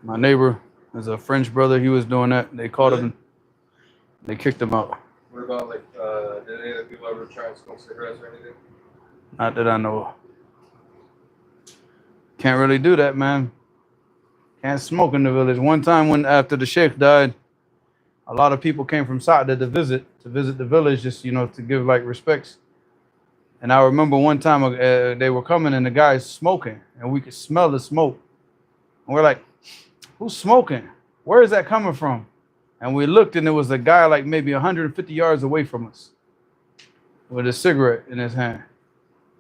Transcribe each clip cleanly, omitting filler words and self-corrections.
My neighbor is a French brother. He was doing that. They caught him. They kicked him out. What about like, did any of the people ever try and smoke cigarettes or anything? Not that I know of. Can't really do that, man. Can't smoke in the village. One time when after the sheikh died, a lot of people came from Saada to visit the village, just, you know, to give like respects. And I remember one time they were coming and the guy's smoking and we could smell the smoke. And we're like, who's smoking? Where is that coming from? And we looked and it was a guy like maybe 150 yards away from us with a cigarette in his hand.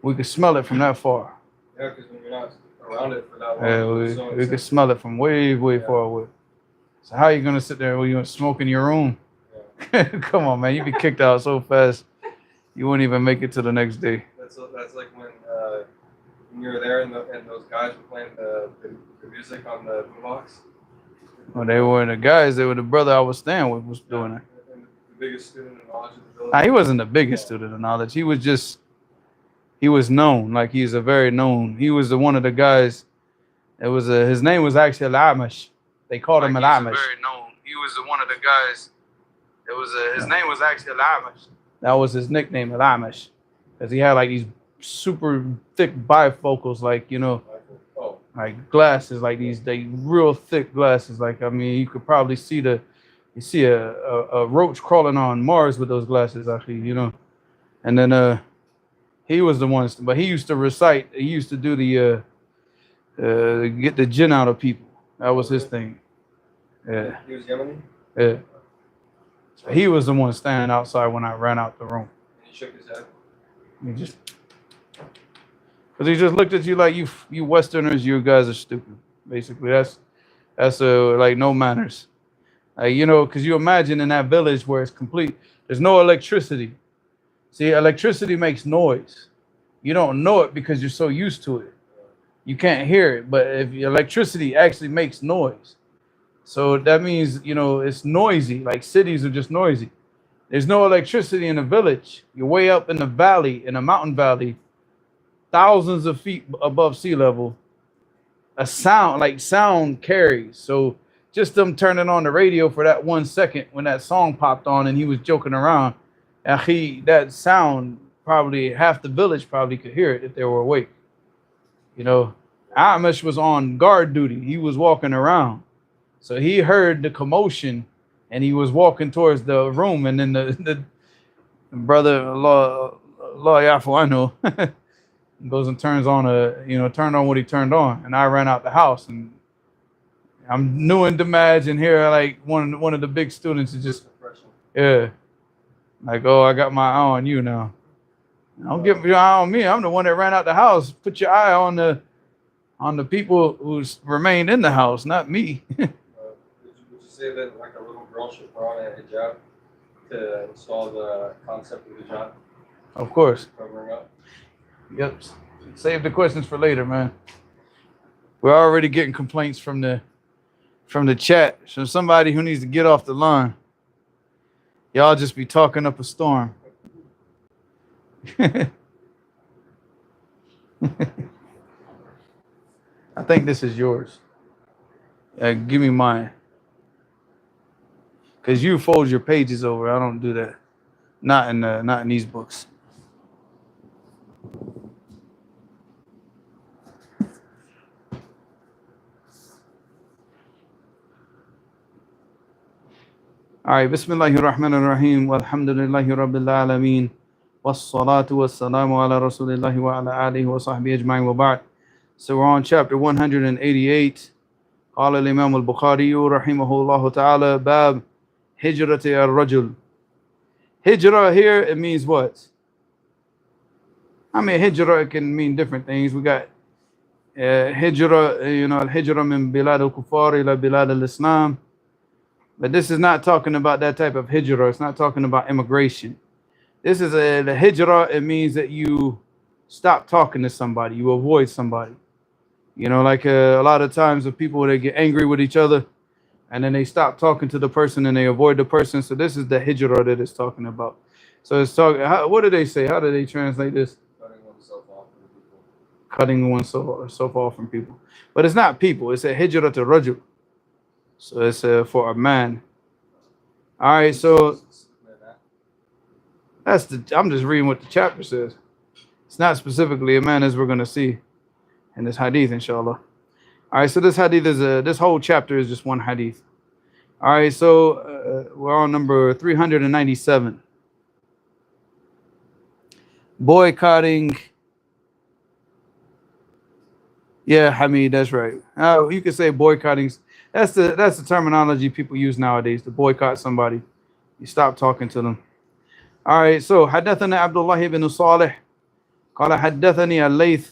We could smell it from that far. Yeah, because when you're not around it for that long, Yeah, we could smell it from way far away. So how are you going to sit there when you're smoking your room? Yeah. Come on, man. You'd be kicked out so fast, you wouldn't even make it to the next day. That's like when you were there and those guys were playing the music on the boombox. Well, they were the guys. They were the brother I was staying with was doing it. And the biggest student in knowledge of the village. Nah, he wasn't the biggest student of knowledge. He was known. Like, he's a very known. He was one of the guys. It was his name was actually Al-Amash. They called him Al-Amash. Very known. He was one of the guys. His name was actually Al-Amash. That was his nickname, Al-Amash, because he had like these super thick bifocals, like, you know, like glasses, like they real thick glasses. Like, I mean, you could probably see a roach crawling on Mars with those glasses, actually, you know. And then he was the one, but he used to recite. He used to do the get the Jinn out of people. That was his thing. Yeah. He was Yemeni? Yeah. So he was the one standing outside when I ran out the room. And he shook his head. Because he just looked at you like, you Westerners, you guys are stupid. Basically, that's like no manners. Like, you know, because you imagine in that village where it's complete, there's no electricity. See, electricity makes noise. You don't know it because you're so used to it. You can't hear it, but if electricity actually makes noise. So that means, you know, it's noisy, like cities are just noisy. There's no electricity in a village. You're way up in the valley, in a mountain valley, thousands of feet above sea level. A sound carries. So just them turning on the radio for that 1 second when that song popped on and he was joking around, that sound, probably half the village probably could hear it if they were awake. You know, Amish was on guard duty. He was walking around. So he heard the commotion and he was walking towards the room, and then the brother, Allah Yafu, I know, goes and turns on turned on what he turned on. And I ran out the house and I'm new in Damaj, and here like one of the big students is just, yeah, like, oh, I got my eye on you now. Don't get your eye on me. I'm the one that ran out the house. Put your eye on the people who's remained in the house, not me. Would you say that like a little girl should put on a hijab to install the concept of hijab? Of course. Covering up? Yep. Save the questions for later, man. We're already getting complaints from the chat. So somebody who needs to get off the line. Y'all just be talking up a storm. I think this is yours. Give me mine. Because you fold your pages over. I don't do that. Not in these books. All right. Bismillahir Rahmanir Rahim. Walhamdulillahi Rabbil Alameen. Wassalatu wassalamu ala Rasulillahi wa ala alihi wa sahbihi ajma'in wa ba'd. So we're on chapter 188. قال الإمام البخاري رحمه الله تعالى باب هجرة الرجل. Hijrah here, it means what? I mean, hijrah, it can mean different things. We got hijrah, al-hijrah min bilad al-kuffar ila bilad al-Islam. But this is not talking about that type of hijrah. It's not talking about immigration. This is the hijrah. It means that you stop talking to somebody. You avoid somebody. You know, like a lot of times the people, they get angry with each other and then they stop talking to the person and they avoid the person. So this is the hijrah that it's talking about. So it's talking, what do they say? How do they translate this? Cutting oneself off from people. But it's not people. It's a hijrah to rajul. So it's for a man. All right, so that's the. I'm just reading what the chapter says. It's not specifically a man, as we're gonna see in this hadith, inshallah. All right, so this hadith is this whole chapter is just one hadith. All right, so we're on number 397. Boycotting. Yeah, Hamid, that's right. You could say boycotting. That's the terminology people use nowadays to boycott somebody. You stop talking to them. All right, so حدثنا عبد الله بن صالح قال حدثني الليث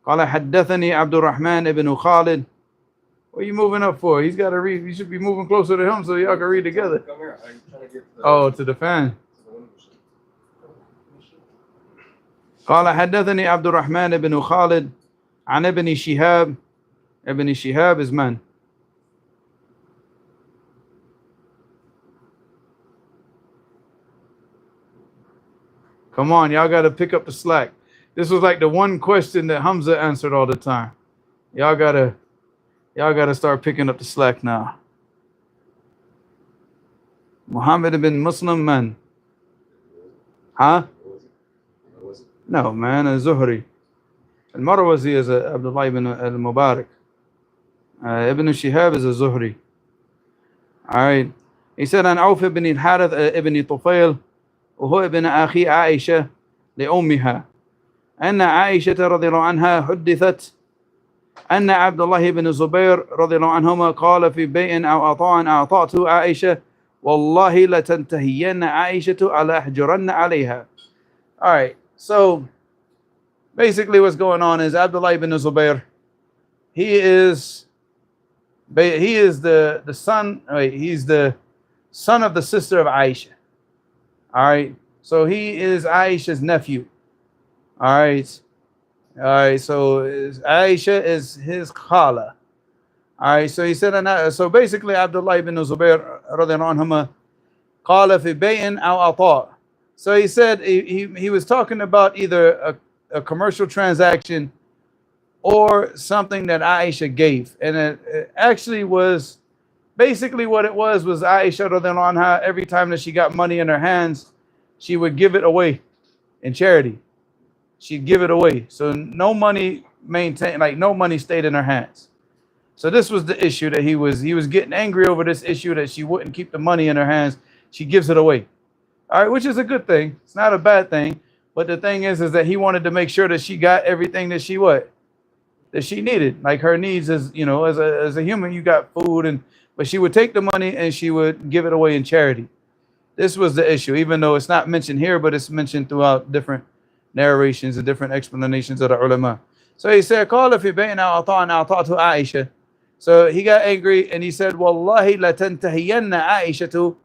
قال حدثني عبد الرحمن بن خالد. What are you moving up for? He's got to read. You should be moving closer to him so y'all can read together. Come here. I'm trying to get To the fan. قال حدثني عبد الرحمن بن خالد عن ابن شهاب. Ibn Shihab is man. Come on, y'all got to pick up the slack. This was like the one question that Hamza answered all the time. Y'all gotta start picking up the slack now. Muhammad ibn Muslim man. Huh? No, man, Zuhri. Al-Marwazi is Abdullah ibn al-Mubarak. Ibn Shihab is a Zuhri. All right. He said, عن عوف بن الحارث ابن طفيل وهو ابن أخي عائشة لأمها أن عائشة رضي الله عنها حدثت أن عبد الله بن الزبير رضي الله عنهما قال في بيع أو عطاء أعطته عائشة والله لتنتهين عائشة على أحجرن عليها. All right, so basically what's going on is Abdullah ibn Zubair, he is the son, he's the son of the sister of Aisha. All right, so he is Aisha's nephew. All right, so Aisha is his khala. All right, so he said, so basically Abdullah ibn Zubair radiallahu anhuma qala fi bay'in aw ata. So he said he was talking about either a commercial transaction or something that Aisha gave. And it actually was, basically what it was Aisha radiallahu anha, every time that she got money in her hands, she would give it away in charity. She'd give it away. So no money no money stayed in her hands. So this was the issue that he was getting angry over, this issue that she wouldn't keep the money in her hands. She gives it away. All right, which is a good thing. It's not a bad thing. But the thing is that he wanted to make sure that she got everything that she needed. Like her needs as a human, you got food, but she would take the money and she would give it away in charity. This was the issue, even though it's not mentioned here, but it's mentioned throughout different narrations and different explanations of the ulama. So he said, "Qala fi bayna ata'na ata'tu Aisha." So he got angry and he said, "Wallahi la tantahiyanna Aishatu."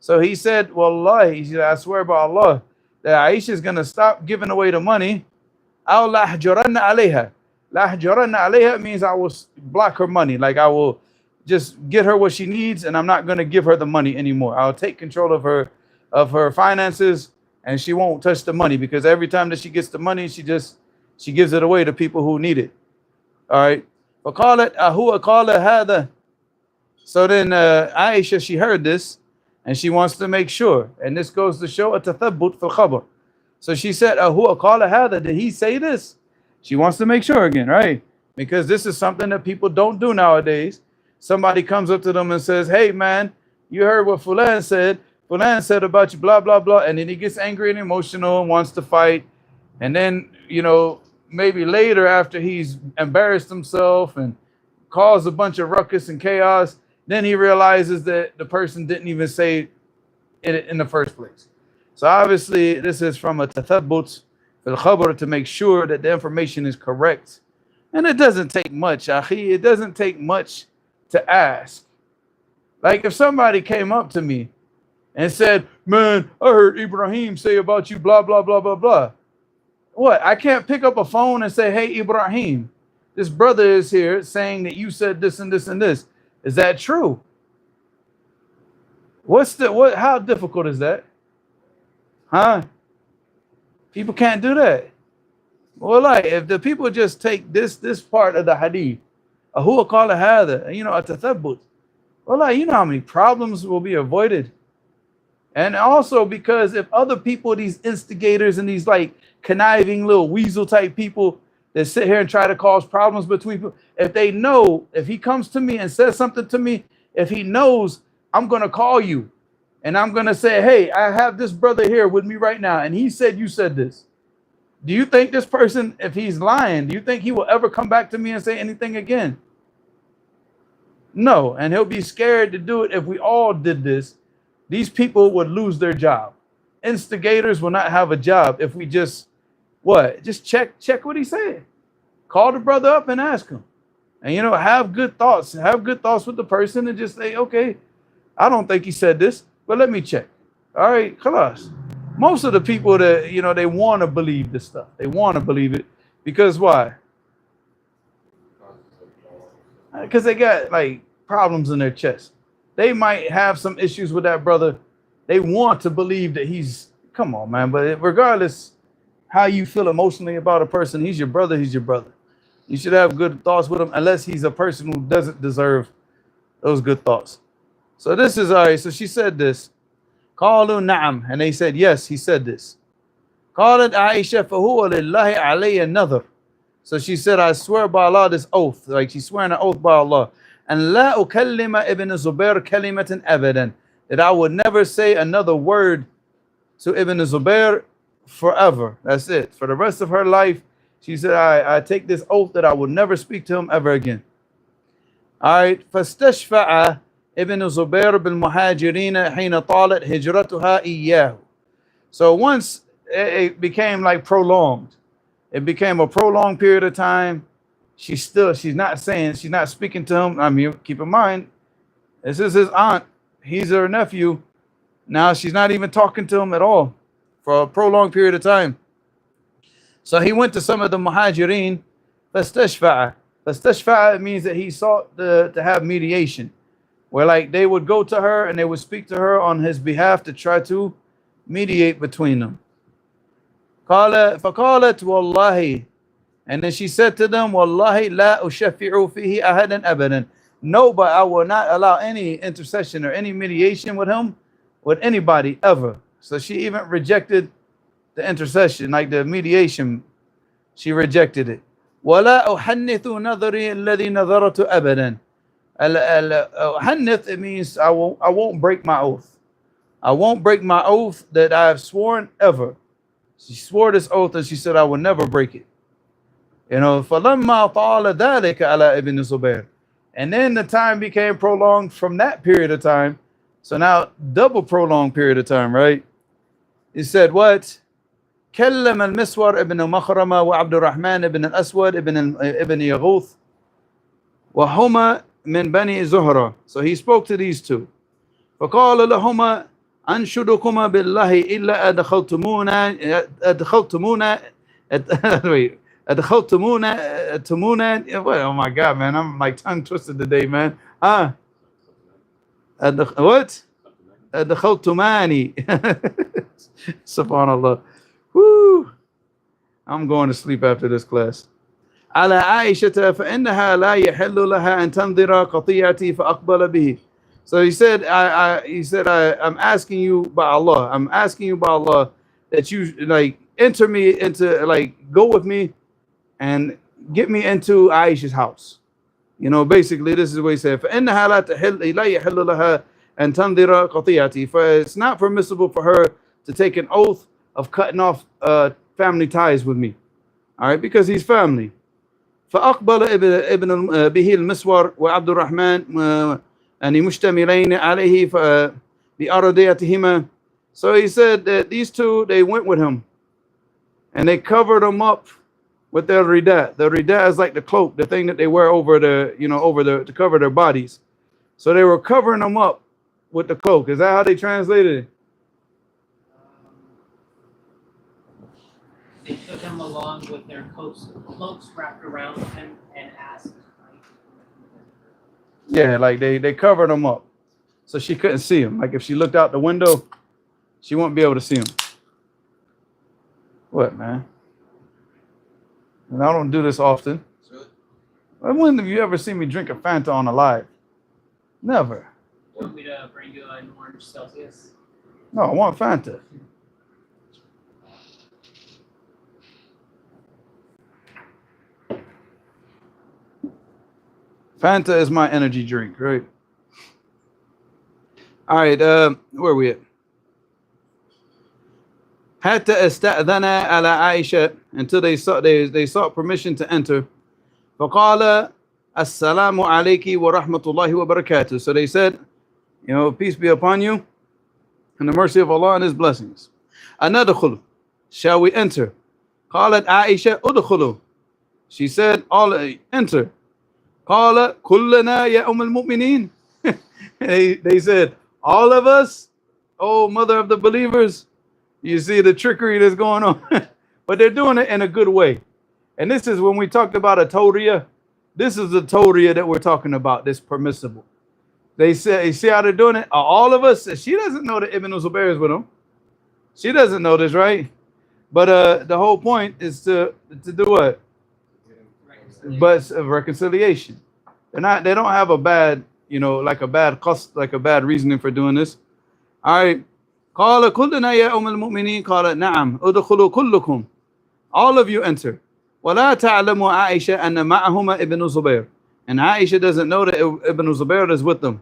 So he said, "Wallahi," he said, "I swear by Allah that Aisha is gonna stop giving away the money. Aw la ahjuranna alayha. La ahjuranna alayha means I will block her money. Like I will just get her what she needs, and I'm not gonna give her the money anymore. I'll take control of her finances, and she won't touch the money, because every time that she gets the money, she gives it away to people who need it." All right. فقالت أهو قال هذا. So then Aisha, she heard this, and she wants to make sure. And this goes to show a tathabbut fil khabar. So she said, أهو قال هذا. Did he say this? She wants to make sure again, right? Because this is something that people don't do nowadays. Somebody comes up to them and says, "Hey man, you heard what Fulan said. Fulan said about you, blah, blah, blah." And then he gets angry and emotional and wants to fight. And then, maybe later, after he's embarrassed himself and caused a bunch of ruckus and chaos, then he realizes that the person didn't even say it in the first place. So obviously, this is from a tathabbut fil khabar, to make sure that the information is correct. And it doesn't take much, akhi. It doesn't take much to ask. Like if somebody came up to me and said, "Man, I heard Ibrahim say about you, blah, blah, blah, blah, blah." What? I can't pick up a phone and say, "Hey, Ibrahim, this brother is here saying that you said this and this and this. Is that true?" How difficult is that? Huh? People can't do that. Well, like if the people just take this part of the hadith, huwa qala hadha, a tathabbut. Well, like, you know how many problems will be avoided. And also because if other people, these instigators and these like conniving little weasel type people that sit here and try to cause problems between people, if they know, if he comes to me and says something to me, if he knows I'm going to call you and I'm going to say, hey, I have this brother here with me right now, and he said you said this. Do you think this person, if he's lying, do you think he will ever come back to me and say anything again? No, and he'll be scared to do it. If we all did this, these people would lose their job. Instigators will not have a job if we just, what? Just check what he said. Call the brother up and ask him. And, you know, have good thoughts. Have good thoughts with the person and just say, okay, I don't think he said this, but let me check. All right, khalas. Most of the people that, you know, they want to believe this stuff. They want to believe it because why? Because they got like problems in their chest. They might have some issues with that brother. They want to believe that he's, come on, man. But regardless how you feel emotionally about a person, he's your brother, he's your brother. You should have good thoughts with him unless he's a person who doesn't deserve those good thoughts. So this is all right. So she said this. Qalu na'am. And they said, yes, he said this. Qalat Aisha fahuwa lillahi alayya nadhr. So she said, I swear by Allah this oath. Like she's swearing an oath by Allah. And la ukallima ibn Zubair kalimatan abadan. That I would never say another word to Ibn Zubair forever. That's it. For the rest of her life, she said, I take this oath that I will never speak to him ever again. All right. فاستشفع ابن زبير بالمهاجرين حين طالت هجرتها إياه. So once it became like prolonged, it became a prolonged period of time. She's not speaking to him. I mean, keep in mind, this is his aunt. He's her nephew. Now she's not even talking to him at all for a prolonged period of time. So he went to some of the muhajirin. فاستشفع. فاستشفع means that he sought to have mediation, where like they would go to her and they would speak to her on his behalf to try to mediate between them. قال فقالت والله. And then she said to them, Wallahi la ushaffi'u fihi ahadan abadan. No, but I will not allow any intercession or any mediation with him, with anybody ever. So she even rejected the intercession, like the mediation. She rejected it. وَلَا أُحَنِّثُ نَظَرِي الَّذِي نَظَرَتُ أَبَدًا. Hannith, it means I won't break my oath. I won't break my oath that I have sworn ever. She swore this oath and she said I will never break it. You know, فَلَمَّا طَالَ ذَلِكَ عَلَى ابن زُبَير. And then the time became prolonged from that period of time. So now double prolonged period of time, right? He said what? كلم المسور ابن مخرمة وعبد الرحمن ابن الأسود ابن يغوث وهما من بني زهرة. So he spoke to these two. فقال لهما أنشدكما بالله إلا أدخلتمونا. Oh my God, man, I'm like tongue twisted today, man. What? أدخلتماني. Subhanallah. Woo. I'm going to sleep after this class. على عائشة فإنها لا يحل لها أن تنظر قطيعتي فأقبل به. So he said, I'm asking you by Allah that you like enter me into, like, go with me and get me into Aisha's house. You know, basically this is what he said. فإنها لا يحل لها أن تنظر قطيعتي. For it's not permissible for her to take an oath of cutting off family ties with me. All right, because he's family. فأقبل ابن به المسور وعبد الرحمن أن مشتملين عليه بأرضيتهما. So he said that these two, they went with him and they covered him up with their rida. The rida is like the cloak, the thing that they wear over to cover their bodies. So they were covering them up with the cloak. Is that how they translated it? They took him along with their cloaks wrapped around him and asked. Yeah, like they covered him up, so she couldn't see him. Like if she looked out the window, she wouldn't be able to see him. What, man? And I don't do this often. When have you ever seen me drink a Fanta on a live? Never. Want me to bring you an orange Celsius? No, I want Fanta. Fanta is my energy drink, right? All right, where are we at? حتى استأذن على عائشة, until they sought permission to enter. فقال السلام عليك ورحمة الله وبركاته. So they said, you know, peace be upon you and the mercy of Allah and His blessings. أندخل, shall we enter? قالت عائشة ادخلوا. She said, all enter. قال كلنا يا أم المؤمنين. They said, all of us, oh mother of the believers. You see the trickery that's going on. But they're doing it in a good way. And this is when we talked about a tawriyah. This is the tawriyah that we're talking about, this permissible. They say, you see how they're doing it? All of us, she doesn't know that Ibn Zubayr is with them. She doesn't know this, right? But the whole point is to do what? But reconciliation. They don't have a bad, you know, like a bad reasoning for doing this. All right. قال كلنا يا أم المؤمنين قالت نعم ادخلوا كلكم. All of you enter. ولا تعلم عائشة أن معهما ابن زبير. And Aisha doesn't know that Ibn Zubayr is with them.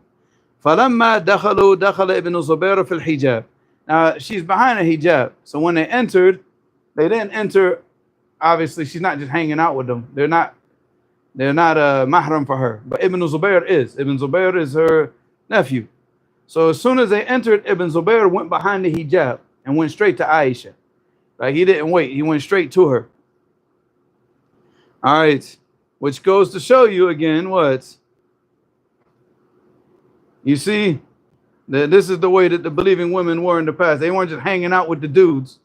فلما دخلوا دخل ابن زبير في الحجاب. Now she's behind a hijab. So when they entered, they didn't enter. Obviously, she's not just hanging out with them. They're not a mahram for her. But Ibn Zubayr is. Ibn Zubayr is her nephew. So as soon as they entered, Ibn Zubayr went behind the hijab and went straight to Aisha. Like he didn't wait. He went straight to her. All right. Which goes to show you again what? You see, that this is the way that the believing women were in the past. They weren't just hanging out with the dudes.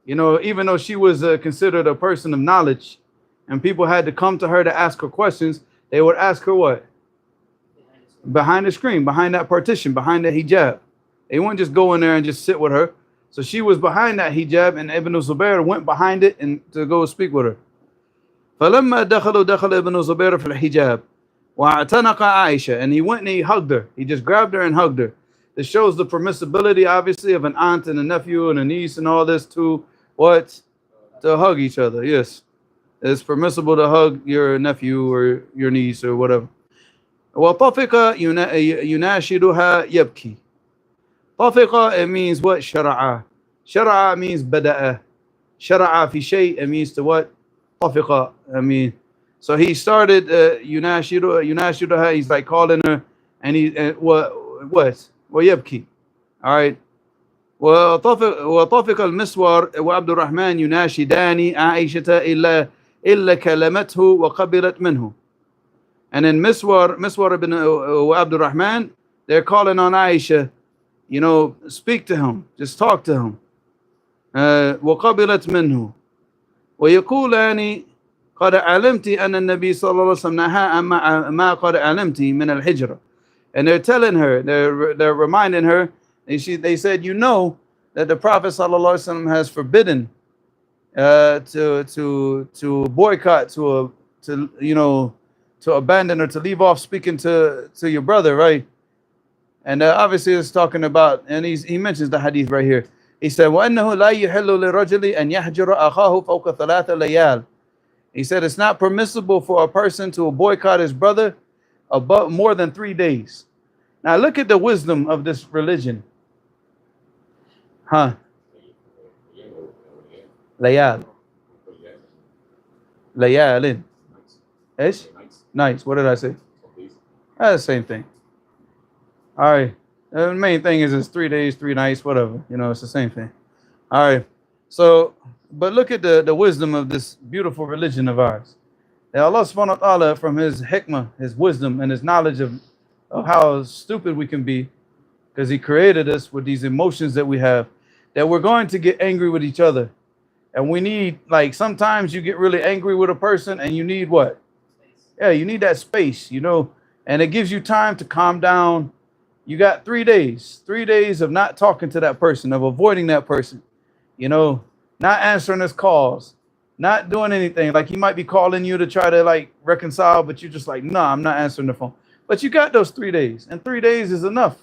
You know, even though she was considered a person of knowledge and people had to come to her to ask her questions, they would ask her what? Behind the screen, behind that partition, behind that hijab. They wouldn't just go in there and just sit with her. So she was behind that hijab and Ibn Zubayr went behind it and to go speak with her. فلما دخلوا دخل ابن زبير في الحجاب واعتنق عائشة, and he went and he hugged her. He just grabbed her and hugged her. This shows the permissibility, obviously, of an aunt and a nephew and a niece and all this to what? To hug each other. Yes, it's permissible to hug your nephew or your niece or whatever. وطفق يناشدها يبكي. طفق, it means what? شرع. شرع means بدأ. شرع في شيء, it means to what? طفق, I mean, so he started يناشدها, he's like calling her, and he what ويبكي. All right. وطفق المسور وعبد الرحمن يناشدان عائشة إلا كلمته وقبلت منه. And then Miswar ibn Abdul Rahman, they're calling on Aisha, you know, speak to him, just talk to him. وقبلت منه ويقولان قد علمت أن النبي صلى الله عليه وسلم نهى ما قد علمت من الهجرة. And they're telling her, they're reminding her, they said, you know that the Prophet sallallahu alaihi wasallam has forbidden to boycott, to you know, to abandon or to leave off speaking to your brother, right? And obviously it's talking about, and he mentions the hadith right here. He said, وَأَنَّهُ لَا يُحِلُّ لِرَجُلِ أَنْ يَحْجُرَ أَخَاهُ فَوْقَ ثَلَاثَ لَيَالٍ. He said it's not permissible for a person to boycott his brother above more than 3 days. Now look at the wisdom of this religion. Huh? Layal. Layalin. Ish? Nights. What did I say? That's the same thing. All right. The main thing is it's 3 days, 3 nights, whatever. You know, it's the same thing. All right. So, but look at the wisdom of this beautiful religion of ours. And Allah subhanahu wa ta'ala, from His hikmah, His wisdom, and His knowledge of how stupid we can be, because He created us with these emotions that we have, that we're going to get angry with each other. And we need, like, sometimes you get really angry with a person and you need what? Yeah, you need that space, you know, and it gives you time to calm down. You got 3 days of not talking to that person, of avoiding that person, you know, not answering his calls, not doing anything. Like he might be calling you to try to like reconcile, but you're just like, no, I'm not answering the phone. But you got those 3 days, and 3 days is enough.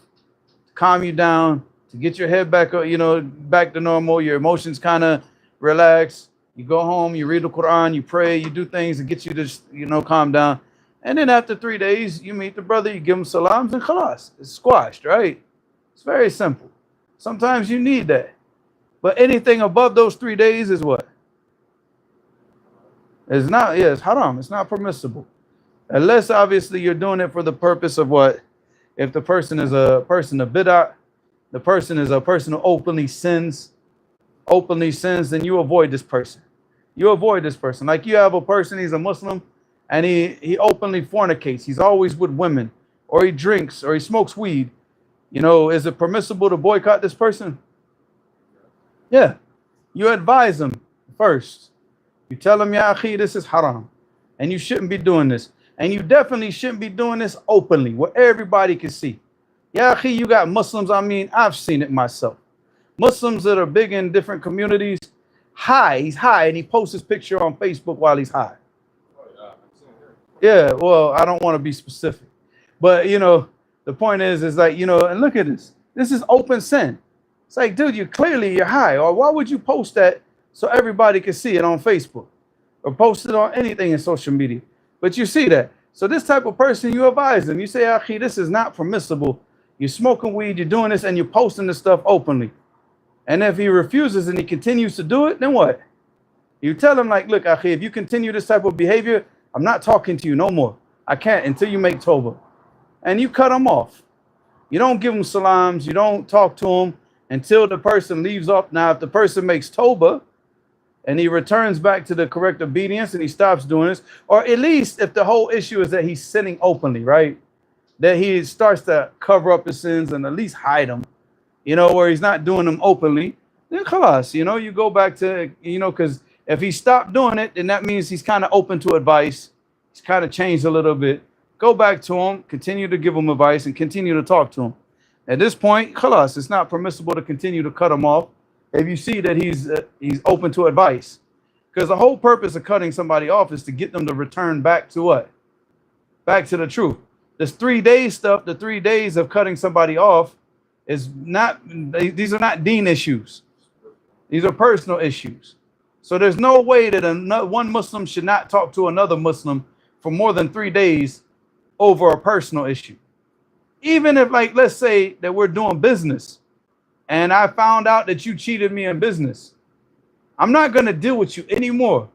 calm you down, to get your head back, back to normal, your emotions kind of relax. You go home, you read the Quran, you pray, you do things to get you to, calm down. And then after 3 days, you meet the brother, you give him salams, and khalas. It's squashed, right? It's very simple. Sometimes you need that. But anything above those 3 days is what? It's not, it's haram. It's not permissible. Unless obviously you're doing it for the purpose of what? If the person is a person of bid'ah, the person is a person who openly sins, then you avoid this person. You avoid this person. Like you have a person, he's a Muslim, and he openly fornicates. He's always with women, or he drinks, or he smokes weed. Is it permissible to boycott this person? Yeah. You advise him first. You tell him, Ya akhi, this is haram. And you shouldn't be doing this. And you definitely shouldn't be doing this openly, where everybody can see. Ya akhi, you got Muslims, I've seen it myself. Muslims that are big in different communities, he's high, and he posts his picture on Facebook while he's high. Yeah, well, I don't want to be specific. But, the point is like, and look at this. This is open sin. It's like, dude, you're high. Or why would you post that so everybody can see it on Facebook? Or post it on anything in social media? But you see that. So this type of person, you advise them. You say, Akhi, this is not permissible. You're smoking weed, you're doing this, and you're posting this stuff openly. And if he refuses and he continues to do it, then what? You tell him, like, look, Akhi, if you continue this type of behavior, I'm not talking to you no more. I can't until you make tawbah. And you cut him off. You don't give him salams. You don't talk to him until the person leaves off. Now, if the person makes tawbah and he returns back to the correct obedience and he stops doing this, or at least if the whole issue is that he's sinning openly, right? That he starts to cover up his sins and at least hide them, where he's not doing them openly, then khalas, you go back to, because if he stopped doing it, then that means he's kind of open to advice. He's kind of changed a little bit. Go back to him, continue to give him advice, and continue to talk to him. At this point, khalas, it's not permissible to continue to cut him off if you see that he's open to advice. Because the whole purpose of cutting somebody off is to get them to return back to what? Back to the truth. This 3 days stuff, the 3 days of cutting somebody off, is not, these are not deen issues. These are personal issues. So there's no way that one Muslim should not talk to another Muslim for more than 3 days over a personal issue. Even if, like, let's say that we're doing business and I found out that you cheated me in business, I'm not going to deal with you anymore.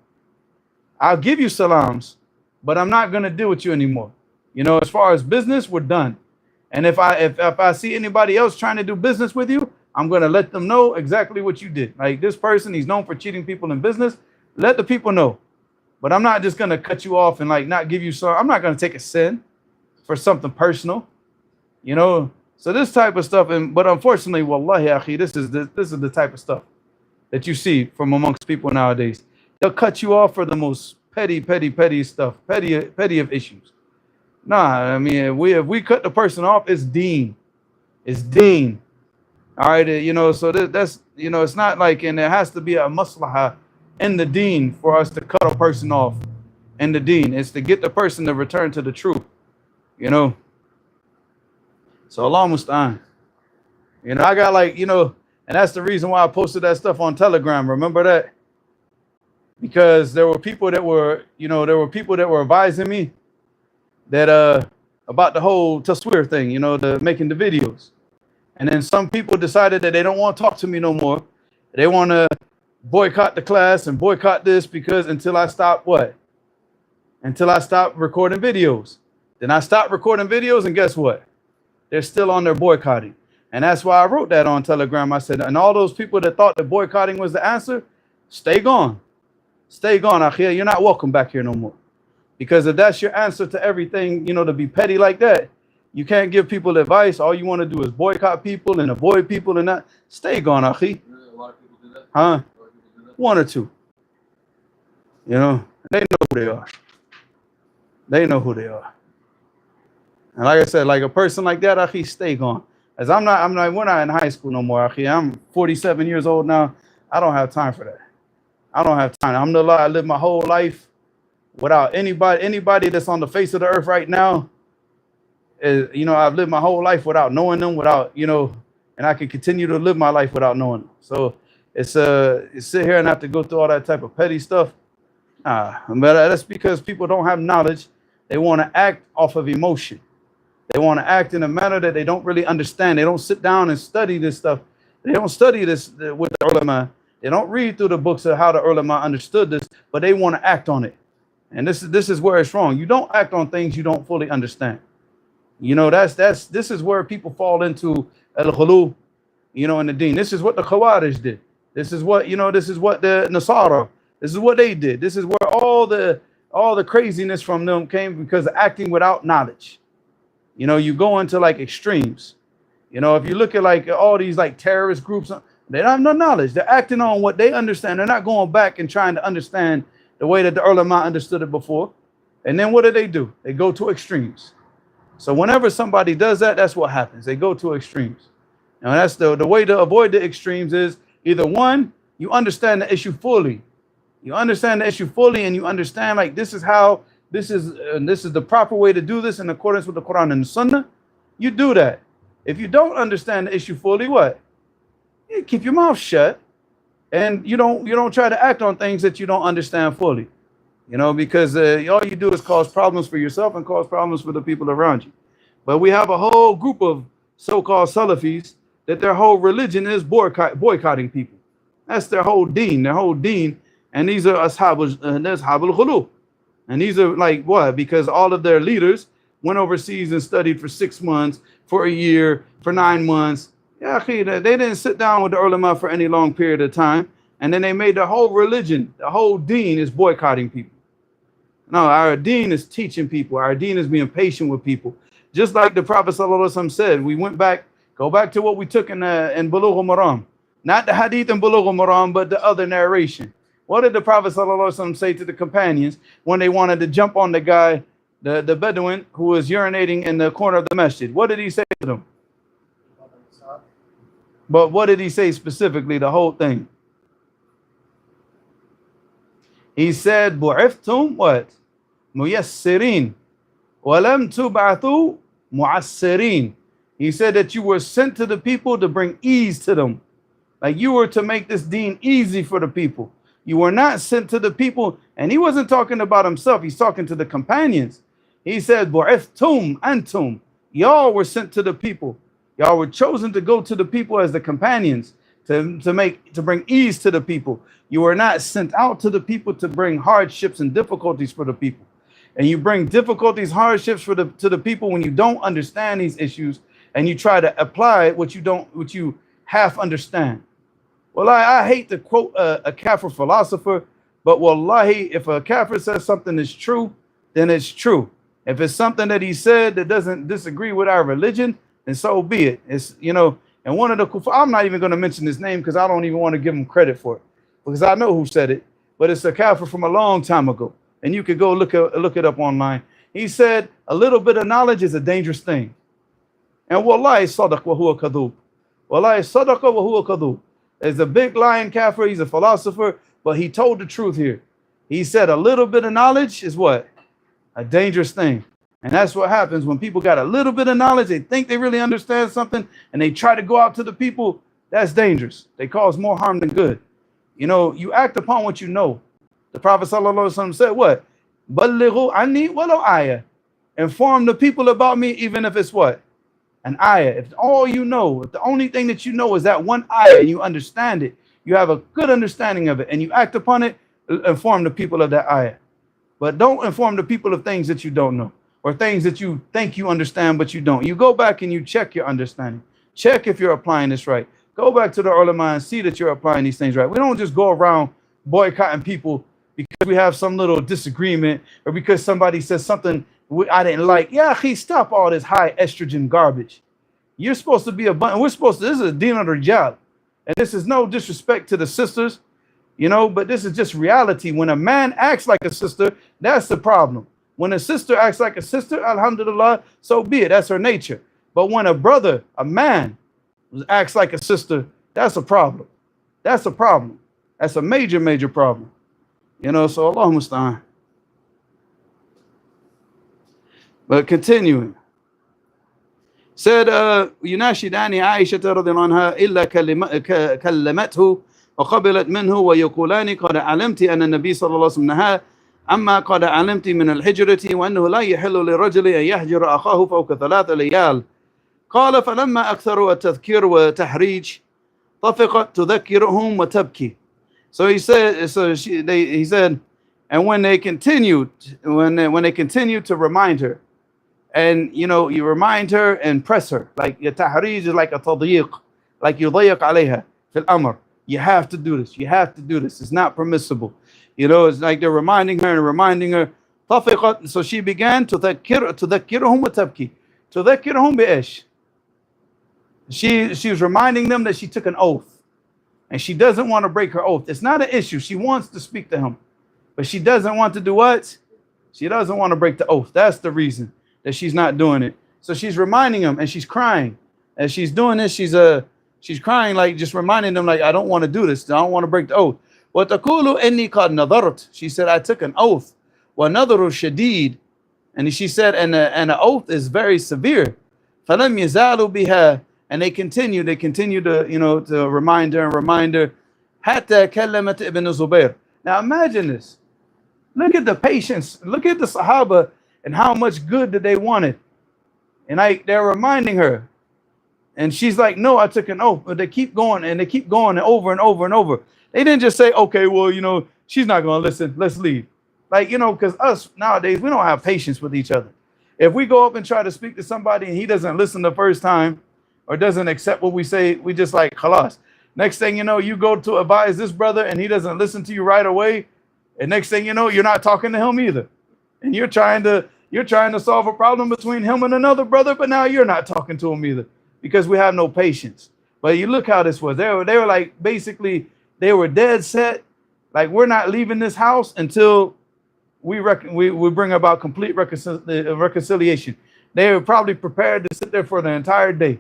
I'll give you salams, but I'm not going to deal with you anymore. As far as business, we're done. And if I see anybody else trying to do business with you, I'm going to let them know exactly what you did. Like this person, he's known for cheating people in business. Let the people know. But I'm not just going to cut you off and like not give you some. I'm not going to take a sin for something personal. So this type of stuff. But unfortunately, wallahi, akhi, this is the type of stuff that you see from amongst people nowadays. They'll cut you off for the most petty stuff, petty of issues. Nah, if we cut the person off, it's deen. It's deen. All right, so that's, it's not like, and there has to be a maslaha in the deen for us to cut a person off in the deen. It's to get the person to return to the truth, So Allah musta'an. I got and that's the reason why I posted that stuff on Telegram. Remember that? Because there were people that were, advising me that about the whole tasweer thing, the making the videos. And then some people decided that they don't want to talk to me no more. They want to boycott the class and boycott this because until I stop what? Until I stop recording videos. Then I stopped recording videos, and guess what? They're still on their boycotting. And that's why I wrote that on Telegram. I said, and all those people that thought that boycotting was the answer, stay gone. Stay gone, Akhir. You're not welcome back here no more. Because if that's your answer to everything, to be petty like that, you can't give people advice. All you want to do is boycott people and avoid people and not. Stay gone, Akhi. A lot of people do that. Huh? One or two. They know who they are. They know who they are. And like I said, like a person like that, Akhi, stay gone. As we're not in high school no more, Akhi. I'm 47 years old now. I don't have time for that. I don't have time. Alhamdulillah, I live my whole life without anybody that's on the face of the earth right now. you know, I've lived my whole life without knowing them, without, you know, and I can continue to live my life without knowing them. So it's sit here and have to go through all that type of petty stuff. But that's because people don't have knowledge. They want to act off of emotion. They want to act in a manner that they don't really understand. They don't sit down and study this stuff. They don't study this with the ulama. They don't read through the books of how the ulama understood this, but they want to act on it. And this is where it's wrong. You don't act on things you don't fully understand. You know, this is where people fall into al-ghulu, you know, in the deen. This is what the Khawarij did. This is what, you know, this is what the Nasara, this is what they did. This is where all the craziness from them came, because of acting without knowledge. You know, you go into like extremes. You know, if you look at like all these like terrorist groups, they don't have no knowledge. They're acting on what they understand. They're not going back and trying to understand the way that the ulama understood it before. And then what do? They go to extremes. So whenever somebody does that, that's what happens. They go to extremes. Now that's the way to avoid the extremes is either one, you understand the issue fully. You understand the issue fully, and you understand like this is the proper way to do this in accordance with the Quran and the Sunnah. You do that. If you don't understand the issue fully, what? You keep your mouth shut, and you don't try to act on things that you don't understand fully. You know, because all you do is cause problems for yourself and cause problems for the people around you. But we have a whole group of so-called Salafis that their whole religion is boycotting people. That's their whole deen. And these are Ashabul Khulu. And these are like what? Because all of their leaders went overseas and studied for 6 months, for a year, for 9 months. Yeah, they didn't sit down with the ulama for any long period of time. And then they made the whole religion, the whole deen is boycotting people. No, our deen is teaching people. Our deen is being patient with people. Just like the Prophet ﷺ said, go back to what we took in Bulugh al-Maram. Not the Hadith in Bulugh al-Maram, but the other narration. What did the Prophet ﷺ say to the companions when they wanted to jump on the guy, the Bedouin, who was urinating in the corner of the masjid? What did he say to them? But what did he say specifically, the whole thing? He said, Bu'iftum what? Muyassirin. Walam tub'athu mu'assirin. He said that you were sent to the people to bring ease to them. Like you were to make this deen easy for the people. You were not sent to the people. And he wasn't talking about himself. He's talking to the companions. He said, Bu'iftum antum. Y'all were sent to the people. Y'all were chosen to go to the people as the companions, to bring ease to the people. You were not sent out to the people to bring hardships and difficulties for the people. And you bring difficulties, hardships to the people when you don't understand these issues, and you try to apply what you half understand. Well, I hate to quote a kafir philosopher, but wallahi, if a kafir says something is true, then it's true. If it's something that he said that doesn't disagree with our religion, then so be it. It's, you know, and one of the kuffar, I'm not even going to mention his name because I don't even want to give him credit for it, because I know who said it, but it's a kafir from a long time ago. And you could go look it up online. He said a little bit of knowledge is a dangerous thing. And wallahi sadaq wa huwa kadhub. Wallahi sadaq wa huwa kadhub. There's a big lying kafir, he's a philosopher, but he told the truth here. He said a little bit of knowledge is what? A dangerous thing. And that's what happens when people got a little bit of knowledge, they think they really understand something, and they try to go out to the people. That's dangerous. They cause more harm than good. You know, you act upon what you know. The Prophet ﷺ said what? Ballighu anni walau ayah. Inform the people about me, even if it's what? An ayah. If all you know, if the only thing that you know is that one ayah, and you understand it, you have a good understanding of it, and you act upon it, inform the people of that ayah. But don't inform the people of things that you don't know, or things that you think you understand, but you don't. You go back and you check your understanding. Check if you're applying this right. Go back to the ulama and see that you're applying these things right. We don't just go around boycotting people because we have some little disagreement, or because somebody says something I didn't like. Yeah, stop all this high estrogen garbage. You're supposed to be this is a deen of rijal. And this is no disrespect to the sisters, you know, but this is just reality. When a man acts like a sister, that's the problem. When a sister acts like a sister, alhamdulillah, so be it. That's her nature. But when a man acts like a sister, that's a problem. That's a problem. That's a major, major problem. You know, so Allah musta'an. But continuing. said يناشدان عائشة رضي الله عنها إلا كلمته وقبلت منه ويقولان قد علمت أن النبي صلى الله عليه وسلم نهى أما قد علمت من الهجرة وأنه لا يحل لرجل أن يهجر أخاه فوق 3 ليال. قال فلما أكثروا التذكير وتحريج طفقت تذكرهم وتبكي. So he said, and when they continued to remind her, and you remind her and press her, like tahrij is like a tadyiq, like yudayiq alayha fil amr. You have to do this. You have to do this. It's not permissible. It's like they're reminding her. طفقت, so she began to تذكرهم وتبكي. تذكرهم بإيش? She was reminding them that she took an oath, and she doesn't want to break her oath. It's not an issue. She wants to speak to him, but she doesn't want to do what? She doesn't want to break the oath. That's the reason that she's not doing it. So she's reminding him, and she's crying. As she's doing this, she's crying, like just reminding them, like, I don't want to do this. I don't want to break the oath. وَتَقُولُ إِنِّي قَدْ نَظَرْتُ. She said, I took an oath. وَنَظَرُ شَدِيد. And she said, and the oath is very severe. فَلَمْ يَزَالُوا بِهَا. And they continue to to remind her. حَتَّى كَلَّمَتْ ibn Zubair. Now imagine this. Look at the patience. Look at the Sahabah and how much good that they wanted. And they're reminding her. And she's like, no, I took an oath. But they keep going and over and over and over. They didn't just say, okay, well, she's not going to listen. Let's leave. Like, because us nowadays, we don't have patience with each other. If we go up and try to speak to somebody and he doesn't listen the first time or doesn't accept what we say, we just like, khalas. Next thing you know, you go to advise this brother and he doesn't listen to you right away. And next thing you know, you're not talking to him either. And you're trying to solve a problem between him and another brother, but now you're not talking to him either because we have no patience. But you look how this was. They were like, basically, they were dead set. Like, we're not leaving this house until we bring about complete reconciliation. They were probably prepared to sit there for the entire day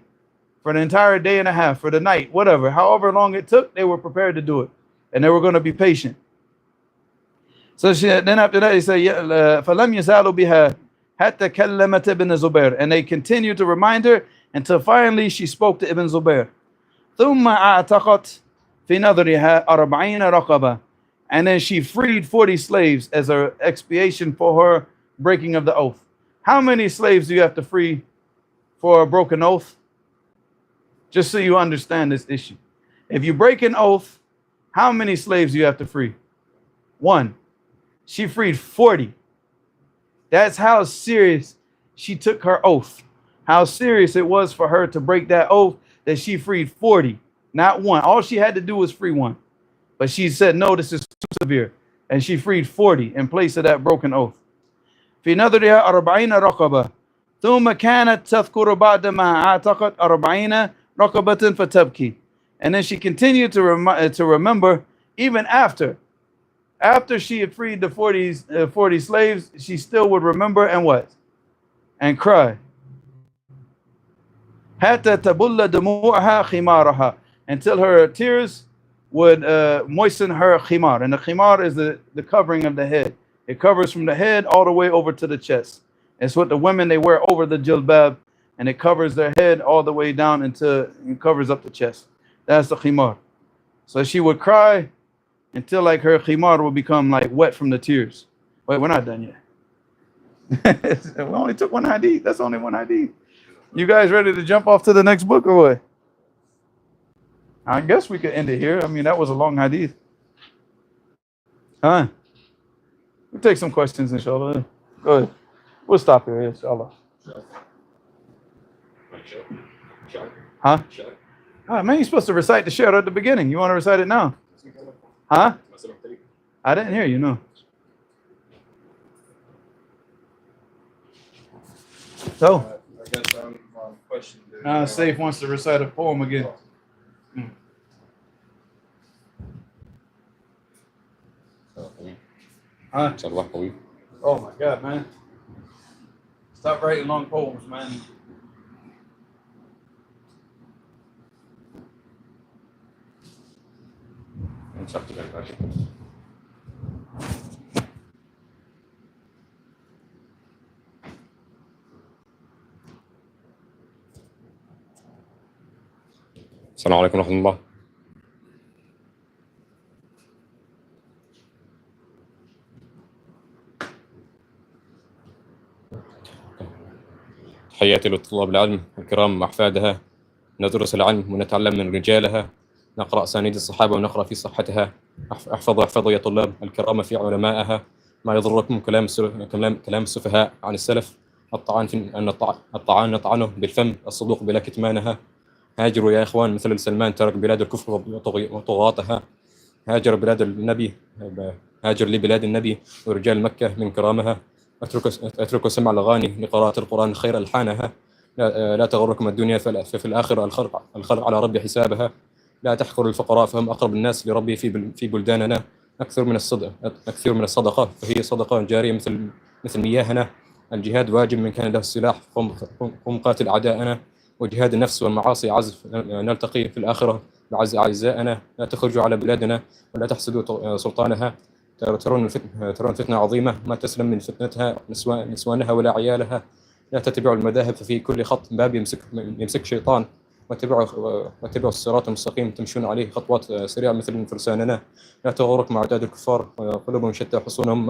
and a half, for the night, whatever. However long it took, they were prepared to do it. And they were going to be patient. So then after that, he said, فَلَمْ يَزَالُوا بِهَا حَتَّى كَلَّمَتْ ibn Zubair. And they continued to remind her until finally she spoke to Ibn Zubair. ثُمَّ أَعْتَقَتْ فِي نَظْرِهَا 40 رَقَبَةً. And then she freed 40 slaves as an expiation for her breaking of the oath. How many slaves do you have to free for a broken oath? Just so you understand this issue. If you break an oath, how many slaves do you have to free? 1. She freed 40. That's how serious she took her oath. How serious it was for her to break that oath, that she freed 40, not 1. All she had to do was free 1. But she said, no, this is too severe. And she freed 40 in place of that broken oath. في نظرها 40 رقبة ثم كانت تذكر بعد ما أعتقت 40 رقبة فتبكي. And then she continued to remember even after she had freed the 40 slaves, she still would remember and what? And cry. حتى تبل دموعها خمارها. Until her tears would moisten her khimar. And the khimar is the covering of the head. It covers from the head all the way over to the chest. It's what the women, they wear over the jilbab, and it covers their head all the way down until it covers up the chest. That's the khimar. So she would cry until like her khimar would become like wet from the tears. Wait, we're not done yet. We only took one hadith. That's only one hadith. You guys ready to jump off to the next book or what? I guess we could end it here. I mean, that was a long hadith. Huh? We'll take some questions, inshallah. Go ahead. We'll stop here, inshallah. Huh? Oh, man, you're supposed to recite the share at the beginning. You want to recite it now? Huh? I didn't hear you, no. So? I guess I'm on question. Saif wants to recite a poem again. Huh? Oh my God, man. Stop writing long poems, man. السلام عليكم ورحمة الله. تحياتي لطلاب العلم الكرام وأحفادها. ندرس العلم ونتعلم من رجالها، نقرأ أسانيد الصحابة ونقرأ في صحتها. احفظوا يا طلاب الكرام في علمائها. ما يضركم كلام السفهاء عن السلف. الطعان نطعنه بالفم، الصدوق بلا كتمانها. هاجروا يا إخوان مثل سلمان ترك بلاد الكفر وطغاتها. هاجر لبلاد النبي ورجال مكة من كرامها. اتركوا سمع الأغاني لقراءة القرآن خير ألحانها. لا تغركم الدنيا ففي الآخرة الخلق على رب حسابها. لا تحقروا الفقراء فهم أقرب الناس لربي في بلداننا. أكثر من الصدقة فهي صدقة جارية مثل مياهنا. الجهاد واجب من كان له السلاح، قم قاتل أعداءنا. وجهاد النفس والمعاصي عزف، نلتقي في الآخرة بعز أعزائنا. لا تخرجوا على بلادنا ولا تحسدوا سلطانها. ترون فتنة عظيمة ما تسلم من فتنتها نسوانها ولا عيالها. لا تتبعوا المذاهب ففي كل خط باب يمسك شيطان. واتبعوا الصراط المستقيم تمشون عليه خطوات سريعة مثل فرساننا. لا تغركم أعداد الكفار قلوبهم شتى حصونهم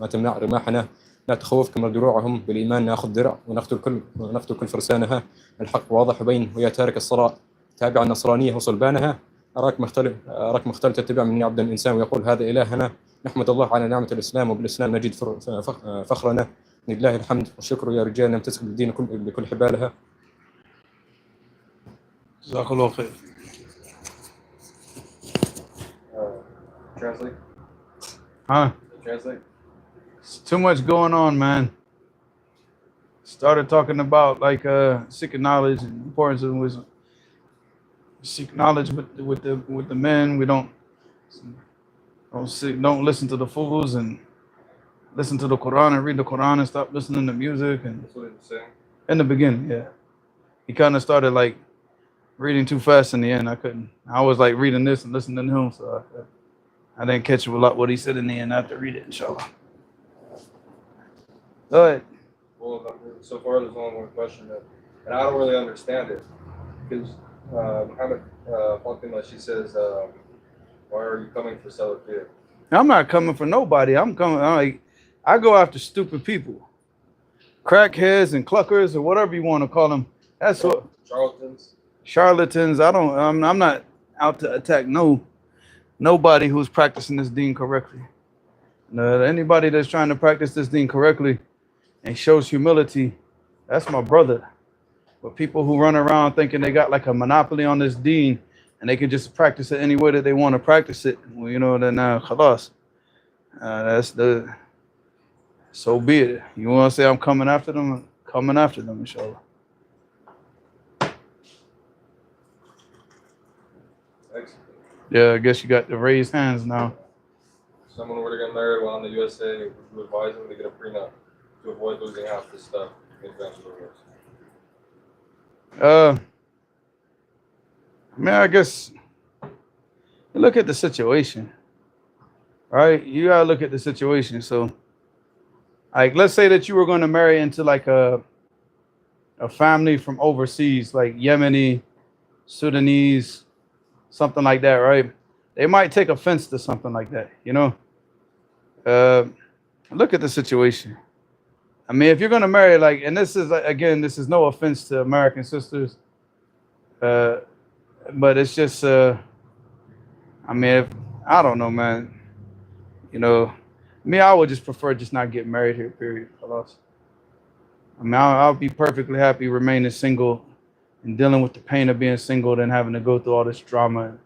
ما تمنع رماحنا. لا تخوفكم دروعهم بالإيمان نأخذ درع ونقتل كل فرسانها. الحق واضح وبين ويا تارك الصلاة تابع النصرانية وصلبانها. أراك مختل تتبع من عبد الإنسان ويقول هذا إلهنا. نحمد الله على نعمة الإسلام وبالإسلام نجد فخرنا. لله الحمد والشكر يا رجال نمتسك بالدين بكل حبالها. جزاك الله خير. Translate. Huh? Translate. It's too much going on, man. Started talking about like seeking knowledge and importance of wisdom. Seek knowledge with the men. We don't listen to the fools and listen to the Quran and read the Quran and stop listening to music. And That's what he was saying. in the beginning, yeah, he kind of started like reading too fast in the end. I was like reading this and listening to him, so I didn't catch a lot what he said in the end. I have to read it, inshallah. Go ahead. Well, so far there's only one question, and I don't really understand it because Muhammad Fatima, she says, "Why are you coming for Salafiyah?" I'm not coming for nobody. I go after stupid people, crackheads and cluckers or whatever you want to call them. That's what charlatans. I'm not out to attack nobody who's practicing this deen correctly. Anybody that's trying to practice this deen correctly and shows humility, that's my brother. But people who run around thinking they got like a monopoly on this deen and they can just practice it any way that they want to practice it, well, then khalas. So be it. You want to say I'm coming after them? I'm coming after them, inshallah. Thanks. Yeah, I guess you got the raised hands now. Someone were to get married while in the USA, would advise them to get a prenup to avoid losing half this stuff in advance of divorce. I guess you look at the situation, right? You gotta look at the situation. So, like, let's say that you were going to marry into like a family from overseas, like Yemeni, Sudanese, something like that, right? They might take offense to something like that, you know? Look at the situation. I mean, if you're going to marry, like, and this is, again, this is no offense to American sisters, but it's just, I mean, I don't know, man. You know, me, I would just prefer just not get married here, period. I mean, I'll be perfectly happy remaining single and dealing with the pain of being single than having to go through all this drama and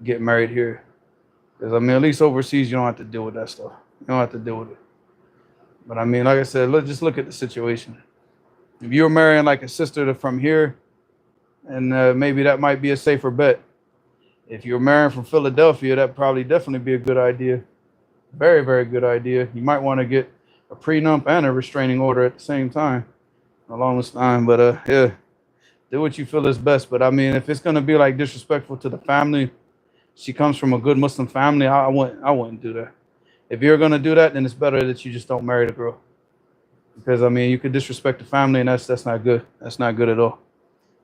get married here. Because, I mean, at least overseas, you don't have to deal with that stuff. You don't have to deal with it. But, I mean, like I said, let's just look at the situation. If you're marrying like a sister from here, and maybe that might be a safer bet. If you're marrying from Philadelphia, that probably definitely be a good idea. Very, very good idea. You might want to get a prenup and a restraining order at the same time along this time. But yeah, do what you feel is best. But I mean, if it's going to be like disrespectful to the family, she comes from a good Muslim family, I wouldn't do that. If you're going to do that, then it's better that you just don't marry the girl. Because, I mean, you could disrespect the family, and that's not good. That's not good at all.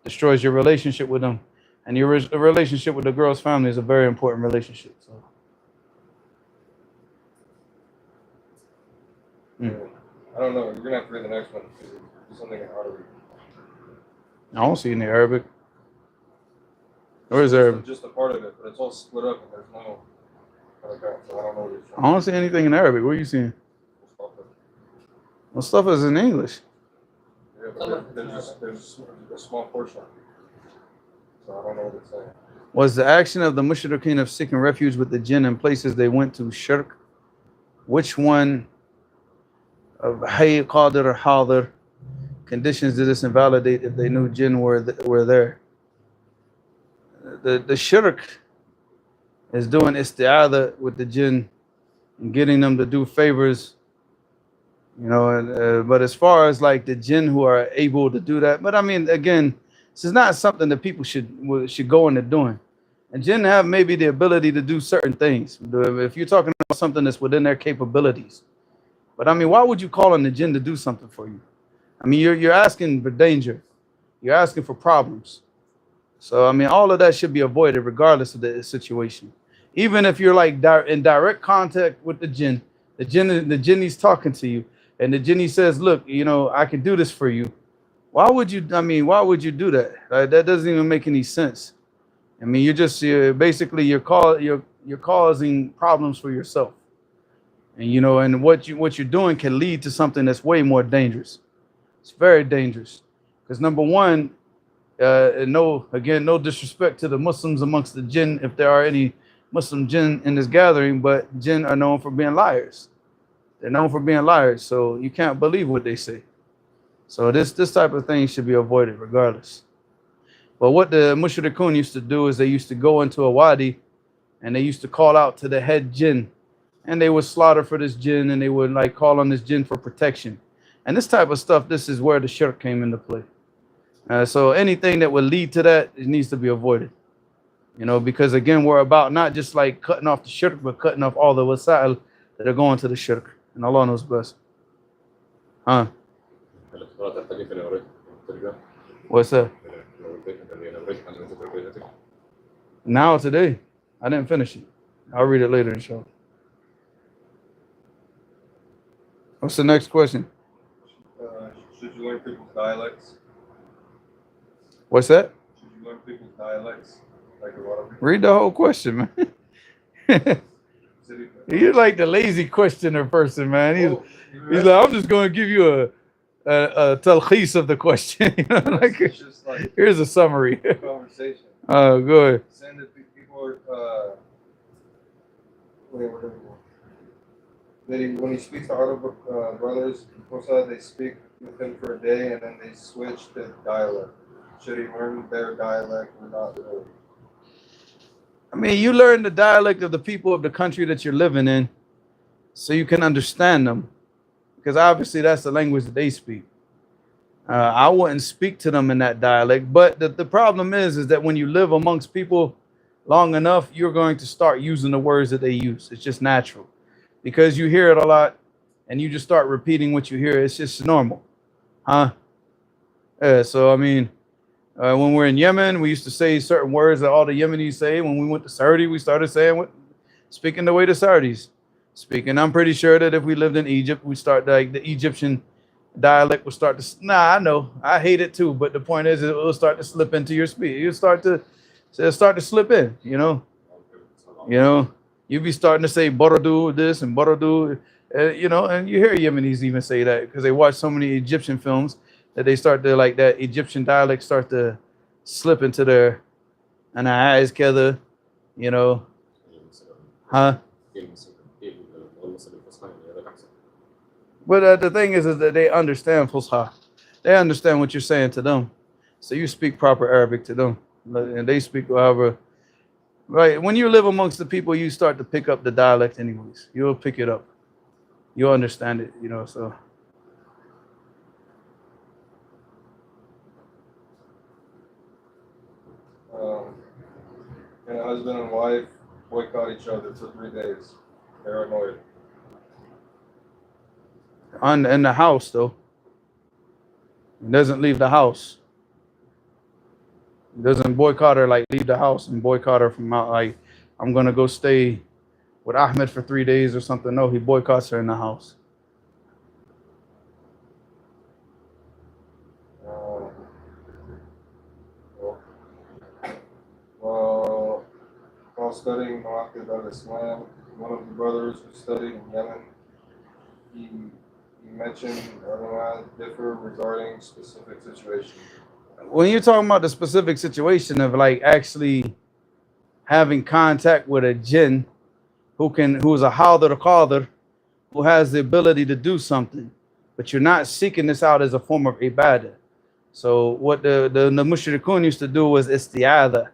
Destroys your relationship with them. And your relationship with the girl's family is a very important relationship. So. I don't know. You're gonna have to read the next one. There's something in Arabic. I don't see any Arabic. Where is Arabic? Just a part of it, but it's all split up and there's no. Okay, so I don't know what it's. I don't see anything in Arabic. What are you seeing? Well, stuff is in English. Yeah, but there's a small portion. So I don't know what it's saying. Was the action of the mushrikeen of seeking refuge with the jinn in places they went to shirk? Which one of Hayy, Qadir, or Hadir conditions did this invalidate if they knew jinn were there? The shirk is doing isti'adha with the jinn and getting them to do favors, you know. But as far as like the jinn who are able to do that, but I mean, again, this is not something that people should go into doing. And jinn have maybe the ability to do certain things if you're talking about something that's within their capabilities. But I mean, why would you call on the jinn to do something for you? I mean, you're asking for danger. You're asking for problems. So, I mean, all of that should be avoided regardless of the situation. Even if you're like in direct contact with the jinni's talking to you, and the jinni says, look, you know, I can do this for you. Why would you do that? That doesn't even make any sense. I mean, you're causing problems for yourself. And, you know, and what you're doing can lead to something that's way more dangerous. It's very dangerous. Because number one, no disrespect to the Muslims amongst the jinn, if there are any Muslim jinn in this gathering, but jinn are known for being liars. They're known for being liars, so you can't believe what they say. So this type of thing should be avoided regardless. But what the mushrikun used to do is they used to go into a wadi and they used to call out to the head jinn, and they would slaughter for this jinn, and they would like call on this jinn for protection. And this type of stuff, this is where the shirk came into play. So anything that would lead to that, it needs to be avoided. You know, because again, we're about not just like cutting off the shirk, but cutting off all the wasa'il that are going to the shirk. And Allah knows best. What's that? Now today. I didn't finish it. I'll read it later, inshallah. What's the next question? Should you learn people's dialects? What's that? Should you learn people's dialects? Like a lot of people? Read the whole question, man. You're like the lazy questioner person, man. He's like, I'm just going to give you a talkhis of the question. You know, like, just like here's a summary. Conversation. Oh, go ahead. Saying that people are, when he speaks to Arab brothers, they speak with him for a day and then they switch to dialect. Should he learn their dialect or not really? I mean, you learn the dialect of the people of the country that you're living in so you can understand them, because obviously that's the language that they speak. I wouldn't speak to them in that dialect, but the problem is that when you live amongst people long enough, you're going to start using the words that they use. It's just natural because you hear it a lot and you just start repeating what you hear. It's just normal. So, I mean, when we're in Yemen, we used to say certain words that all the Yemenis say. When we went to Saudi, we started speaking the way the Saudis speak. And I'm pretty sure that if we lived in Egypt, we start like the Egyptian dialect would start to. Nah, I know, I hate it too. But the point is, it will start to slip into your speech. It'll start to slip in. You know, you be starting to say Boradu this and Boradu, you know, and you hear Yemenis even say that because they watch so many Egyptian films that they start to like that Egyptian dialect start to slip into their and eyes together, you know. But the thing is that they understand Fusha. They understand what you're saying to them. So you speak proper Arabic to them. And they speak however. Right. When you live amongst the people, you start to pick up the dialect anyways. You'll pick it up. You'll understand it, you know, so. And a husband and wife boycott each other for 3 days. They're annoyed. In the house, though. He doesn't leave the house. He doesn't boycott her, like leave the house and boycott her from out, like, I'm gonna go stay with Ahmed for 3 days or something. No, he boycotts her in the house. Well, while studying Mawaqid al-Islam, one of the brothers who studied in Yemen, he mentioned ulama differ regarding specific situations. When you're talking about the specific situation of like actually having contact with a jinn who's a hadir qadir, who has the ability to do something, but you're not seeking this out as a form of ibadah. So what the mushrikun used to do was isti'adha,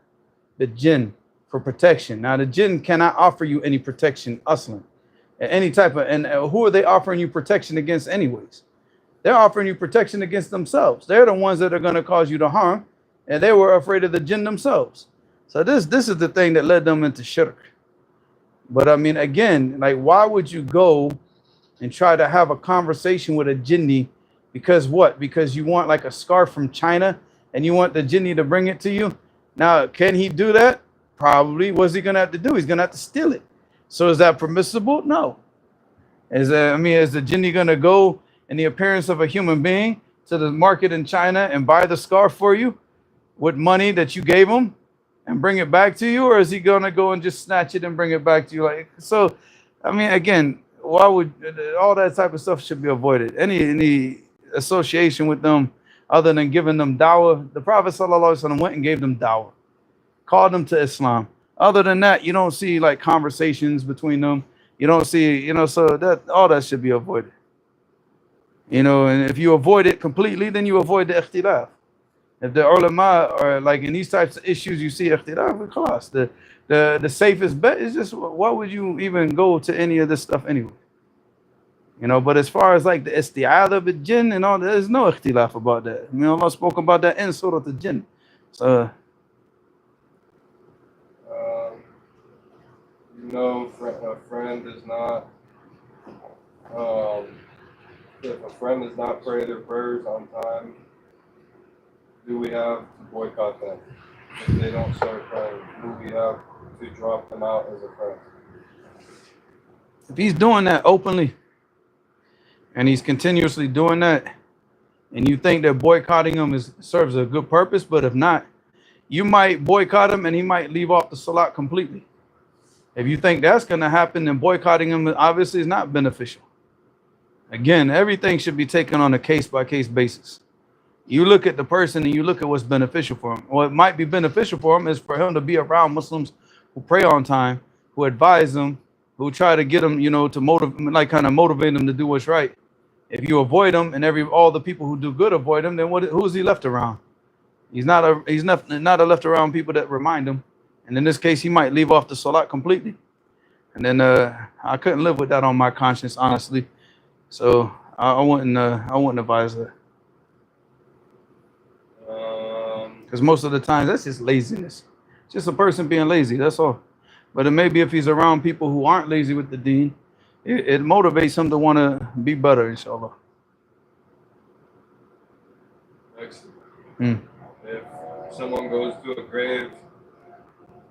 the jinn, for protection. Now the jinn cannot offer you any protection aslan, any type of, and who are they offering you protection against anyways? They're offering you protection against themselves. They're the ones that are going to cause you to harm, and they were afraid of the jinn themselves. So this is the thing that led them into shirk. But I mean, again, like, why would you go and try to have a conversation with a jinni? Because what? Because you want like a scarf from China and you want the jinni to bring it to you? Now, can he do that? Probably. What's he going to have to do? He's going to have to steal it. So is that permissible? No. Is the jinni going to go in the appearance of a human being to the market in China and buy the scarf for you with money that you gave him and bring it back to you? Or is he going to go and just snatch it and bring it back to you? Like, so, I mean, again, why would all that type of stuff should be avoided? Any association with them other than giving them dawah. The Prophet ﷺ went and gave them dawah, called them to Islam. Other than that, you don't see like conversations between them. You don't see, so that all that should be avoided. And if you avoid it completely, then you avoid the ikhtilaf. If the ulama are like in these types of issues, you see ikhtilaf, class. The safest bet is just, why would you even go to any of this stuff anyway? But as far as like the isti'adha with jinn and all, there's no ikhtilaf about that. I mean, Allah spoke about that in Surah Al-Jinn. So, a friend does not, if a friend does not pray their prayers on time, do we have to boycott them? If they don't start praying, do we have to drop them out as a friend? if he's doing that openly and he's continuously doing that, and you think that boycotting him serves a good purpose, but if not, you might boycott him and he might leave off the salat completely. If you think that's going to happen, then boycotting him obviously is not beneficial. Again, everything should be taken on a case-by-case basis. You look at the person and you look at what's beneficial for him. What might be beneficial for him is for him to be around Muslims who pray on time, who advise them, who try to get them, to motivate them to do what's right. If you avoid them and all the people who do good avoid him, then who's he left around? He's not left around people that remind him. And in this case, he might leave off the salat completely. And then I couldn't live with that on my conscience, honestly. So I wouldn't advise that. Because most of the time, that's just laziness. It's just a person being lazy, that's all. But it may be if he's around people who aren't lazy with the deen, it motivates him to want to be better, inshallah. Excellent. If someone goes to a grave,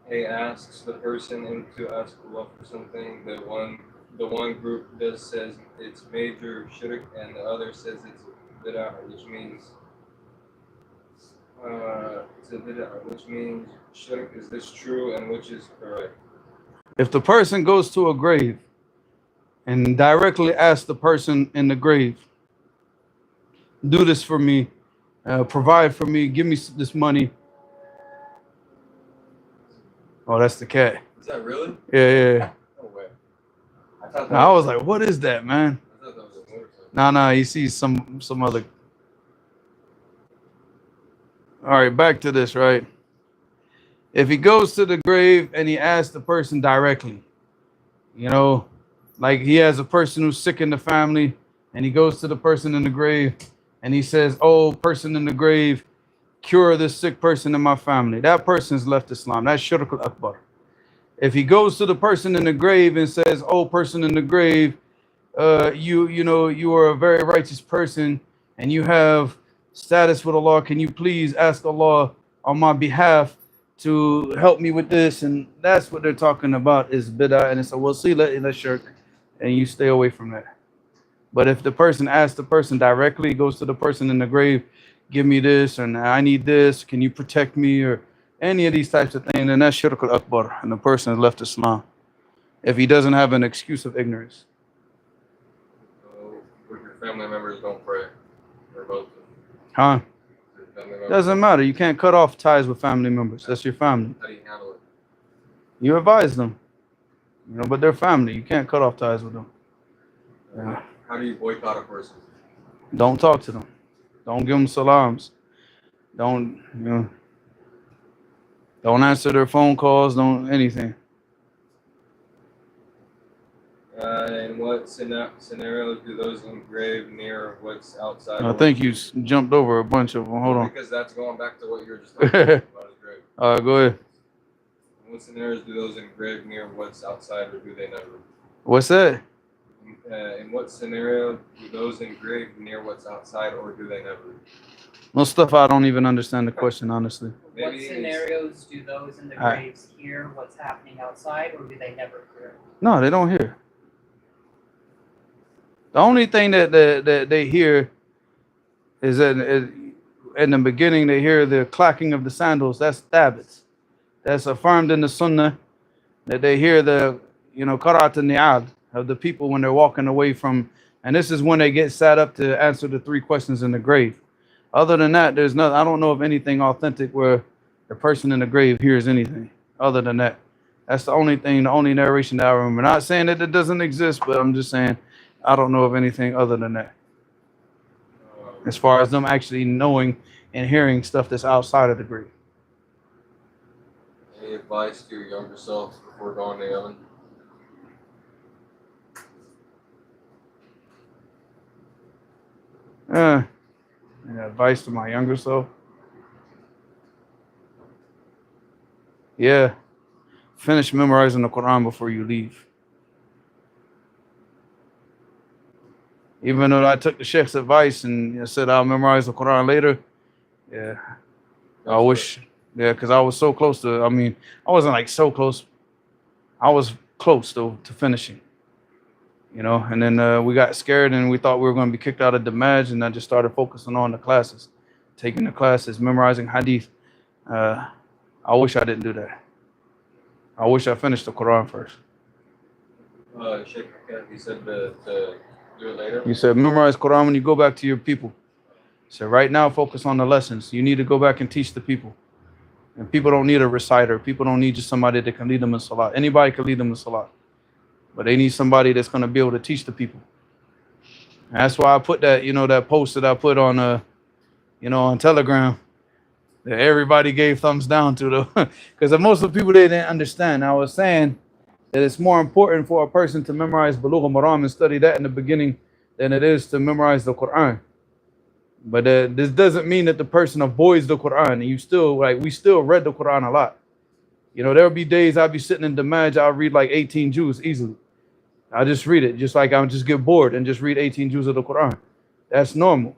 he asks the person in to ask Allah for something, the one group says it's major shirk and the other says it's bid'ah, which means shirk. Is this true and which is correct? If the person goes to a grave and directly asks the person in the grave, do this for me, provide for me, give me this money. Oh, that's the cat. Is that really? Yeah. No way. I was like, what is that, man? I thought that was a motorcycle. No, you see some other. All right, back to this, right? If he goes to the grave and he asks the person directly, like he has a person who's sick in the family and he goes to the person in the grave and he says, oh, person in the grave, cure this sick person in my family. That person's left Islam. That's shirk al-akbar. If he goes to the person in the grave and says, oh, person in the grave, you are a very righteous person and you have status with Allah. Can you please ask Allah on my behalf to help me with this, and that's what they're talking about is bid'ah, and it's a wasila ila shirk, and you stay away from that. But if the person asks the person directly, goes to the person in the grave, give me this, and I need this, can you protect me, or any of these types of things, then that's shirk al-akbar, and the person has left Islam if he doesn't have an excuse of ignorance. So, if your family members don't pray, or both, Huh? your family members Doesn't matter. You can't cut off ties with family members. That's your family. How do you handle it? You advise them, but they're family. You can't cut off ties with them. Yeah. How do you boycott a person? Don't talk to them. Don't give them salams. Don't don't answer their phone calls. Don't anything. In what scenarios do those engraved near what's outside? I think you jumped over a bunch of them. Hold on. Because that's going back to what you were just talking about his grave. All right, go ahead. In what scenarios do those engraved near what's outside, or do they never? What's that? In what scenario do those engraved near what's outside, or do they never? Most stuff I don't even understand the question, honestly. What scenarios do those in the graves hear what's happening outside, or do they never hear? No, they don't hear. The only thing that they hear is that in the beginning they hear the clacking of the sandals. That's thabits. That's affirmed in the sunnah that they hear the qarat al-ni'al of the people when they're walking away from, and this is when they get sat up to answer the 3 questions in the grave. Other than that, there's nothing. I don't know of anything authentic where the person in the grave hears anything. Other than that, that's the only thing, the only narration that I remember. Not saying that it doesn't exist, but I'm just saying I don't know of anything other than that. As far as them actually knowing and hearing stuff that's outside of the grave. Any advice to your younger self before going to heaven? Advice to my younger self? Yeah. Finish memorizing the Quran before you leave. Even though I took the Sheikh's advice and said I'll memorize the Quran later, yeah. I wish, because I was so close to, I wasn't like so close. I was close though to finishing. And then we got scared and we thought we were going to be kicked out of the Maj, and I just started focusing on the classes, taking the classes, memorizing Hadith. I wish I didn't do that. I wish I finished the Quran first. Sheikh, he said to do it later? You said memorize Quran when you go back to your people. So right now, focus on the lessons. You need to go back and teach the people. And people don't need a reciter. People don't need just somebody that can lead them in Salat. Anybody can lead them in Salat. But they need somebody that's going to be able to teach the people. And that's why I put that, that post that I put on, on Telegram that everybody gave thumbs down to, though. Because most of the people, they didn't understand. I was saying that it's more important for a person to memorize Bulugh al-Maram and study that in the beginning than it is to memorize the Quran. But this doesn't mean that the person avoids the Quran. And we still read the Quran a lot. There'll be days I'll be sitting in the Maj, I'll read like 18 Jews easily. I just read it, just like I'll just get bored and just read 18 Jews of the Quran. That's normal.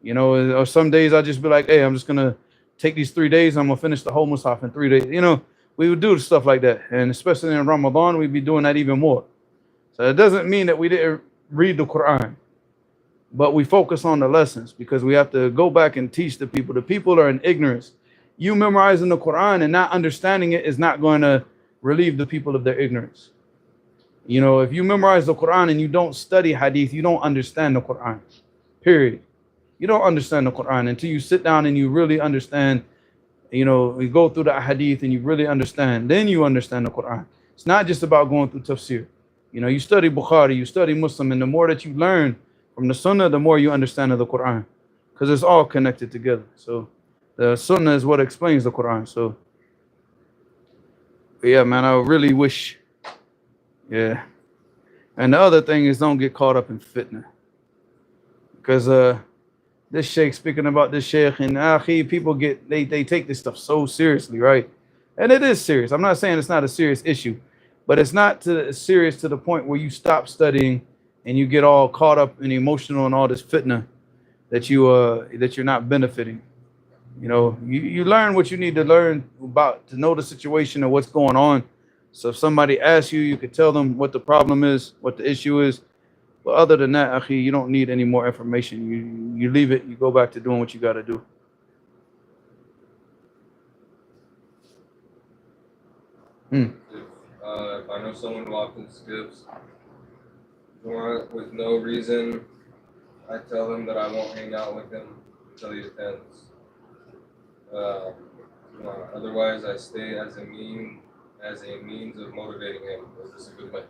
Or some days I'll just be like, hey, I'm just going to take these 3 days, I'm going to finish the whole Musaf in 3 days. We would do stuff like that. And especially in Ramadan, we'd be doing that even more. So it doesn't mean that we didn't read the Quran, but we focus on the lessons because we have to go back and teach the people. The people are in ignorance. You memorizing the Quran and not understanding it is not going to relieve the people of their ignorance. If you memorize the Quran and you don't study Hadith, you don't understand the Quran. Period. You don't understand the Quran until you sit down and you really understand, you go through the Hadith and you really understand. Then you understand the Quran. It's not just about going through tafsir. You study Bukhari, you study Muslim, and the more that you learn from the Sunnah, the more you understand of the Quran. Because it's all connected together. So the Sunnah is what explains the Quran. So, yeah, man, I really wish. Yeah. And the other thing is don't get caught up in fitna. Because this sheikh, speaking about this sheikh, and people they take this stuff so seriously, right? And it is serious. I'm not saying it's not a serious issue, but it's not serious to the point where you stop studying and you get all caught up and emotional and all this fitna that you're not benefiting. You know, you learn what you need to learn about to know the situation and what's going on. So if somebody asks you, you could tell them what the problem is, what the issue is. But other than that, akhi, you don't need any more information. You leave it. You go back to doing what you got to do. If I know someone who often skips with no reason, I tell him that I won't hang out with him until he attends. Otherwise, I stay as a means of motivating him. Is this a good method?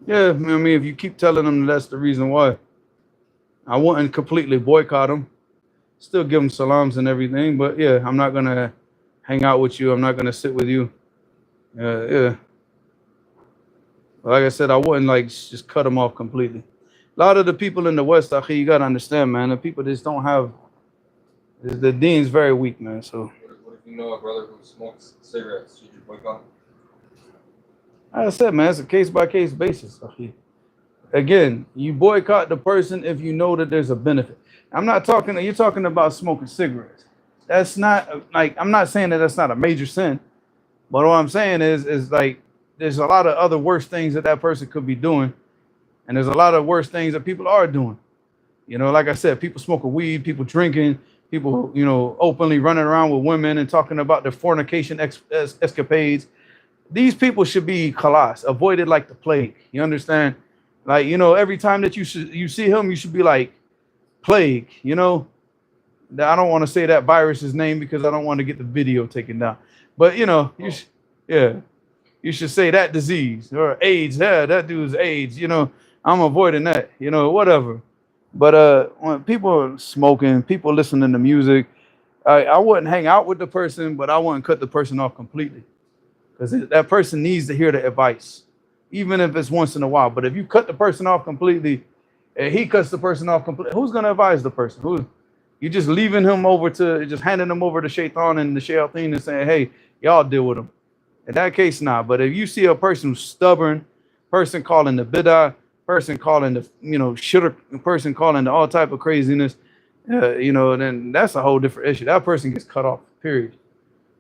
Yeah, I mean, if you keep telling them that's the reason why, I wouldn't completely boycott them. Still give them salams and everything, but yeah, I'm not gonna hang out with you. I'm not gonna sit with you. Yeah. Like I said, I wouldn't like just cut them off completely. A lot of the people in the West, akhi, you gotta understand, man. The people just don't have. The deen's very weak, man. So. What if you know a brother who smokes cigarettes? Should you boycott? Like I said, man, it's a case-by-case basis. Again, you boycott the person if you know that there's a benefit. I'm not talking, you're talking about smoking cigarettes. That's not, like, I'm not saying that that's not a major sin. But what I'm saying is like, there's a lot of other worse things that person could be doing. And there's a lot of worse things that people are doing. You know, like I said, people smoking weed, people drinking, people, you know, openly running around with women and talking about their fornication escapades. These people should be khalas, avoided like the plague. You understand? Like, you know, every time that you see him, you should be like plague. You know, I don't want to say that virus's name because I don't want to get the video taken down. But you know, you should say that disease or AIDS. Yeah, that dude's AIDS. You know, I'm avoiding that. You know, whatever. But when people are smoking, people listening to music, I wouldn't hang out with the person, but I wouldn't cut the person off completely. Because that person needs to hear the advice, even if it's once in a while. But if you cut the person off completely, and he cuts the person off completely, who's going to advise the person? You just leaving him over to, just handing him over to shaitan and the shayateen and saying, hey, y'all deal with him. In that case, nah. But if you see a person who's stubborn, person calling the bid'ah, person calling the, you know, shirk, person calling the all type of craziness, you know, then that's a whole different issue. That person gets cut off, period.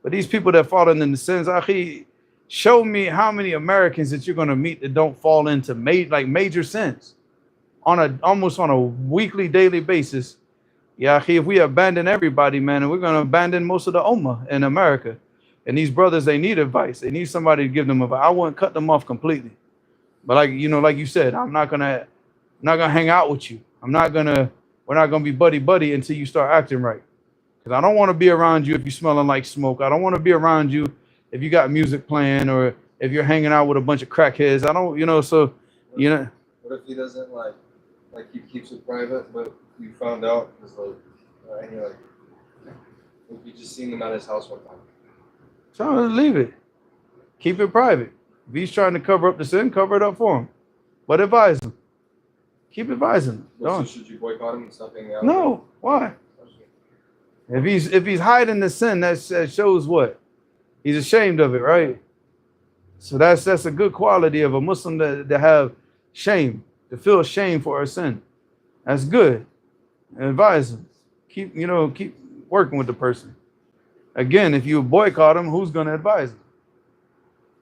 But these people that fall into the sins, akhi, show me how many Americans that you're going to meet that don't fall into major sins almost on a weekly, daily basis. Yeah, akhi, if we abandon everybody, man, and we're going to abandon most of the ummah in America. And these brothers, they need advice. They need somebody to give them advice. I wouldn't cut them off completely. But like, you know, like you said, I'm not gonna hang out with you. we're not gonna be buddy until you start acting right. Because I don't want to be around you if you're smelling like smoke. I don't want to be around you if you got music playing or if you're hanging out with a bunch of crackheads. I don't, you know, so, you know. What if he doesn't like he keeps it private, but you found out because and you're like, you just seen him at his house one time. So leave it. Keep it private. If he's trying to cover up the sin, cover it up for him. But advise him. Keep advising him. So should you boycott him and stop hanging out? No. Why? If he's hiding the sin, that shows what? He's ashamed of it, right? So that's a good quality of a Muslim to have shame, to feel shame for our sin. That's good. Advise him. Keep working with the person. Again, if you boycott him, who's going to advise him?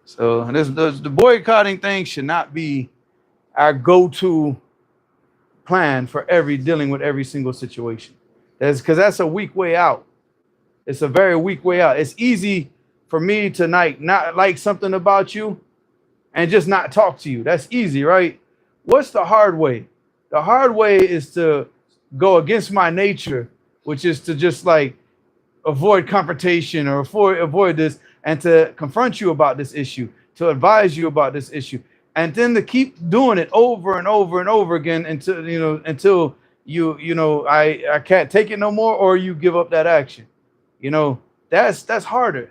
So the boycotting thing should not be our go-to plan for dealing with every single situation. Because that's a weak way out. It's a very weak way out. It's easy for me to not like something about you and just not talk to you. That's easy, right? What's the hard way? The hard way is to go against my nature, which is to just avoid confrontation or avoid this, and to confront you about this issue, to advise you about this issue, and then to keep doing it over and over and over again until I can't take it no more, or you give up that action. That's harder.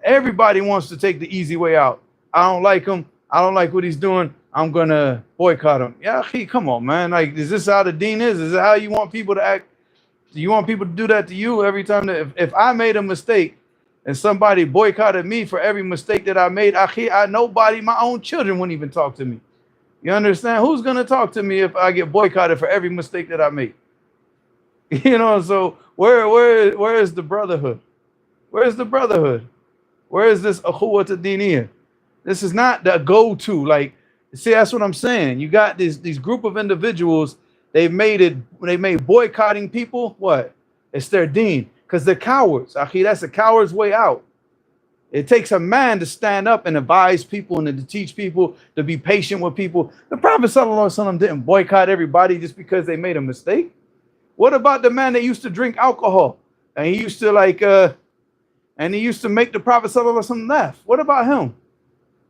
Everybody wants to take the easy way out. I don't like him. I don't like what he's doing. I'm gonna boycott him. Yeah, come on, man. Is this how the deen is? Is it how you want people to act? Do you want people to do that to you every time that if I made a mistake and somebody boycotted me for every mistake that I made, nobody, my own children wouldn't even talk to me. You understand? Who's gonna talk to me if I get boycotted for every mistake that I make? So Where is the brotherhood? Where is the brotherhood? Where is this akhuwat ad-diniyah? This is not the go-to. Like, see, that's what I'm saying. You got these group of individuals. They made boycotting people. What? It's their deen, because they're cowards. Akhi, that's a coward's way out. It takes a man to stand up and advise people and to teach people to be patient with people. The Prophet ﷺ didn't boycott everybody just because they made a mistake. What about the man that used to drink alcohol and he used to make the Prophet ﷺ laugh? What about him?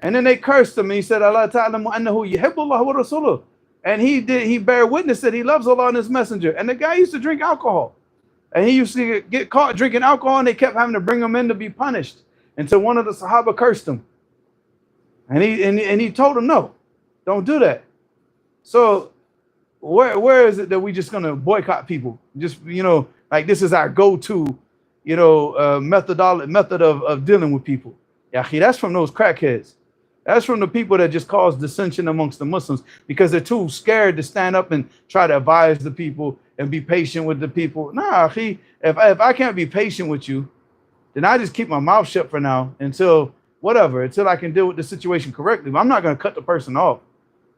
And then they cursed him and he said, Allah ta'alamu annahu yuhibbullah wa rasuluh. And he bare witness that he loves Allah and his messenger. And the guy used to drink alcohol. And he used to get caught drinking alcohol and they kept having to bring him in to be punished. Until one of the Sahabah cursed him. And he told him, no, don't do that. So where is it that we just gonna boycott people? Just, like this is our go-to, method of dealing with people. Yahi, that's from those crackheads. That's from the people that just cause dissension amongst the Muslims because they're too scared to stand up and try to advise the people and be patient with the people. Nah, if I can't be patient with you, then I just keep my mouth shut for now until I can deal with the situation correctly. But I'm not going to cut the person off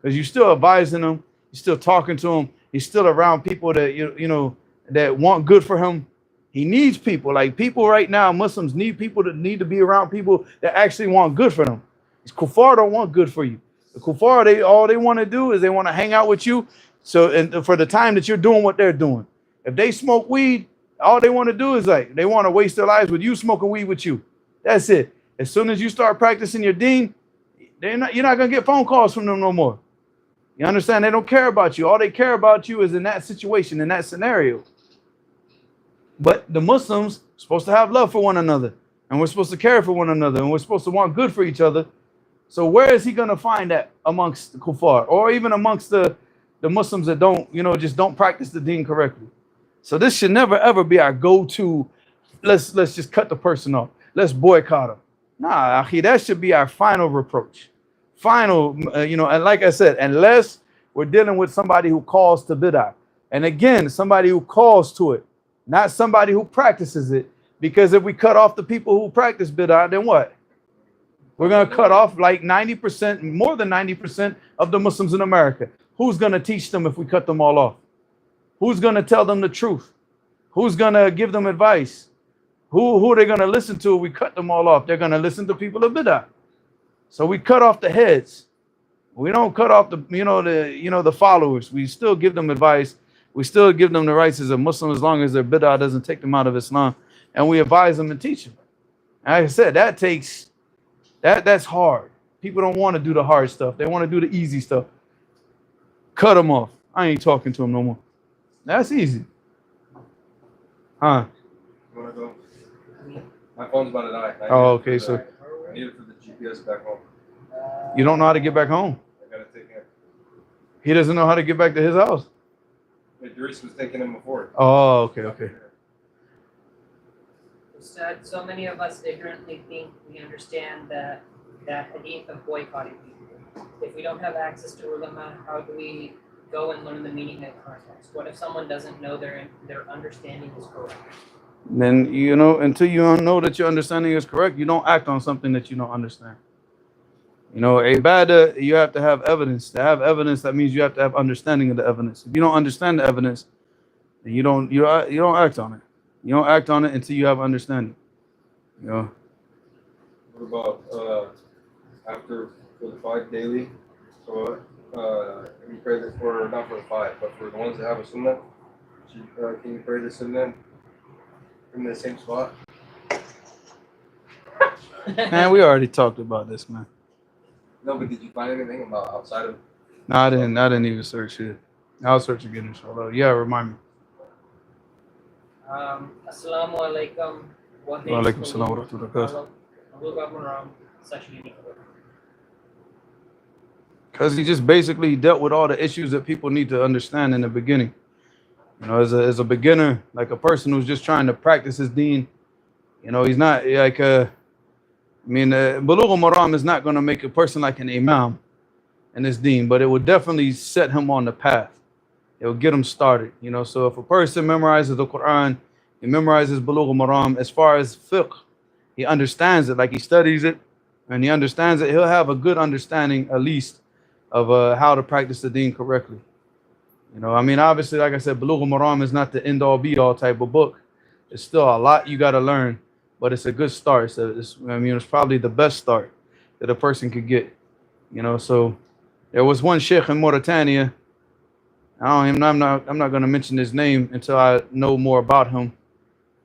because you're still advising them, you're still talking to him, he's still around people that that want good for him. He needs people. Like people right now, Muslims need people that need to be around people that actually want good for them. These kuffar don't want good for you. The kuffar, all they want to do is they want to hang out with you. So and for the time that you're doing what they're doing, if they smoke weed, all they want to do is they want to waste their lives with you smoking weed with you. That's it. As soon as you start practicing your deen, you're not going to get phone calls from them no more. You understand? They don't care about you. All they care about you is in that situation, in that scenario. But the Muslims are supposed to have love for one another. And we're supposed to care for one another. And we're supposed to want good for each other. So where is he going to find that amongst the kuffar? Or even amongst the Muslims that just don't practice the deen correctly? So this should never ever be our go-to. Let's just cut the person off. Let's boycott them. Nah, akhi, that should be our final reproach. Final, and like I said, unless we're dealing with somebody who calls to bid'ah. And again, somebody who calls to it, not somebody who practices it. Because if we cut off the people who practice bid'ah, then what? We're going to cut off like 90%, more than 90% of the Muslims in America. Who's going to teach them if we cut them all off? Who's going to tell them the truth? Who's going to give them advice? Who are they going to listen to if we cut them all off? They're going to listen to people of bid'ah. So we cut off the heads. We don't cut off the followers. We still give them advice. We still give them the rights as a Muslim as long as their bid'ah doesn't take them out of Islam. And we advise them and teach them. Like I said, that's hard. People don't want to do the hard stuff. They want to do the easy stuff. Cut them off. I ain't talking to them no more. That's easy. Huh? You want to go? My phone's about to die. Oh, okay. So I need it for the GPS back home. You don't know how to get back home? I got to take him. He doesn't know how to get back to his house? Idris was taking him before. Oh, okay. Ustad, so many of us ignorantly think we understand that hadith of boycotting people. If we don't have access to ulama, how do we go and learn the meaning and context? What if someone doesn't know their understanding is correct? Then, until you know that your understanding is correct, you don't act on something that you don't understand. Ibadah, you have to have evidence. To have evidence, that means you have to have understanding of the evidence. If you don't understand the evidence, then you don't act on it. You don't act on it until you have understanding. What about after for the 5 daily? So we pray this for not for the 5, but for the ones that have a sunnah. Can you pray the sunnah in the same spot? Man, we already talked about this, man. No, but did you find anything about outside of? No, I didn't even search it. I'll search again, inshallah. Yeah, remind me. Assalamu alaikum. Wa alaikum assalam wa rahmatullahi wa barakatuh. Because he just basically dealt with all the issues that people need to understand in the beginning. As a beginner, like a person who's just trying to practice his deen, he's not like Bulugh al-Maram is not going to make a person like an imam in this deen, but it will definitely set him on the path. It will get him started. So if a person memorizes the Quran He memorizes Bulugh al-Maram. As far as fiqh, he understands it, like he studies it, and he understands it. He'll have a good understanding, at least, of how to practice the deen correctly. You know, I mean, obviously, like I said, Bulugh al-Maram is not the end-all, be-all type of book. It's still a lot you got to learn, but it's a good start. So it's probably the best start that a person could get. You know, so there was one sheikh in Mauritania. I'm not going to mention his name until I know more about him.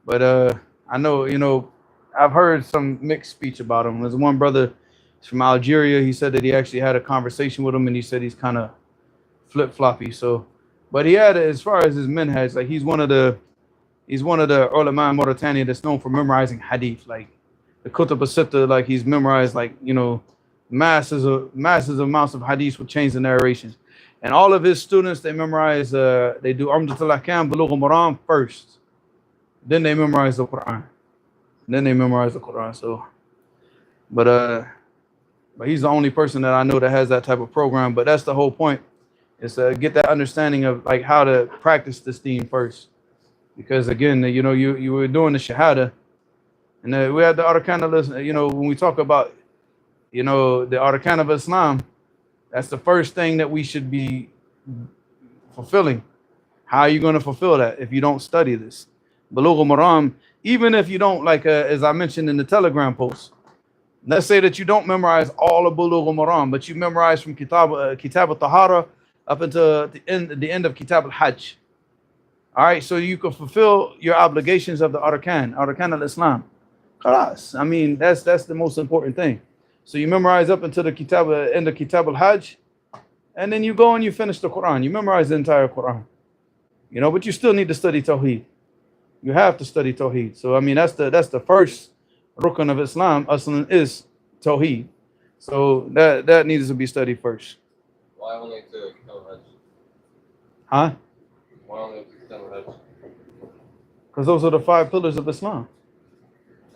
But I know, you know, I've heard some mixed speech about him. There's one brother from Algeria. He said that he actually had a conversation with him, and he said he's kind of flip-floppy. So, but he had, as far as his minhaj, like he's one of the ulama in Mauritania that's known for memorizing hadith, like the Kutub al-Sitta, like he's memorized, like, you know, masses amounts of hadith with chains of narrations. And all of his students, they memorize, they do Umdatul Ahkam, Bulugh al-Maram first. Then they memorize the Quran. So, but he's the only person that I know that has that type of program. But that's the whole point, is to get that understanding of like how to practice this theme first. Because again, you know, you were doing the Shahada, and we had the Arkan of, you know, when we talk about, you know, the Arkan of Islam, that's the first thing that we should be fulfilling. How are you going to fulfill that if you don't study this? Bulugh al-Maram, even if you don't, like as I mentioned in the Telegram post, let's say that you don't memorize all of Bulugh al-Maram, but you memorize from Kitab al-Tahara up until the end of Kitab al-Hajj. All right, so you can fulfill your obligations of the Arkan al-Islam. Khalas. I mean, that's the most important thing. So you memorize up until the end of Kitab al-Hajj, and then you go and you finish the Quran. You memorize the entire Quran. You know, but you still need to study Tawheed. You have to study Tawheed. So I mean, that's the first rukn of Islam. Aslan is Tawheed. So that needs to be studied first. Why only to Kitab al-Hajj? Huh? Why only to Kitab al-Hajj? Because those are the 5 pillars of Islam.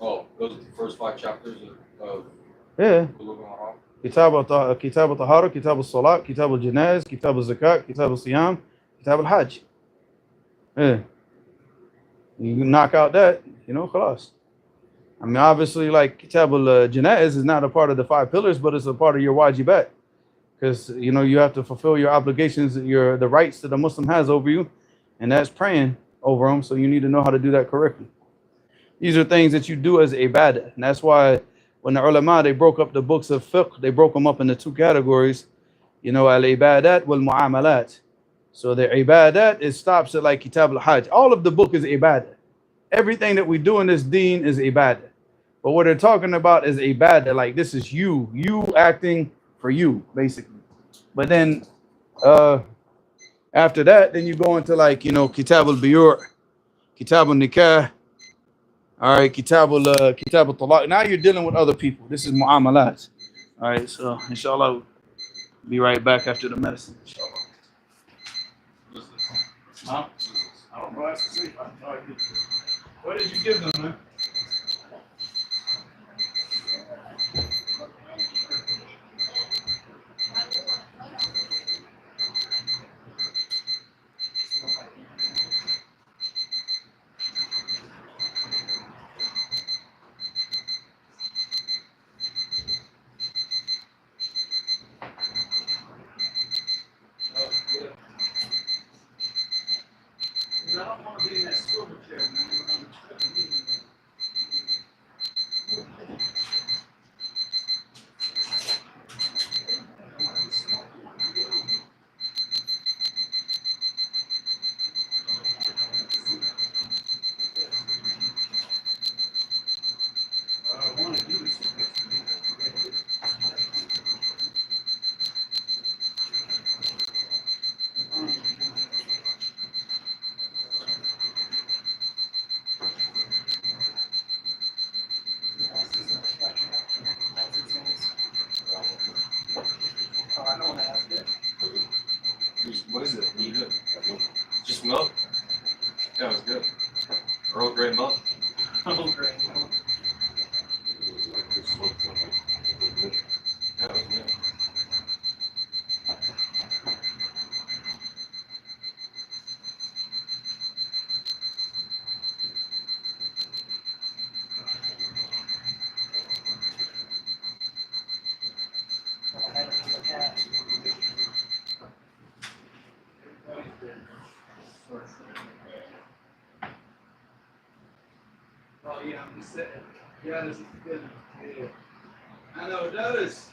Oh, those are the first 5 chapters of Yeah. Bulugh al-Maram? Kitab al-Tahara, Kitab al-Salat, Kitab al-Janaz, Kitab al-Zakat, Kitab al-Siyam, Kitab al-Hajj. Yeah. You knock out that, you know, khalas. I mean, obviously, like Kitab al-Janaz is not a part of the 5 pillars, but it's a part of your wajibat. Because, you know, you have to fulfill your obligations, the rights that a Muslim has over you, and that's praying over them. So you need to know how to do that correctly. These are things that you do as ibadah. And that's why when the ulama, they broke up the books of fiqh, they broke them up into 2 categories, you know, al-ibadat wal-mu'amalat. So the ibadat, it stops at like Kitab al-Hajj. All of the book is ibadah. Everything that we do in this deen is ibadah. But what they're talking about is ibadah, like this is you acting for you, basically. But then after that, then you go into like, you know, Kitab al-Biyur, Kitab al-Nikah, all right, Kitab al-Talaq. Now you're dealing with other people. This is mu'amalat. All right, so inshallah, we'll be right back after the medicine. Inshallah. Huh? I don't know. That's the safe. What did you give them, man? I don't want to be in that swivel chair, man. Yeah, this is good. Yeah. I know, does.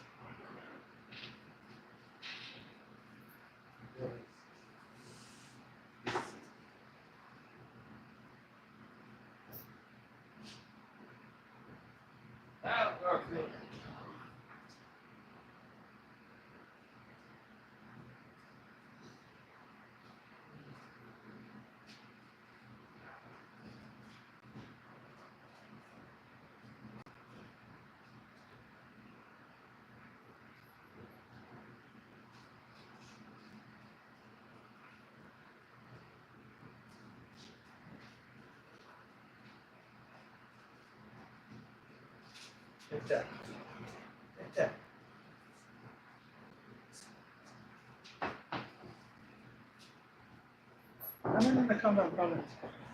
I don't know to come down, brother.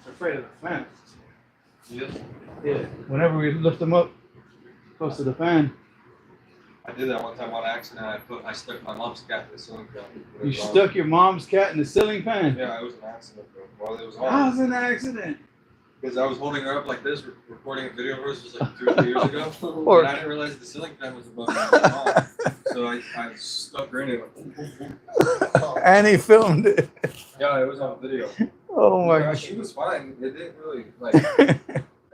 They're afraid of the fan. Yes. Yeah. Whenever we lift them up close to the fan. I did that one time on accident. I stuck my mom's cat in the ceiling fan. You stuck your mom's cat in the ceiling fan? Yeah, it was an accident, bro. While it was on. How was an accident? Because I was holding her up like this, recording a video of hers. This was like 2 or 3 years ago. Or- And I didn't realize the ceiling fan was above my mom. So I stuck her in it. Like, boom, boom, boom. And he filmed it. Yeah, it was on video. Oh my Yeah, god. she was fine. It didn't really like.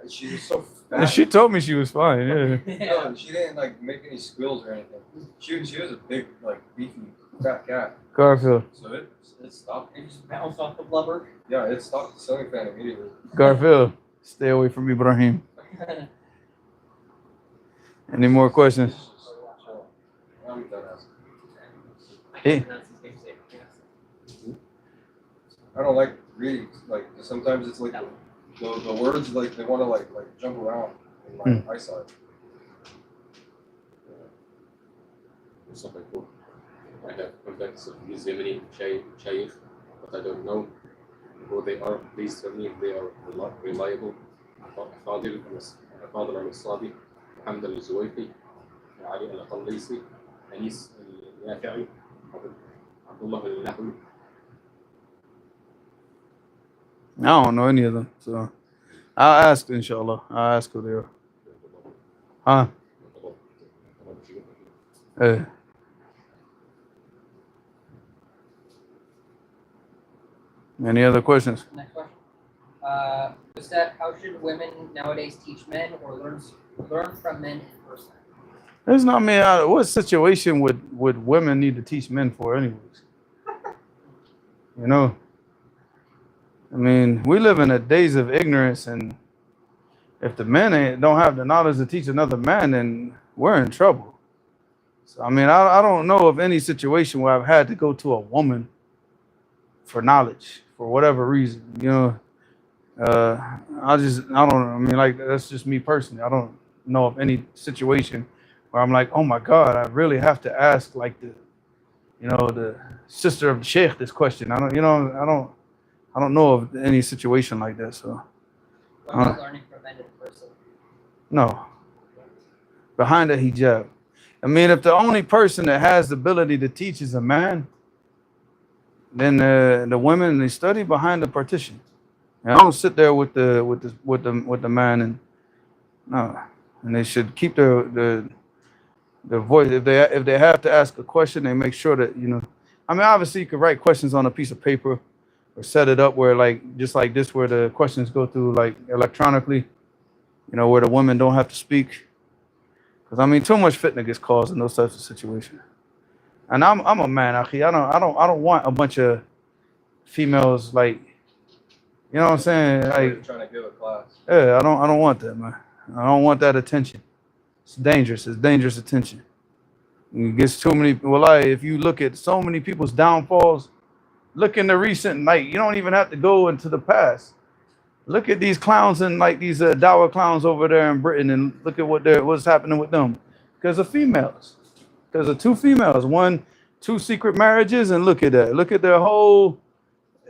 She was so fat. She told me she was fine, yeah. No, she didn't like make any squeals or anything. She was a big, like beefy, fat cat. Garfield. So it stopped. It just bounced off the blubber. Yeah, it stopped the ceiling fan immediately. Garfield, stay away from Ibrahim. Any more questions? So, I'm done asking. Hey. I don't like reading. Like sometimes it's like the words like they want to like jump around in my eyesight. Something cool. I have contacts of these Yemeni Shaykh, but I don't know who they are. Please tell me if they are reliable. Fadil al-Sabi, Muhammad al-Zuwayfi, Ali al-Qallisi, Anis al-Nafi'i, Abdullah al-Nahwi. I don't know any of them, so I'll ask, inshallah. I'll ask who they are. Huh? Hey. Any other questions? Next question. Was that how should women nowadays teach men or learn from men in person? There's not me. What situation would women need to teach men for, anyways? You know, I mean, we live in a days of ignorance, and if the men don't have the knowledge to teach another man, then we're in trouble. So, I mean, I don't know of any situation where I've had to go to a woman for knowledge for whatever reason. You know, I mean, like, that's just me personally. I don't know of any situation where I'm like, oh my God, I really have to ask like the sister of the sheikh this question. I don't know of any situation like that. So What about learning from men in person? no, behind a hijab. I mean, if the only person that has the ability to teach is a man, then the women, they study behind the partition. And I don't sit there with the man, and no, and they should keep the voice. If they have to ask a question, they make sure that, you know. I mean, obviously you could write questions on a piece of paper or set it up where, like, just like this, where the questions go through like electronically, you know, where the women don't have to speak. Because I mean, too much fitna gets caused in those types of situations. And I'm a man, akhi. I don't want a bunch of females, like, you know what I'm saying? Like, Trying to give a class. yeah, I don't want that, man. I don't want that attention. It's dangerous. It's dangerous attention. It gets too many. Well, if you look at so many people's downfalls, look in the recent, like, you don't even have to go into the past. Look at these clowns and like these dawah clowns over there in Britain, and look at what's happening with them because of females. Because of two females, two secret marriages, and look at that. Look at their whole,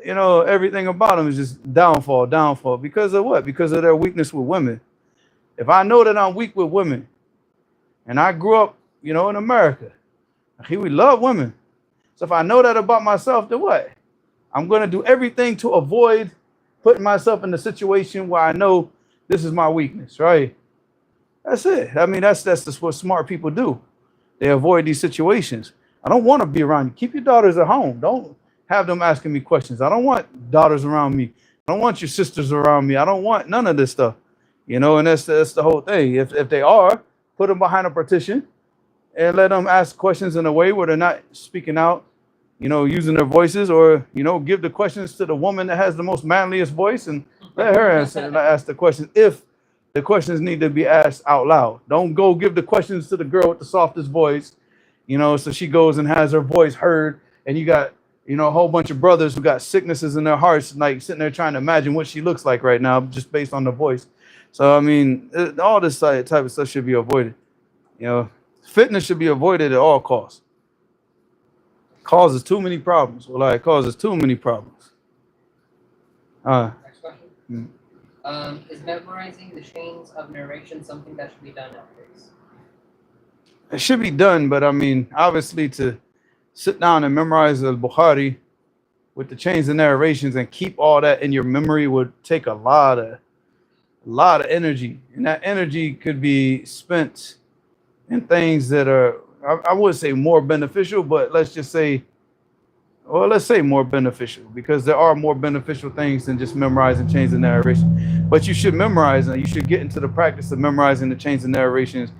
you know, everything about them is just downfall. Because of what? Because of their weakness with women. If I know that I'm weak with women, and I grew up, you know, in America, we love women. So if I know that about myself, then what? I'm going to do everything to avoid putting myself in a situation where I know This is my weakness, right? That's it. I mean, that's what smart people do. They avoid these situations. I don't want to be around you. Keep your daughters at home. Don't have them asking me questions. I don't want daughters around me. I don't want your sisters around me. I don't want none of this stuff. You know, and that's the whole thing. If they are, put them behind a partition and let them ask questions in a way where they're not speaking out, you know, using their voices, or, you know, give the questions to the woman that has the most manliest voice and let her answer, ask the questions. If the questions need to be asked out loud, don't go give the questions to the girl with the softest voice, you know, so she goes and has her voice heard, and you got, you know, a whole bunch of brothers who got sicknesses in their hearts, like sitting there trying to imagine what she looks like right now just based on the voice. So, I mean, all this type of stuff should be avoided. You know, fitness should be avoided at all costs. Causes too many problems. Well, it causes too many problems. Next question. Is memorizing the chains of narration something that should be done nowadays? It should be done, but I mean, obviously, to sit down and memorize the Bukhari with the chains of narrations and keep all that in your memory would take a lot of energy, and that energy could be spent in things that are, I would say, more beneficial, but let's say more beneficial, because there are more beneficial things than just memorizing chains of narration. But you should memorize, and you should get into the practice of memorizing the chains of narrations,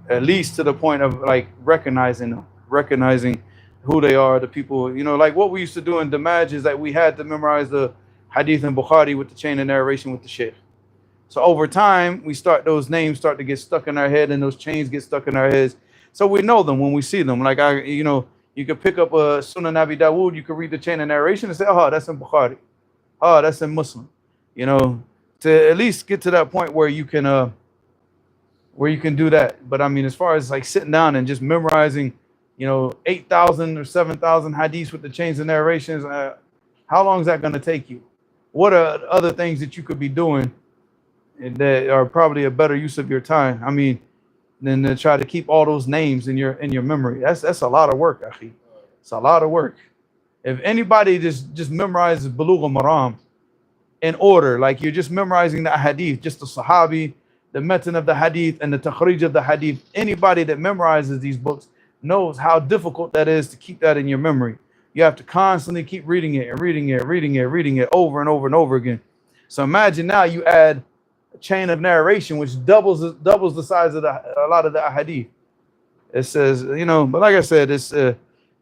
at least to the point of like recognizing them, recognizing who they are, the people, you know, like what we used to do in Damaj is that we had to memorize the Hadith and Bukhari with the chain of narration with the Sheikh. So over time, those names start to get stuck in our head, and those chains get stuck in our heads. So we know them when we see them. Like you could pick up a Sunan Abi Dawood, you could read the chain of narration and say, oh, that's in Bukhari. Oh, that's in Muslim. You know, to at least get to that point where you can do that. But I mean, as far as like sitting down and just memorizing, you know, 8,000 or 7,000 hadiths with the chains of narrations, how long is that going to take you? What are other things that you could be doing that are probably a better use of your time? I mean, than to try to keep all those names in your memory. That's a lot of work, akhi. It's a lot of work. If anybody just memorizes Bulugh al-Maram in order, like you're just memorizing the hadith, just the Sahabi, the matan of the hadith, and the takhrij of the hadith, anybody that memorizes these books knows how difficult that is to keep that in your memory. You have to constantly keep reading it and reading it over and over and over again. So imagine now you add a chain of narration which doubles the size of a lot of the hadith. It says, you know, but like I said, it's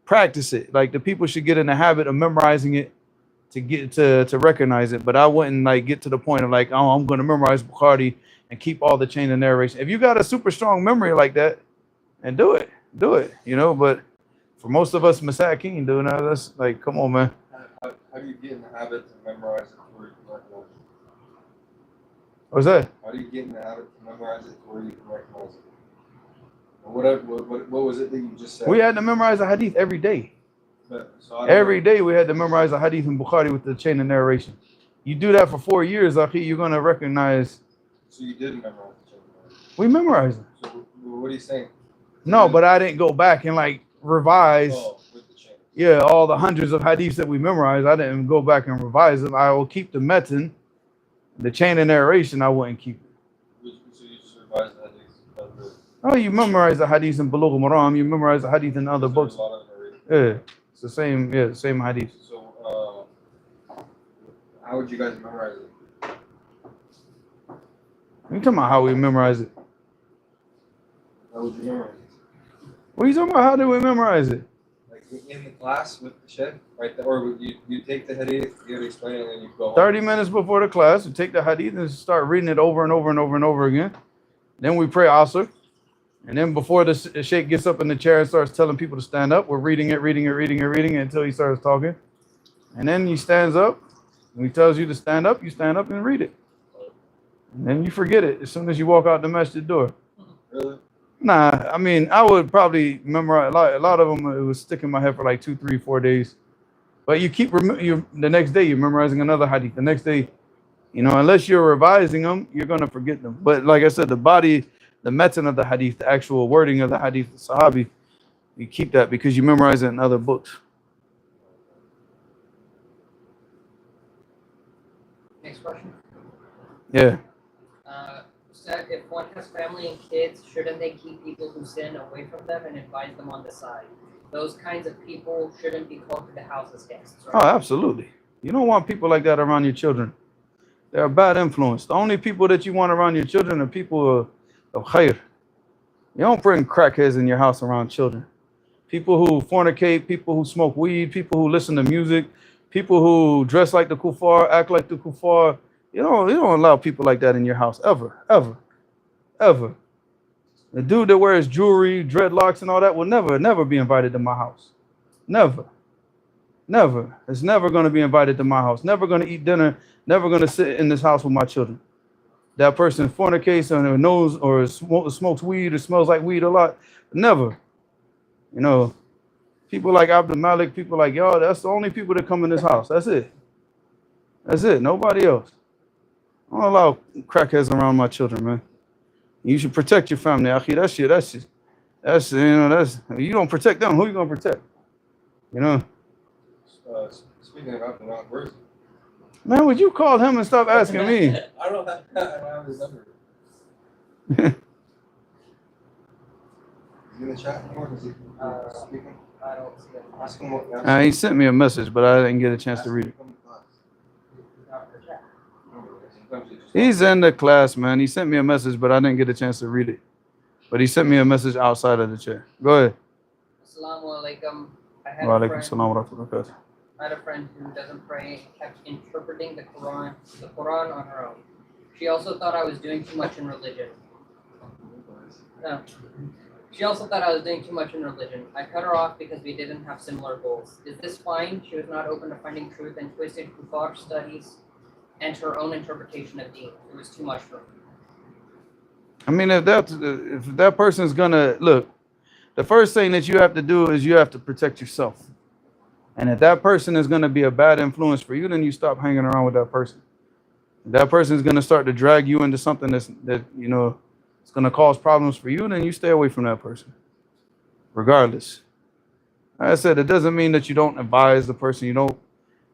practice it. Like the people should get in the habit of memorizing it to get to recognize it. But I wouldn't like get to the point of like, oh, I'm going to memorize Bukhari and keep all the chain of narration. If you got a super strong memory like that, and do it, you know. But for most of us masakin doing that, that's like, come on, man. How do you get in the habit to memorize it where you can recognize it? What's that? How do you get in the habit to memorize it where you can recognize it? What was it that you just said? We had to memorize a hadith every day. Every day we had to memorize a hadith in Bukhari with the chain of narration. You do that for 4 years, akhi, you're going to recognize. So you did memorize the chain of narration? We memorized it. So what are you saying? No, but I didn't go back and like revise. Oh, with the chain. Yeah, all the hundreds of hadiths that we memorized, I didn't go back and revise them. I will keep the matan, the chain of narration, I wouldn't keep it. So you just revised the hadiths? Oh, you memorize the hadith in Bulugh al-Maram, you memorize the hadith in other books. Yeah, it's the same hadith. So, how would you guys memorize it? You talking about how we memorize it? How would you memorize it? What are you talking about? How do we memorize it? Like in the class with the sheikh, right? Or would you take the hadith, you would explain it, and then you go 30 minutes before the class, we take the hadith and start reading it over and over and over and over again. Then we pray Asr. And then before the sheikh gets up in the chair and starts telling people to stand up, we're reading it until he starts talking. And then he stands up. When he tells you to stand up, you stand up and read it. And then you forget it as soon as you walk out the masjid door. Really? Nah, I mean, I would probably memorize a lot of them. It would stick in my head for like 2, 3, 4 days. But you keep the next day you're memorizing another hadith. The next day, you know, unless you're revising them, you're gonna forget them. But like I said, the body, the matan of the hadith, the actual wording of the hadith, the sahabi, you keep that because you memorize it in other books. Next question. Yeah. one has family and kids, shouldn't they keep people who sin away from them and advise them on the side? Those kinds of people shouldn't be called to the house as guests, right? Oh, absolutely. You don't want people like that around your children. They're a bad influence. The only people that you want around your children are people of khair. You don't bring crackheads in your house around children. People who fornicate, people who smoke weed, people who listen to music, people who dress like the kuffar, act like the kuffar. You don't allow people like that in your house ever, ever, ever. The dude that wears jewelry, dreadlocks, and all that will never be invited to my house. Never. Never. It's never going to be invited to my house. Never going to eat dinner. Never going to sit in this house with my children. That person fornicates or knows or smokes weed or smells like weed a lot. Never. You know, people like Abdul Malik, people like y'all, that's the only people that come in this house. That's it. That's it. Nobody else. I don't allow crackheads around my children, man. You should protect your family, akhi. That's you don't protect them. Who you gonna protect? You know. Speaking about the wrong person. Man, would you call him and stop asking me? I don't have his number. Is he in the chat anymore? Is he speaking? I don't see it. Ask him what. He sent me a message, but I didn't get a chance to read it. He's in the class, man. He sent me a message, but I didn't get a chance to read it. But he sent me a message outside of the chat. Go ahead. Assalamu alaikum. I had a friend who doesn't pray and kept interpreting the Quran on her own. She also thought I was doing too much in religion. No. She also thought I was doing too much in religion. I cut her off because we didn't have similar goals. Is this fine? She was not open to finding truth and twisted kuffar studies and her own interpretation of deen. It was too much for me. I mean, if that person's gonna look, the first thing that you have to do is you have to protect yourself. And if that person is gonna be a bad influence for you, then you stop hanging around with that person. If that person is gonna start to drag you into something that you know it's gonna cause problems for you, then you stay away from that person, regardless. Like I said, it doesn't mean that you don't advise the person. You don't.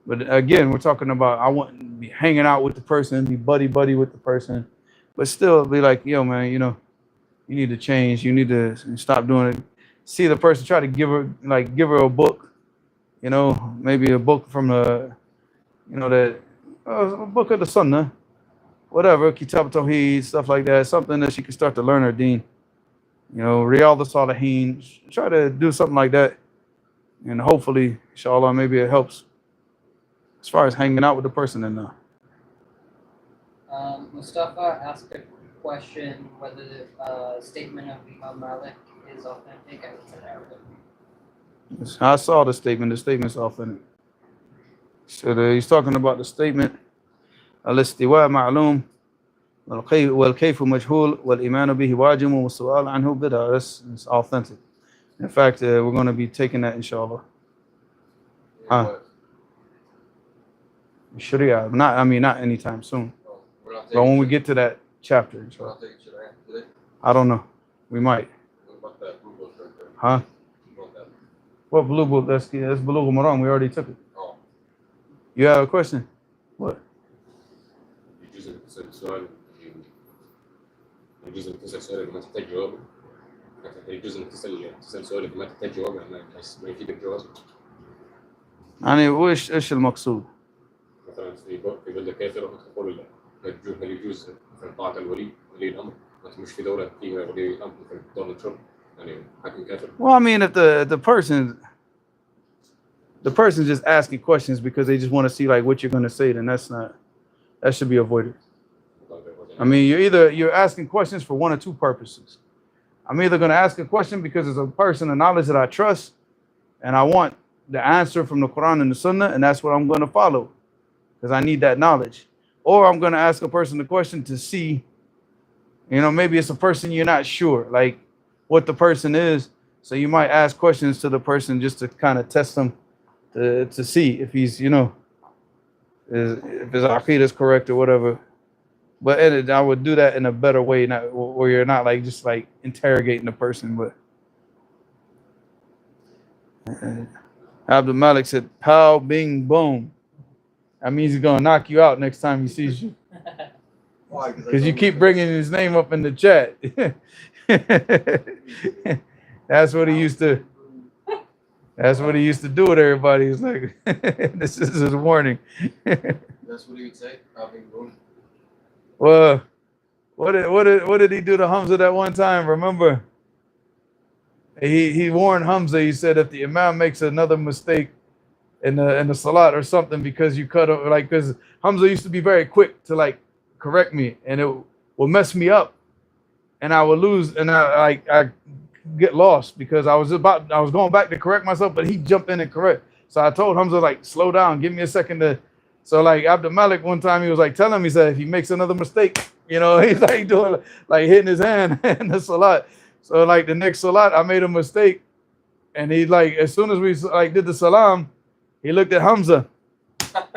But again, we're talking about I want to be hanging out with the person, be buddy with the person, but still be like, yo, man, you know, you need to change. You need to stop doing it. See the person, try to give her a book, you know, maybe a book from the, you know, a book of the Sunnah, whatever, Kitab Tawheed, stuff like that, something that she can start to learn her deen. You know, Riyadh al-Salihin, try to do something like that, and hopefully, inshallah, maybe it helps. As far as hanging out with the person and Mustafa asked a question whether the statement of Imam Malik is authentic, and it's in Arabic. I saw the statement. The statement's authentic. So he's talking about the statement. Al-istiwa ma'lum wal-kayfu majhul wal-imanu bihi wajib wal-su'al anhu bid'ah. It's authentic. In fact, we're going to be taking that, inshallah. Sharia, not anytime soon. But when we get to that chapter, inshallah. I don't know. We might. Huh? What blue book? That's Bulugh Maram. We already took it. You have a question? What? يجوز انك تسال سؤال ما تحتاج جوابه. يجوز انك تسال سؤال ما تحتاج جوابه ما يفيدك جوابه. يعني ايش المقصود؟ مثلا في بلده كافره تقول هل يجوز مثلا طاعه ولي الامر؟ مش في دوله فيها ولي الامر مثلا دولة شرب يعني حاكم كافر. Well, I mean, if the person's just asking questions because they just want to see like what you're going to say, then that should be avoided. I mean, you're asking questions for one or two purposes. I'm either going to ask a question because it's a person of knowledge that I trust, and I want the answer from the Quran and the Sunnah, and that's what I'm going to follow because I need that knowledge. Or I'm going to ask a person the question to see, you know, maybe it's a person you're not sure, like what the person is. So you might ask questions to the person just to kind of test them to see if he's, you know, if his aqeedah is correct or whatever. But I would do that in a better way, not where you're not like just like interrogating the person. But Abdul Malik said, "Pow, bing, boom." That means he's gonna knock you out next time he sees you. Why? Because you keep bringing his name up in the chat. That's what he used to. That's what he used to do with everybody. He's like, this is his warning. That's what he would say. Well, what did he do to Hamza that one time? Remember? He warned Hamza. He said if the Imam makes another mistake in the salat or something, because you cut up, like, because Hamza used to be very quick to like correct me, and it will mess me up, and I would lose, and I get lost because I was going back to correct myself, but he jumped in and correct. So I told Hamza, like, slow down, give me a second to. So like Abdul Malik one time, he was like telling me, he said if he makes another mistake, he's like doing like hitting his hand in the salat. So like the next salat, I made a mistake, and he, like, as soon as we like did the salam, he looked at Hamza.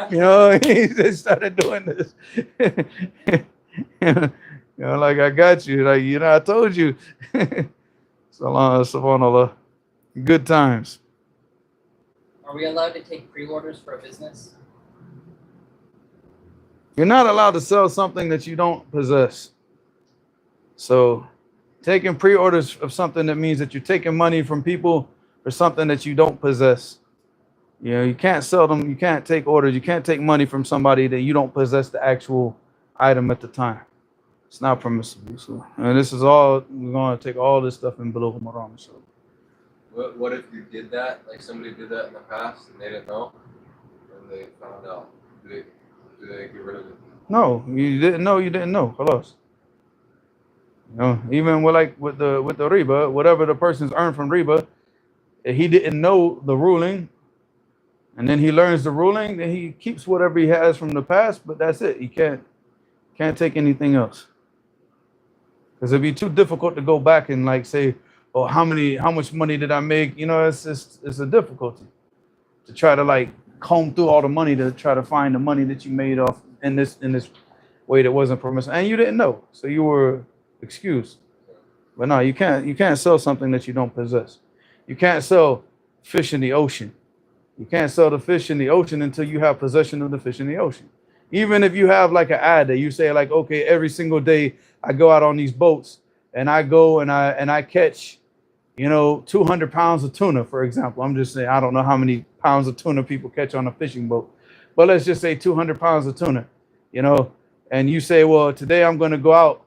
He just started doing this. Like, I got you. Like, I told you. Subhanallah. Good times. Are we allowed to take pre-orders for a business? You're not allowed to sell something that you don't possess. So taking pre-orders of something, that means that you're taking money from people for something that you don't possess. You can't sell them. You can't take orders. You can't take money from somebody that you don't possess the actual item at the time. It's not permissible. So, and this is all, we're going to take all this stuff in Bulugh al-Maram. So, what if you did that? Like somebody did that in the past and they didn't know, and they found out. Do they get rid of it? No, you didn't know. You didn't know. Khalas. Even with the riba, whatever the person's earned from riba, if he didn't know the ruling, and then he learns the ruling, then he keeps whatever he has from the past, but that's it. He can't take anything else. Because it'd be too difficult to go back and like say, oh, how much money did I make? It's a difficulty to try to like comb through all the money to try to find the money that you made off in this way that wasn't permissible, and you didn't know, so you were excused. But no, you can't sell something that you don't possess. You can't sell fish in the ocean. You can't sell the fish in the ocean until you have possession of the fish in the ocean. Even if you have like an ad that you say like, okay, every single day I go out on these boats and I go and I catch, 200 pounds of tuna, for example. I'm just saying, I don't know how many pounds of tuna people catch on a fishing boat, but let's just say 200 pounds of tuna, and you say, well, today I'm going to go out.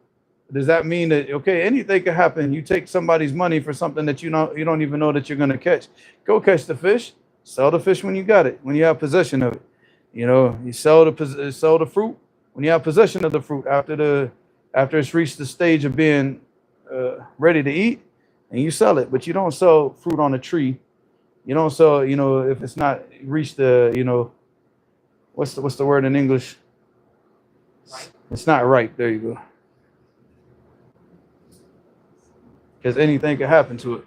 Does that mean that, okay, anything can happen? You take somebody's money for something that you don't even know that you're going to catch. Go catch the fish. Sell the fish when you got it, when you have possession of it. You sell the fruit when you have possession of the fruit after it's reached the stage of being ready to eat, and you sell it. But you don't sell fruit on a tree. You don't sell, if it's not reached the, what's the word in English? Right. It's not ripe. There you go. Because anything can happen to it.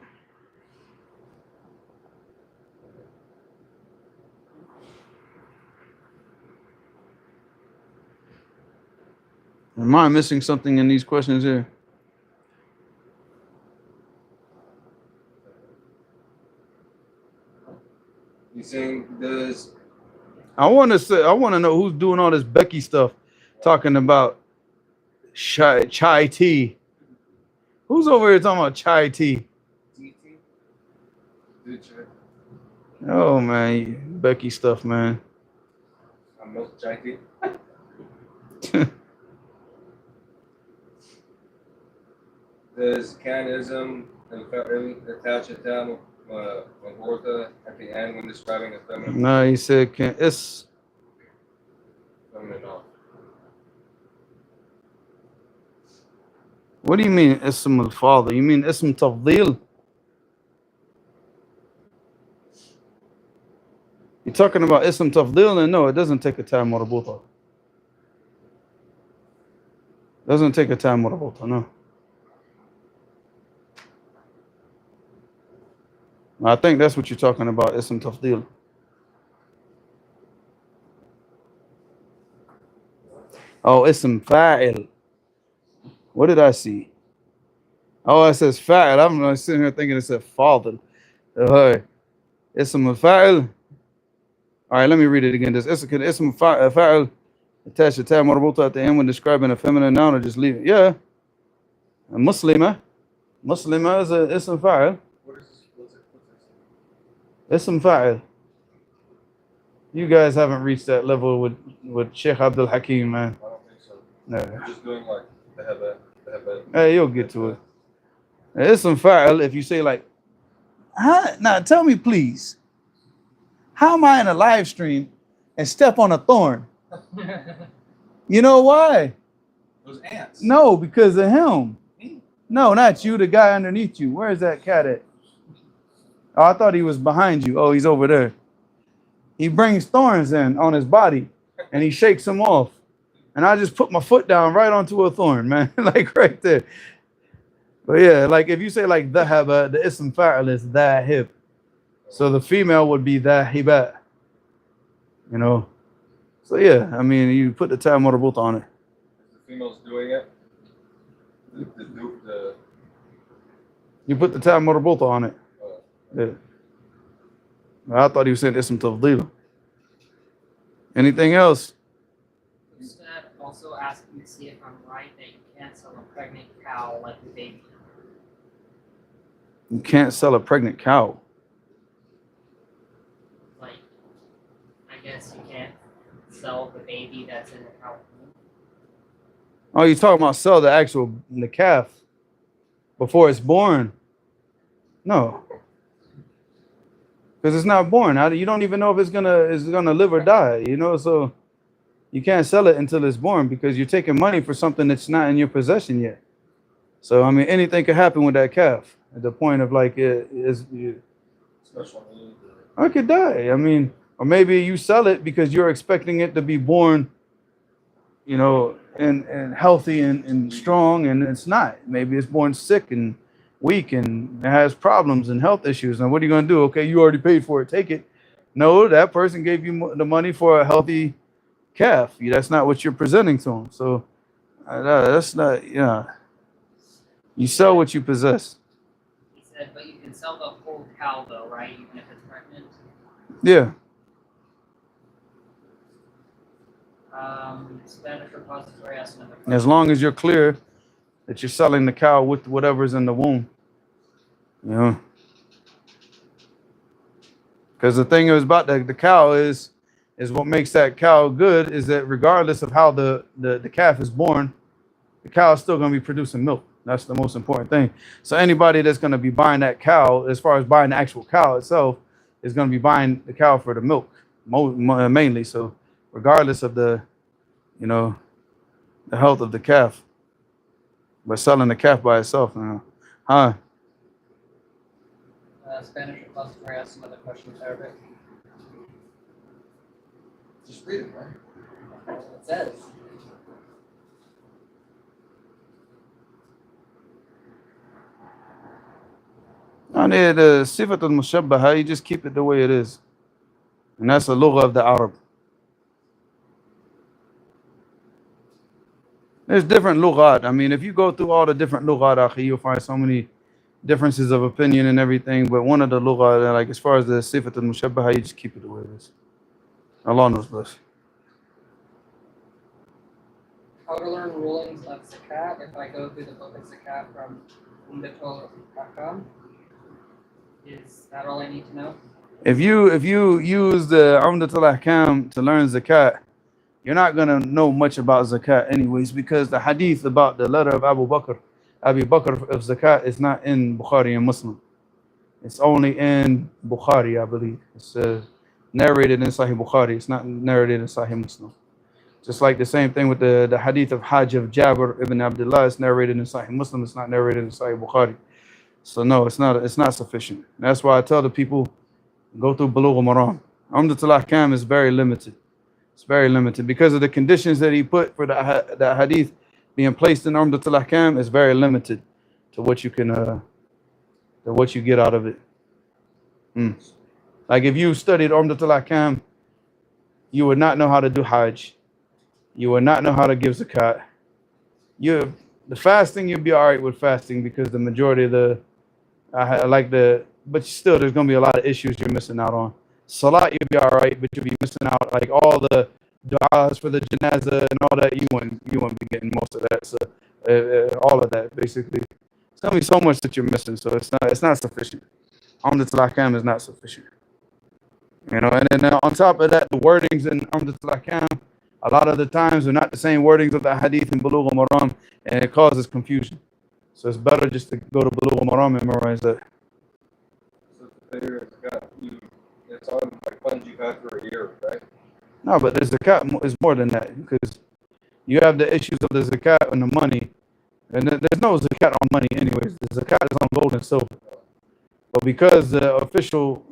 Am I missing something in these questions here? You saying does? I want to know who's doing all this Becky stuff, talking about chai tea. Who's over here talking about chai tea? Oh man, Becky stuff, man. Milk chai tea. Does canism attach a term at the end when describing a feminine? No, he said it's. Feminine off. What do you mean ism al-father? You mean ism tafdil? You're talking about ism tafdil, and no, it doesn't take a time marbuta. Doesn't take a time marbuta, no. I think that's what you're talking about, ism tafdil. Oh, ism fa'il. What did I see? Oh, it says fa'il. I'm sitting here thinking it said father. Ism fa'il. All right, let me read it again. This ism fa'il Attach the ta marbuta at the end when describing a feminine noun, or just leave it. Yeah. A Muslima. Muslima is a ism fa'il. What's it? Ism fa'il. You guys haven't reached that level with Sheikh Abdul Hakim, man. I don't think so. No. We're just doing like the habit. Hey, you'll get to it. Ism fa'il, if you say like, huh? Now tell me please, how am I in a live stream and step on a thorn? You know why? Those ants. No, because of him. No, not you, the guy underneath you. Where is that cat at? Oh, I thought he was behind you. Oh, he's over there. He brings thorns in on his body and he shakes them off. And I just put my foot down right onto a thorn, man. Like right there. But yeah, like if you say like dhahaba, the ism fa'il is dhahib. So the female would be dhahibat. You know? So yeah, I mean, you put the ta marbuta on it. The female's doing it. You put the ta marbuta on it. Yeah. I thought he was saying ism tafdeel. Anything else? Ustad also asked me to see if I'm right that you can't sell a pregnant cow like a baby. You can't sell a pregnant cow. Like, I guess you can't sell the baby that's in the cow. Oh, you're talking about sell the calf before it's born? No, because it's not born. You don't even know if it's gonna live or die. You know, so you can't sell it until it's born because you're taking money for something that's not in your possession yet. So I mean, anything could happen with that calf at the point of like Special need. it could die. I mean, or maybe you sell it because you're expecting it to be born, you know, and healthy and strong, and it's not. Maybe it's born sick and weak and it has problems and health issues. And what are you going to do? Okay, you already paid for it. Take it. No, that person gave you the money for a healthy calf. That's not what you're presenting to them. So that's not, yeah. You sell what you possess. He said, but you can sell the whole cow though, right? Even if it's pregnant. Yeah. Spanish repository asked another question. As long as you're clear that you're selling the cow with whatever's in the womb. You know? Because the thing is about the cow is what makes that cow good is that regardless of how the calf is born, the cow is still going to be producing milk. That's the most important thing. So anybody that's going to be buying that cow, as far as buying the actual cow itself, is going to be buying the cow for the milk mainly. So regardless of the health of the calf, but selling the calf by itself, huh? Spanish repository asked another question in Arabic. Just read it, man. That's what it says. On the sifat al-mushabbaha, you just keep it the way it is. And that's the lugha of the Arab. There's different lughat. I mean, if you go through all the different lughat, akhi, you'll find so many differences of opinion and everything. But one of the lughat, like as far as the sifat al-mushabbaha, you just keep it the way it is. Allah knows best. How to learn rulings of Zakat if I go through the book of Zakat from Umdatul Hakam? Is that all I need to know? If you use the Umdatul Ahkam to learn Zakat, you're not going to know much about Zakat anyways, because the hadith about the letter of Abu Bakr of Zakat is not in Bukhari and Muslim. It's only in Bukhari, I believe. It's narrated in Sahih Bukhari. It's not narrated in Sahih Muslim. Just like the same thing with the hadith of Hajj of Jabir ibn Abdullah. It's narrated in Sahih Muslim. It's not narrated in Sahih Bukhari. So no, it's not sufficient. That's why I tell the people, go through Bulugh al-Maram. Umdatul Ahkam is very limited. It's very limited because of the conditions that he put for the hadith being placed in Umdatul Ahkam is very limited to what you can to what you get out of it. Like if you studied Umdatul Ahkam, you would not know how to do Hajj. You would not know how to give Zakat. The fasting, you'll be all right with fasting because the majority of but still there's going to be a lot of issues you're missing out on. Salat, you'll be all right, but you'll be missing out like all the du'as for the janazah and all that, you wouldn't be getting most of that. So all of that basically, it's gonna be so much that you're missing. So it's not sufficient. Umdatul Ahkam is not sufficient. You know, and then on top of that, the wordings in Umdatul Ahkam, a lot of the times are not the same wordings of the Hadith in Bulugh al-Maram, and it causes confusion. So it's better just to go to Bulugh al-Maram and memorize that. So the fair it's on like funds you've had for a year, right? No, but the zakat is more than that, because you have the issues of the zakat and the money, and there's no zakat on money anyways. The zakat is on gold and silver. But because the official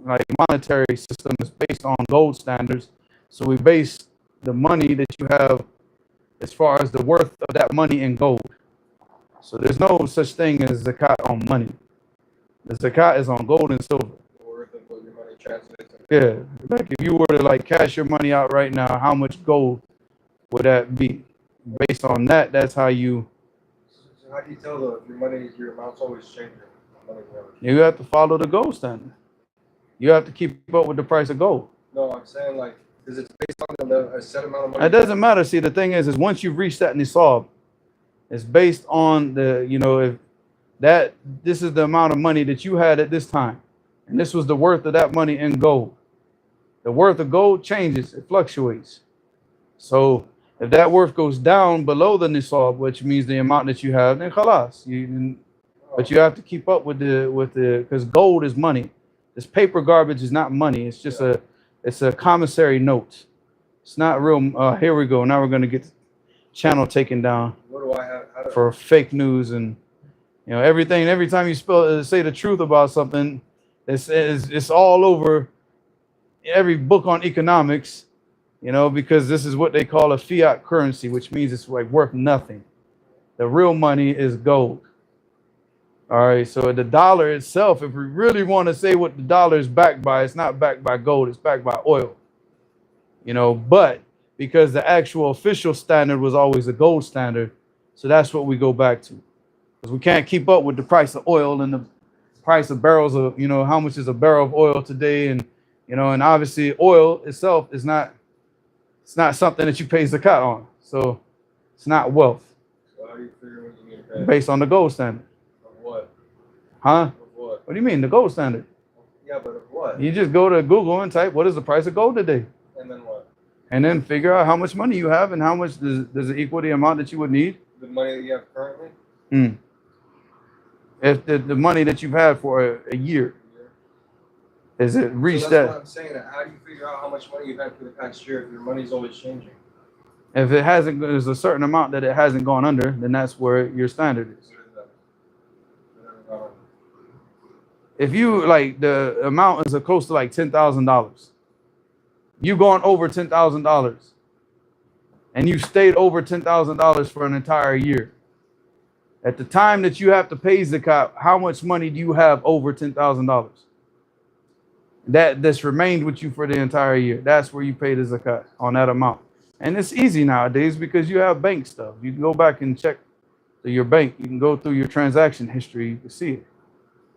monetary system is based on gold standards, so we base the money that you have as far as the worth of that money in gold. So there's no such thing as zakat on money. The zakat is on gold and silver. The worth of what your money translates. Yeah, like if you were to cash your money out right now, how much gold would that be? Based on that, that's how you. So how do you tell though if your amount's always changing? You have to follow the gold standard. You have to keep up with the price of gold. No, I'm saying because it's based on a set amount of money. It doesn't matter. See, the thing is once you've reached that nisab, it's based on if this is the amount of money that you had at this time, and this was the worth of that money in gold. The worth of gold changes, it fluctuates. So if that worth goes down below the nisab, which means the amount that you have, then khalas. But you have to keep up with because gold is money. This paper garbage is not money. It's just it's a commissary note. It's not real. Here we go. Now we're going to get the channel taken down for fake news and everything. Every time you say the truth about something, it's all over every book on economics, because this is what they call a fiat currency, which means it's worth nothing. The real money is gold. All right, so the dollar itself, if we really want to say what the dollar is backed by, it's not backed by gold, it's backed by oil. But because the actual official standard was always a gold standard, so that's what we go back to. Because we can't keep up with the price of oil and the price of barrels of, how much is a barrel of oil today, and and obviously oil itself is not something that you pay zakat on. So it's not wealth. So how do you figure when you need to pay? Based on the gold standard. Of what? Huh? Of what? What do you mean, the gold standard? Yeah, but of what? You just go to Google and type, what is the price of gold today? And then what? And then figure out how much money you have and how much does it equal the amount that you would need. The money that you have currently? If the money that you've had for a year, is it reached so that? What I'm saying. How do you figure out how much money you've had for the past year if your money's always changing? If it hasn't, there's a certain amount that it hasn't gone under, then that's where your standard is. If you the amount is close to $10,000, you've gone over $10,000, and you stayed over $10,000 for an entire year. At the time that you have to pay zakat, how much money do you have over $10,000? That's remained with you for the entire year. That's where you pay the zakat on that amount. And it's easy nowadays because you have bank stuff. You can go back and check your bank. You can go through your transaction history. You can see it.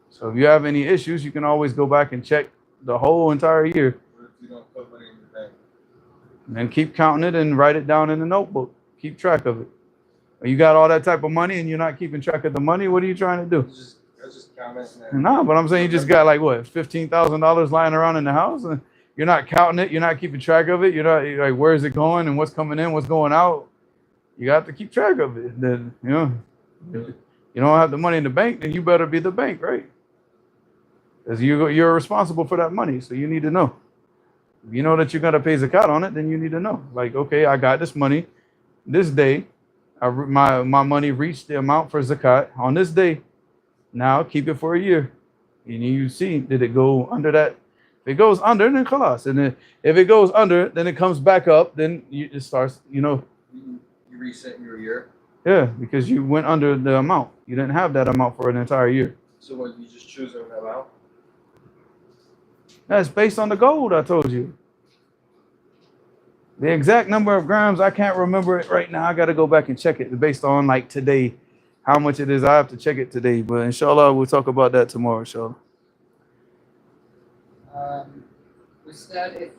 So if you have any issues, you can always go back and check the whole entire year. What if you don't put money in your bank? And keep counting it and write it down in a notebook. Keep track of it. You got all that type of money and you're not keeping track of the money. What are you trying to do? Just count it. No, but I'm saying you just got $15,000 lying around in the house, and you're not counting it. You're not keeping track of it. You're not where is it going and what's coming in, what's going out. You have to keep track of it. Then if you don't have the money in the bank, then you better be the bank, right? Because you're responsible for that money, so you need to know. If you know that you're gonna pay zakat on it, then you need to know. Okay, I got this money this day. My money reached the amount for zakat on this day. Now keep it for a year. And you see, did it go under that? If it goes under, then khalas. And then if it goes under, then it comes back up. Then it starts, You reset your year? Yeah, because you went under the amount. You didn't have that amount for an entire year. So what, you just choose an amount? That's based on the gold, I told you. The exact number of grams, I can't remember it right now. I got to go back and check it based on today. How much it is, I have to check it today. But inshallah, we'll talk about that tomorrow, inshallah. We said if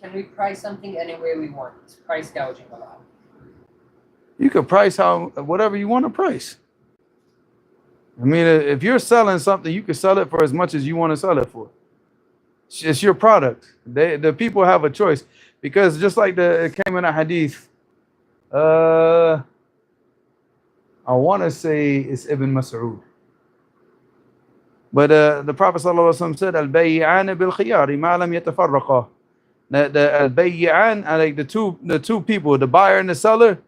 Can we price something any way we want? It's price gouging a lot. You could price whatever you want to price. I mean, if you're selling something, you can sell it for as much as you want to sell it for. It's your product. The people have a choice, because just like it came in a hadith, I want to say it's Ibn Mas'ud, but the Prophet ﷺ said, "Al-bay'an bil-khiyari ma lam yatafarraqa." The al-bay'an are like the two people, the buyer and the seller,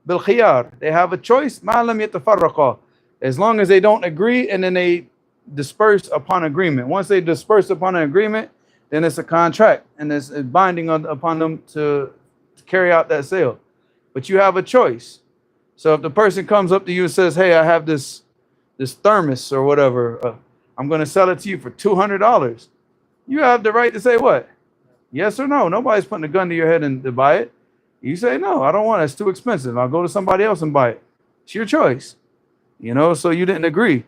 bil-khiyar. They have a choice, ma lam yatafarraqa, as long as they don't agree, and then they disperse upon agreement. Once they disperse upon an agreement, then it's a contract, and it's binding upon them to carry out that sale. But you have a choice. So if the person comes up to you and says, "Hey, I have this thermos or whatever, I'm going to sell it to you for $200," you have the right to say what? Yes or no. Nobody's putting a gun to your head to buy it. You say, "No, I don't want it. It's too expensive. I'll go to somebody else and buy it." It's your choice. So you didn't agree.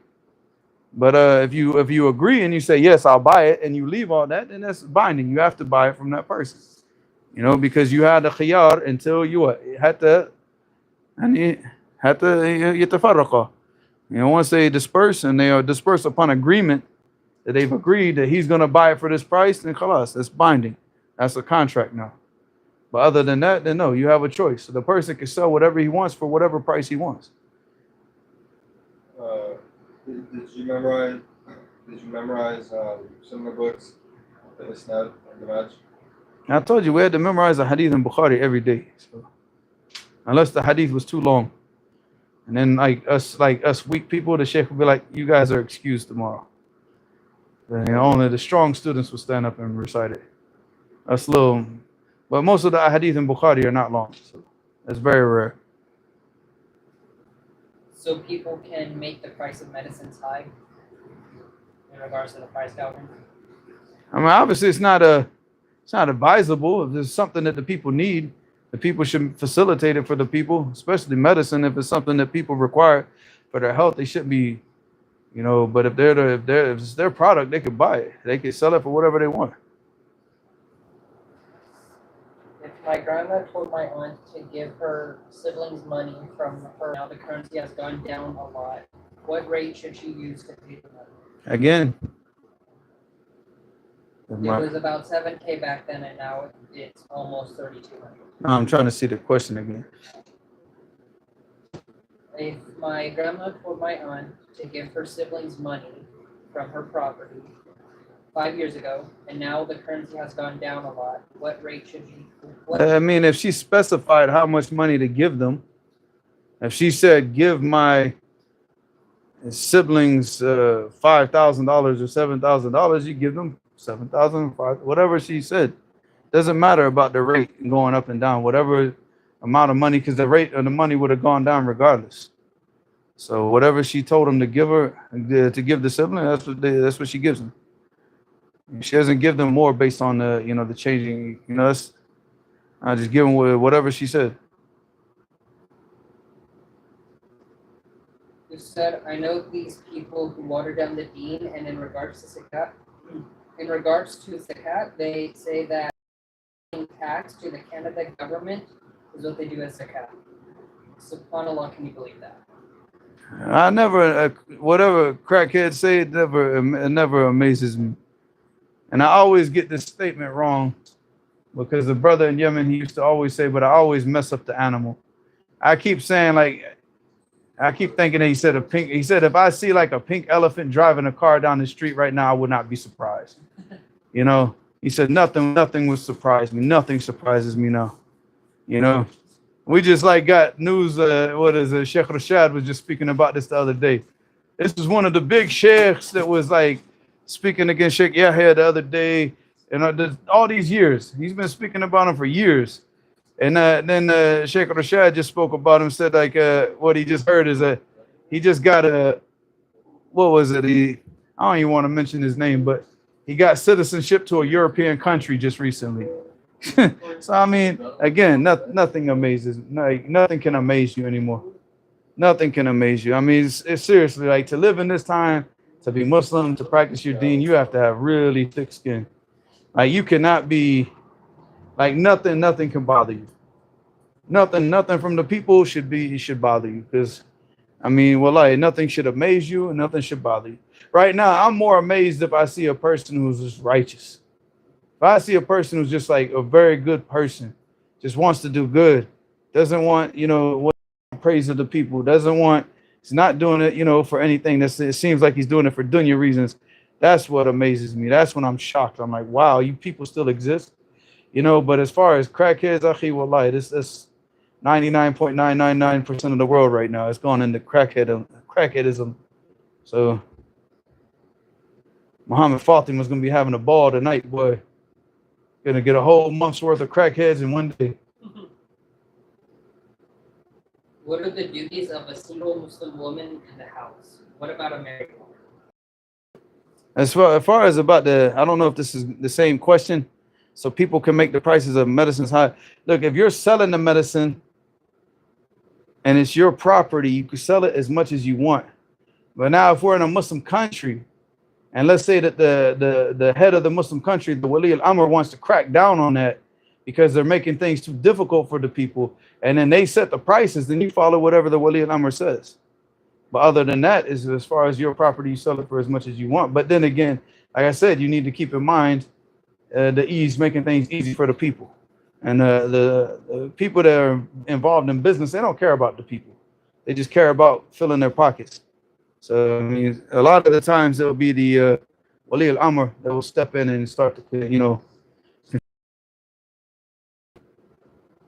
But if you agree and you say, "Yes, I'll buy it," and you leave all that, then that's binding. You have to buy it from that person. Because you had a khiyar until you had to yatafarraqa. Once they disperse, and they are dispersed upon agreement that they've agreed that he's going to buy it for this price, then khalas, that's binding. That's a contract now. But other than that, then no, you have a choice. So the person can sell whatever he wants for whatever price he wants. Did you memorize some of the books, the Isnad and the Match? I told you we had to memorize the Hadith in Bukhari every day. So unless the Hadith was too long. And then like us weak people, the Sheikh would be like, "You guys are excused tomorrow." Then only the strong students will stand up and recite it. That's little. But most of the Hadith in Bukhari are not long. So that's very rare. So people can make the price of medicines high in regards to the price gouging? I mean, obviously it's not advisable. If there's something that the people need, the people should facilitate it for the people, especially medicine. If it's something that people require for their health, they shouldn't be, but if it's their product, they could buy it. They could sell it for whatever they want. If my grandma told my aunt to give her siblings money from her, now the currency has gone down a lot, what rate should she use to pay the money? Again, It was about 7K back then, and now it's almost 3,200. I'm trying to see the question again. If my grandma told my aunt to give her siblings money from her property 5 years ago, and now the currency has gone down a lot, what rate should she? I mean, if she specified how much money to give them, if she said, "Give my siblings $5,000 or $7,000," you give them 7,000, whatever she said. Doesn't matter about the rate going up and down, whatever amount of money, because the rate of the money would have gone down regardless. So whatever she told them to give the sibling, that's what she gives them. She doesn't give them more based on the changing. I just give them whatever she said. You said, "I know these people who water down the deen," and in regards to Zakat, they say that paying tax to the Canada government is what they do as Zakat. SubhanAllah, can you believe that? I never, whatever crackheads say, it never amazes me. And I always get this statement wrong, because the brother in Yemen, he used to always say, "But I always mess up the animal." I keep saying, I keep thinking that he said if I see like a pink elephant driving a car down the street right now, I would not be surprised. He said nothing would surprise me. Nothing surprises me now. We just got news. Sheikh Rashad was just speaking about this the other day. This is one of the big sheikhs that was speaking against Sheikh Yahya the other day, and all these years he's been speaking about him for years. And then Sheikh Rashad just spoke about him, said what he just heard is that he just got what was it? I don't even want to mention his name, but he got citizenship to a European country just recently. So I mean, again, nothing amazes. Nothing can amaze you anymore. Nothing can amaze you. I mean, it's seriously to live in this time, To be Muslim, to practice your deen, you have to have really thick skin. Like you cannot be like nothing can bother you. Nothing from the people should bother you. Because I mean, well, like nothing should amaze you and nothing should bother you. Right now, I'm more amazed if I see a person who's just righteous. If I see a person who's just like a very good person, just wants to do good, doesn't want, what praise of the people, he's not doing it, for anything. It seems like he's doing it for dunya reasons. That's what amazes me. That's when I'm shocked. I'm like, wow, you people still exist, But as far as crackheads, akhi wallahi, this 99.999% of the world right now is going into crackheadism. So Muhammad Fatima was gonna be having a ball tonight, boy. Gonna get a whole month's worth of crackheads in one day. What are the duties of a single Muslim woman in the house? What about a married woman? As far as about I don't know if this is the same question, so people can make the prices of medicines high. Look, if you're selling the medicine and it's your property, you can sell it as much as you want. But now if we're in a Muslim country, and let's say that the head of the Muslim country, the Wali al-Amr, wants to crack down on that because they're making things too difficult for the people, and then they set the prices, then you follow whatever the Wali al-Amr says. But other than that, is as far as your property, you sell it for as much as you want. But then again, like I said, you need to keep in mind the ease, making things easy for the people. And the people that are involved in business, they don't care about the people. They just care about filling their pockets. So I mean, a lot of the times it'll be the Wali al-Amr that will step in and start to,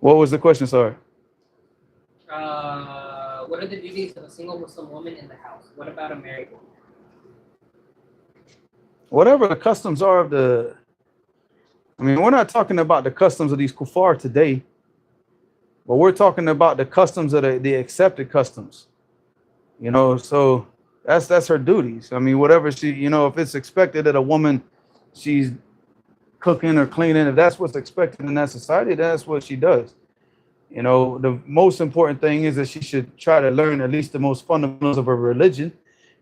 What was the question? Sorry. What are the duties of a single Muslim woman in the house? What about a married woman? Whatever the customs are of we're not talking about the customs of these kuffar today, but we're talking about the customs of the accepted customs. So that's her duties. I mean, whatever she, if it's expected that a woman, she's cooking or cleaning, if that's what's expected in that society, that's what she does. The most important thing is that she should try to learn at least the most fundamentals of her religion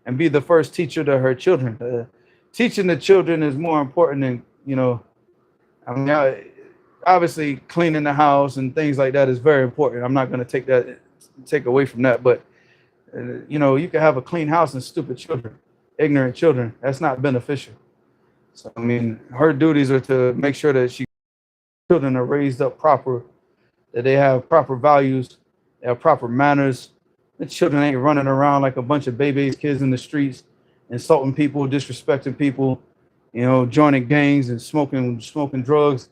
and be the first teacher to her children. Teaching the children is more important than, obviously cleaning the house and things like that is very important. I'm not going to take away from that, but you can have a clean house and stupid children, ignorant children. That's not beneficial. So, I mean, her duties are to make sure that children are raised up proper, that they have proper values, they have proper manners. The children ain't running around like a bunch of babies, kids in the streets, insulting people, disrespecting people, joining gangs and smoking drugs.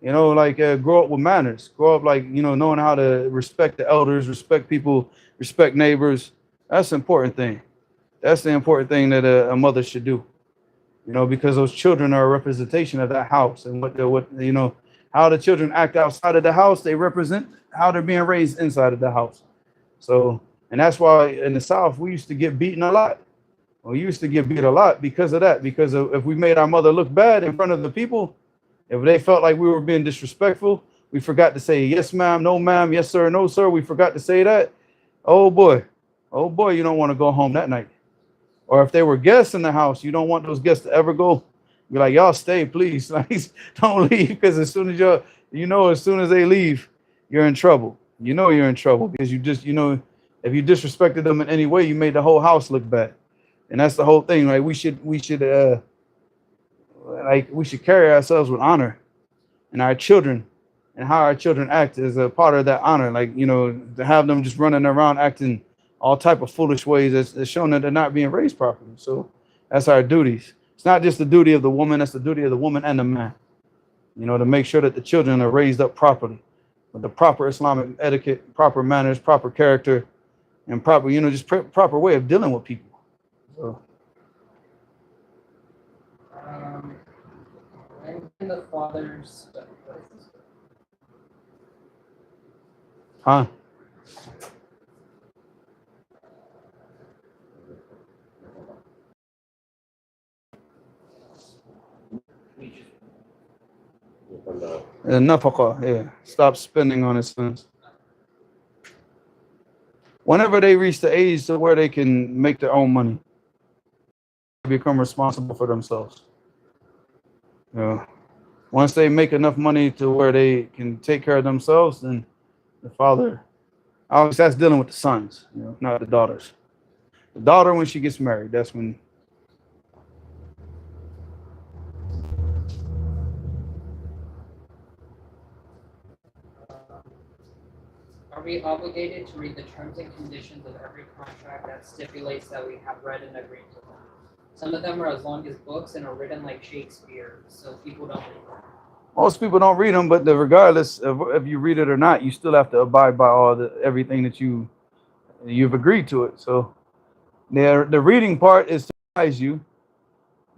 Grow up with manners. Grow up knowing how to respect the elders, respect people, respect neighbors. That's the important thing. That's the important thing that a mother should do. Because those children are a representation of that house, and how the children act outside of the house, they represent how they're being raised inside of the house. So, and that's why in the South we used to get beaten a lot. We used to get beat a lot because of that. Because if we made our mother look bad in front of the people, if they felt like we were being disrespectful, we forgot to say yes, ma'am, no, ma'am, yes, sir, no, sir. We forgot to say that. Oh boy, you don't want to go home that night. Or if they were guests in the house, you don't want those guests to ever go. Be like, y'all stay, please. Like, don't leave, because as soon as as soon as they leave, you're in trouble. You're in trouble because you just, if you disrespected them in any way, you made the whole house look bad. And that's the whole thing, right? We should carry ourselves with honor, and our children and how our children act is a part of that honor. To have them just running around acting all type of foolish ways, it's showing that they're not being raised properly. So that's our duties. It's not just the duty of the woman, that's the duty of the woman and the man, to make sure that the children are raised up properly with the proper Islamic etiquette, proper manners, proper character, and proper, proper way of dealing with people. So. And the fathers. Huh? Nafaqah, yeah. Stop spending on his sons. Whenever they reach the age to where they can make their own money. become responsible for themselves. You know, once they make enough money to where they can take care of themselves, then the father, obviously that's dealing with the sons, you know, not the daughters. The daughter, when she gets married, that's when. Are we obligated to read the terms and conditions of every contract that stipulates that we have read and agreed to them? Some of them are as long as books and are written like Shakespeare, so people don't read them. Most people don't read them, but regardless of if you read it or not, you still have to abide by everything that you've agreed to it. So the reading part is to advise you,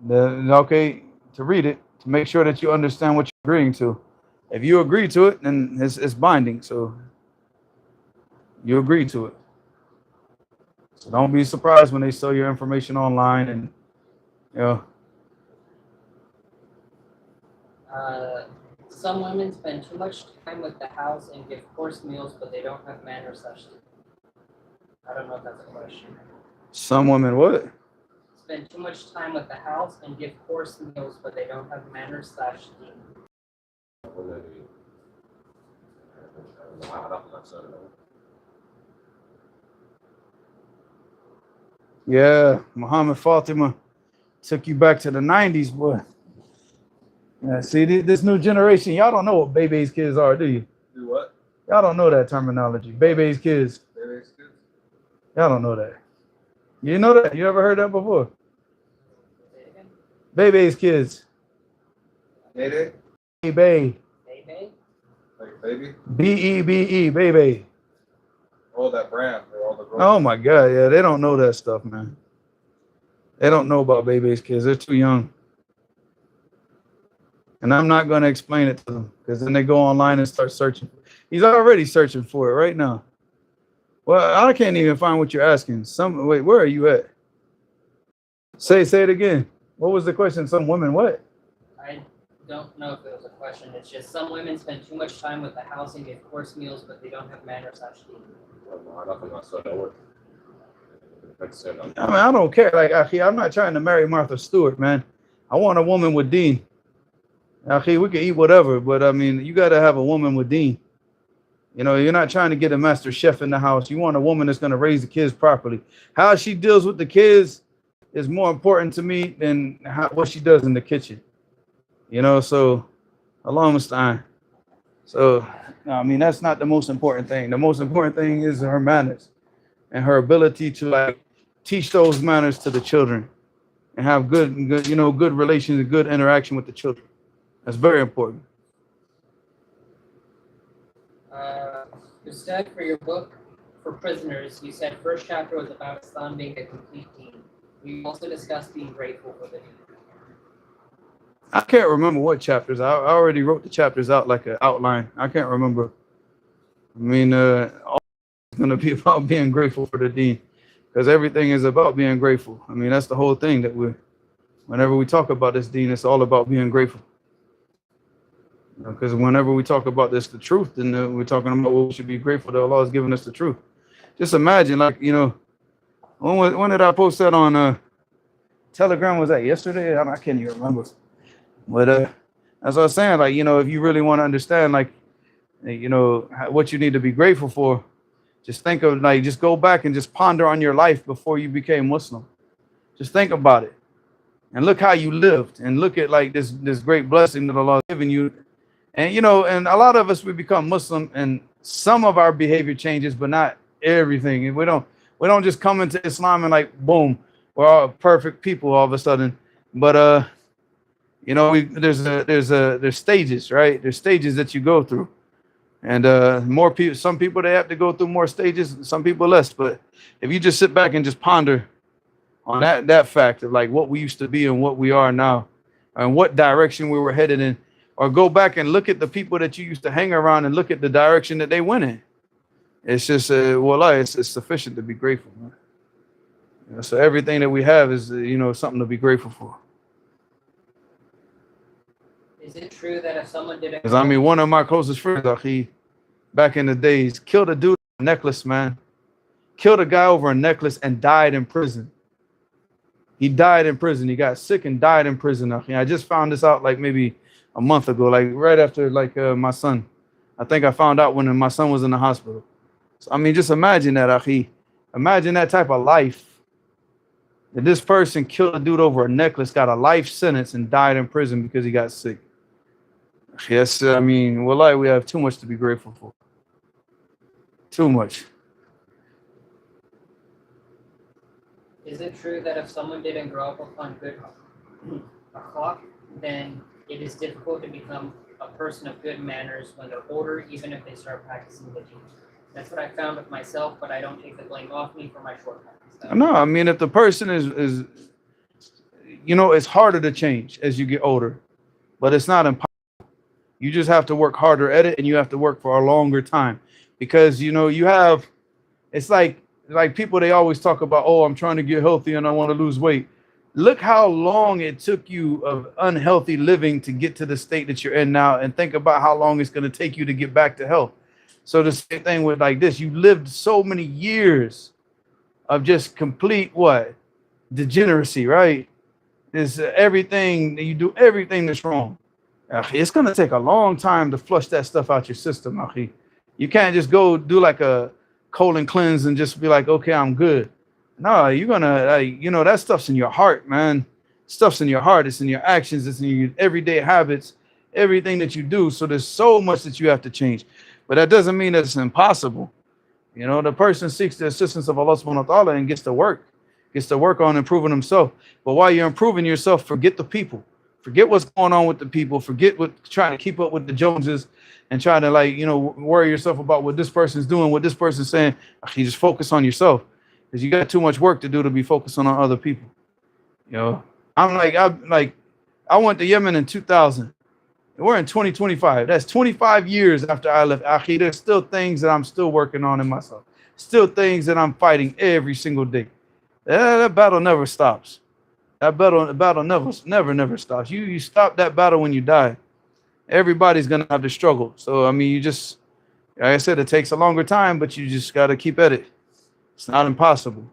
to read it, to make sure that you understand what you're agreeing to. If you agree to it, then it's binding. So you agree to it. So don't be surprised when they sell your information online and, you know. Some women spend too much time with the house and give course meals, but they don't have manners such. I don't know if that's a question. Some women what? Spend too much time with the house and give course meals, but they don't have manners slash deen. Yeah, Muhammad Fatima took you back to the 90s, boy. Yeah, see, this new generation, y'all don't know what baby's kids are, do you? Do what? Y'all don't know that terminology. Baby's kids. Baby's kids? Y'all don't know that. You know that? You ever heard that before? Baby's kids. Baby? Baby. Baby? Like baby? B-E-B-E, baby. Oh, that brand. All the Oh my God, yeah, they don't know that stuff, man. They don't know about baby's kids. They're too young. And I'm not going to explain it to them because then they go online and start searching. He's already searching for it right now. Well, I can't even find what you're asking. Wait, where are you at? Say it again. What was the question? Some women what? I don't know if it was a question. It's just some women spend too much time with the house and give course meals, but they don't have manners such. I mean, I don't care. Like, Akhi, I'm not trying to marry Martha Stewart, man. I want a woman with deen. Akhi, we can eat whatever, but I mean, you got to have a woman with deen. You know, you're not trying to get a master chef in the house. You want a woman that's going to raise the kids properly. How she deals with the kids is more important to me than what she does in the kitchen. You know, so Allah musta'an. So, I mean, that's not the most important thing. The most important thing is her manners and her ability to like teach those manners to the children and have good relations and good interaction with the children. That's very important. Ustad, for your book for prisoners, you said first chapter was about Islam being a complete deen. You also discussed being grateful for the deen. I can't remember what chapters. I already wrote the chapters out like an outline. I can't remember. I mean, all it's going to be about being grateful for the deen because everything is about being grateful. I mean, that's the whole thing that whenever we talk about this deen, it's all about being grateful. Because whenever we talk about this, the truth, then we're talking about what we should be grateful that Allah has given us the truth. Just imagine, like, you know, when did I post that on Telegram? Was that yesterday? I can't even remember. But as I was saying, like, you know, if you really want to understand, like, you know, what you need to be grateful for, just think of, like, just go back and just ponder on your life before you became Muslim. Just think about it. And look how you lived. And look at, like, this great blessing that Allah has given you. And, you know, and a lot of us, we become Muslim and some of our behavior changes, but not everything. And we don't just come into Islam and like, boom, we're all perfect people all of a sudden. But, you know, there's stages, right? There's stages that you go through. And more people, some people, they have to go through more stages, some people less. But if you just sit back and just ponder on that fact of like what we used to be and what we are now and what direction we were headed in, or go back and look at the people that you used to hang around and look at the direction that they went in. It's just, it's sufficient to be grateful, man. You know, so everything that we have is, you know, something to be grateful for. Is it true that if someone did it? Because I mean, one of my closest friends, Akhi, back in the days, killed a dude over a necklace, man. Killed a guy over a necklace and died in prison He died in prison. He got sick and died in prison. I just found this out like maybe a month ago, like right after like my son. I think I found out when my son was in the hospital. So I mean, just imagine that, Akhi. Imagine that type of life. That this person killed a dude over a necklace, got a life sentence, and died in prison because he got sick. Yes, I mean, wallahi, we have too much to be grateful for. Too much. Is it true that if someone didn't grow up upon good akhlaq, then it is difficult to become a person of good manners when they're older, even if they start practicing the deen? That's what I found with myself, but I don't take the blame off me for my shortcomings. No, I mean, if the person is, you know, it's harder to change as you get older, but it's not impossible. You just have to work harder at it, and you have to work for a longer time, because you know you have. It's like people, they always talk about, oh, I'm trying to get healthy and I want to lose weight. Look how long it took you of unhealthy living to get to the state that you're in now, and think about how long it's going to take you to get back to health. So the same thing with like this, you lived so many years of just complete what? Degeneracy, right? Is everything, you do everything that's wrong. It's going to take a long time to flush that stuff out your system, Akhi. You can't just go do like a colon cleanse and just be like, okay, I'm good. No, you're going to, you know, that stuff's in your heart, man. Stuff's in your heart. It's in your actions. It's in your everyday habits, everything that you do. So there's so much that you have to change. But that doesn't mean that it's impossible. You know, the person seeks the assistance of Allah subhanahu wa ta'ala and gets to work on improving himself. But while you're improving yourself, forget the people. Forget what's going on with the people. Forget what trying to keep up with the Joneses and trying to, like, you know, worry yourself about what this person's doing, what this person's saying. You just focus on yourself, because you got too much work to do to be focusing on other people. You know, I went to Yemen in 2000. We're in 2025. That's 25 years after I left. Akhi, there's still things that I'm still working on in myself. Still things that I'm fighting every single day. That battle never stops. That battle never stops. You stop that battle when you die. Everybody's gonna have to struggle. So I mean, you just, like I said, it takes a longer time, but you just gotta keep at it. It's not impossible.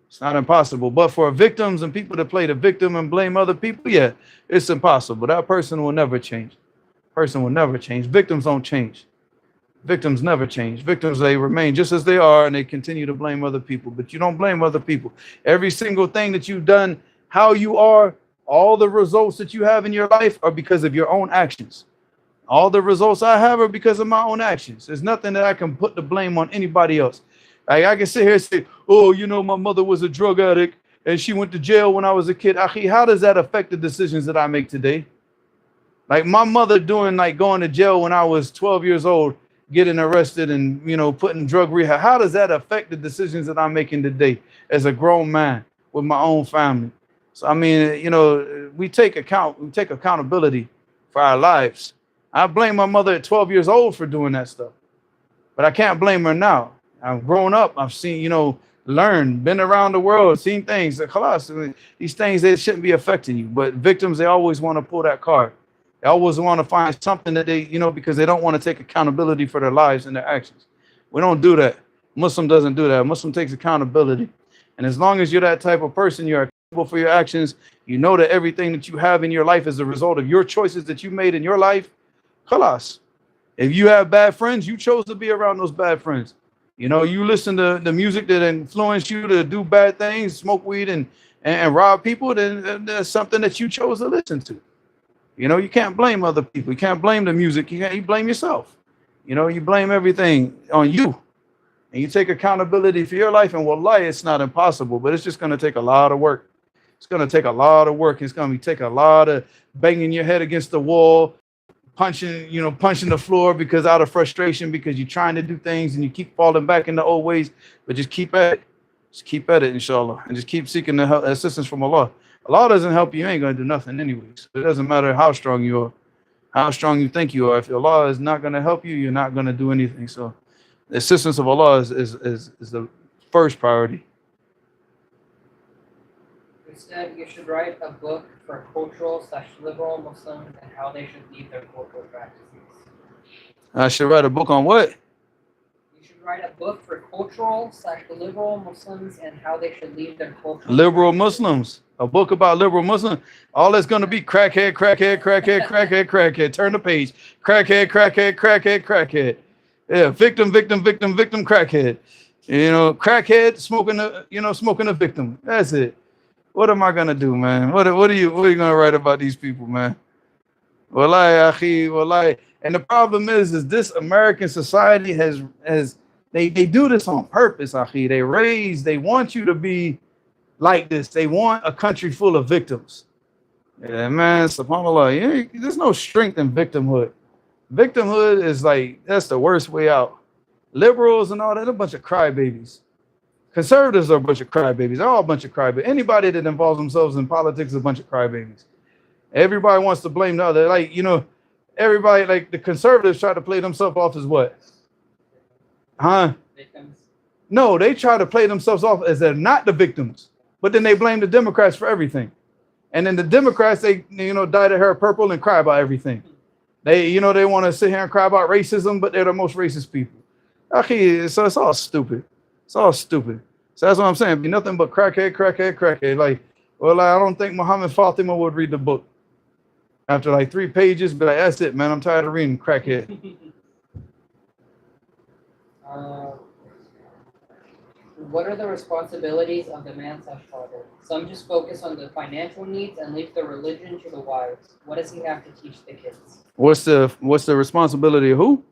It's not impossible. But for victims and people that play the victim and blame other people, yeah, it's impossible. That person will never change. Person will never change. Victims don't change. Victims never change. Victims, they remain just as they are, and they continue to blame other people. But you don't blame other people. Every single thing that you've done, how you are, all the results that you have in your life are because of your own actions. All the results I have are because of my own actions. There's nothing that I can put the blame on anybody else. I can sit here and say, oh, you know, my mother was a drug addict and she went to jail when I was a kid. Akhi, how does that affect the decisions that I make today? Like my mother going to jail when I was 12 years old, getting arrested and, you know, put in drug rehab. How does that affect the decisions that I'm making today as a grown man with my own family? So, I mean, you know, we take accountability for our lives. I blame my mother at 12 years old for doing that stuff, but I can't blame her now. I've grown up. I've seen, you know, learned, been around the world, seen things that, khalas, these things, they shouldn't be affecting you. But victims, they always want to pull that card. They always want to find something that they, you know, because they don't want to take accountability for their lives and their actions. We don't do that. Muslim doesn't do that. Muslim takes accountability. And as long as you're that type of person, you're accountable for your actions. You know that everything that you have in your life is a result of your choices that you made in your life. Khalas. If you have bad friends, you chose to be around those bad friends. You know, you listen to the music that influenced you to do bad things, smoke weed and rob people, then that's something that you chose to listen to. You know, you can't blame other people. You can't blame the music. You blame yourself. You know, you blame everything on you. And you take accountability for your life. And wallahi, it's not impossible, but it's just going to take a lot of work. It's going to take a lot of work. It's going to take a lot of banging your head against the wall, punching the floor because out of frustration, because you're trying to do things and you keep falling back in the old ways. But just keep at it. Just keep at it, inshallah. And just keep seeking the help, assistance from Allah. Allah doesn't help you, you ain't going to do nothing anyways. It doesn't matter how strong you are, how strong you think you are. If Allah is not going to help you, you're not going to do anything. So the assistance of Allah is the first priority. Instead, you should write a book for cultural/liberal Muslims and how they should lead their cultural practices. I should write a book on what? You should write a book for cultural/liberal Muslims and how they should lead their cultural Liberal practices. Muslims. A book about liberal Muslim, all that's going to be crackhead, crackhead, crackhead, crackhead, crackhead. Turn the page. Crackhead, crackhead, crackhead, crackhead. Yeah, victim, victim, victim, victim, crackhead. You know, crackhead smoking smoking a victim. That's it. What am I gonna do, man? What are you gonna write about these people, man? Wallahi, akhi, wallahi. And the problem is this American society has they do this on purpose, akhi. They want you to be like this. They want a country full of victims. Yeah, man, subhanAllah. There's no strength in victimhood. Victimhood is like, that's the worst way out. Liberals and all that, a bunch of crybabies. Conservatives are a bunch of crybabies. They're all a bunch of crybabies. Anybody that involves themselves in politics is a bunch of crybabies. Everybody wants to blame the other. Like, everybody, like the conservatives try to play themselves off as what? Huh? Victims. No, they try to play themselves off as they're not the victims. But then they blame the Democrats for everything. And then the Democrats, they, dye their hair purple and cry about everything. They want to sit here and cry about racism, but they're the most racist people. Okay, so it's all stupid. It's all stupid. So that's what I'm saying. Be nothing but crackhead, crackhead, crackhead. Like, well, I don't think Muhammad Fatima would read the book. After like 3 pages, but like, that's it, man. I'm tired of reading crackhead. What are the responsibilities of the man/father? Some just focus on the financial needs and leave the religion to the wives. What does he have to teach the kids? What's the responsibility of who?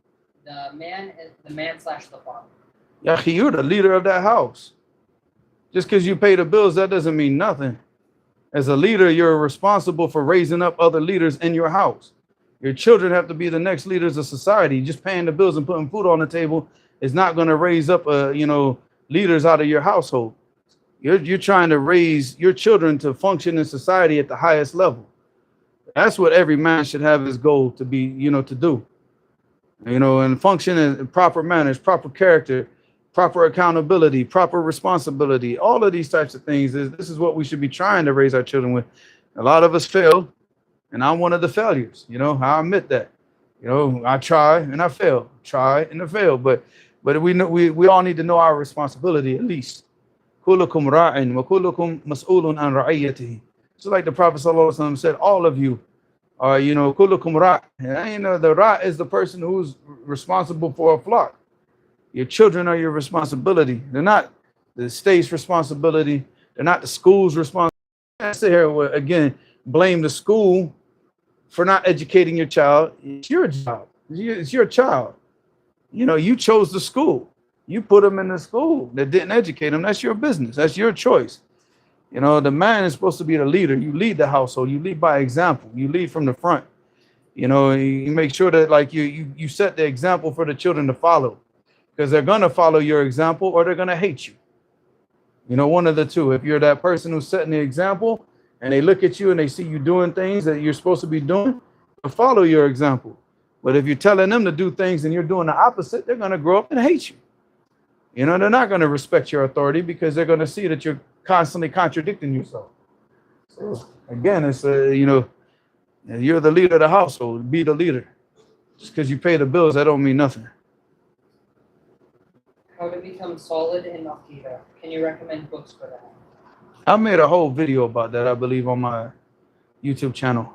The man/the father. Yeah, you're the leader of that house. Just because you pay the bills, that doesn't mean nothing. As a leader, you're responsible for raising up other leaders in your house. Your children have to be the next leaders of society. Just paying the bills and putting food on the table is not going to raise up leaders out of your household. You're trying to raise your children to function in society at the highest level. That's what every man should have his goal to be, to do. And function in proper manners, proper character, proper accountability, proper responsibility. All of these types of things, this is what we should be trying to raise our children with. A lot of us fail, and I'm one of the failures. I admit that. I try and I fail, try and I fail, but we know we all need to know our responsibility at least. Kullukum ra'in wa kullukum mas'ulun an ra'iyatihi. So like the Prophet ﷺ said, all of you are, kullukum ra'. The ra' is the person who's responsible for a flock. Your children are your responsibility. They're not the state's responsibility. They're not the school's responsibility. I sit here again, blame the school for not educating your child. It's your job. It's your child. You chose the school. You put them in the school that didn't educate them. That's your business. That's your choice. The man is supposed to be the leader. You lead the household. You lead by example. You lead from the front. You make sure that like you set the example for the children to follow, because they're going to follow your example or they're going to hate you. One of the two. If you're that person who's setting the example and they look at you and they see you doing things that you're supposed to be doing, they'll follow your example. But if you're telling them to do things and you're doing the opposite, they're going to grow up and hate you. They're not going to respect your authority because they're going to see that you're constantly contradicting yourself. So again, it's you're the leader of the household. Be the leader. Just because you pay the bills, that don't mean nothing. How to become solid in Aqidah. Can you recommend books for that? I made a whole video about that, I believe, on my YouTube channel.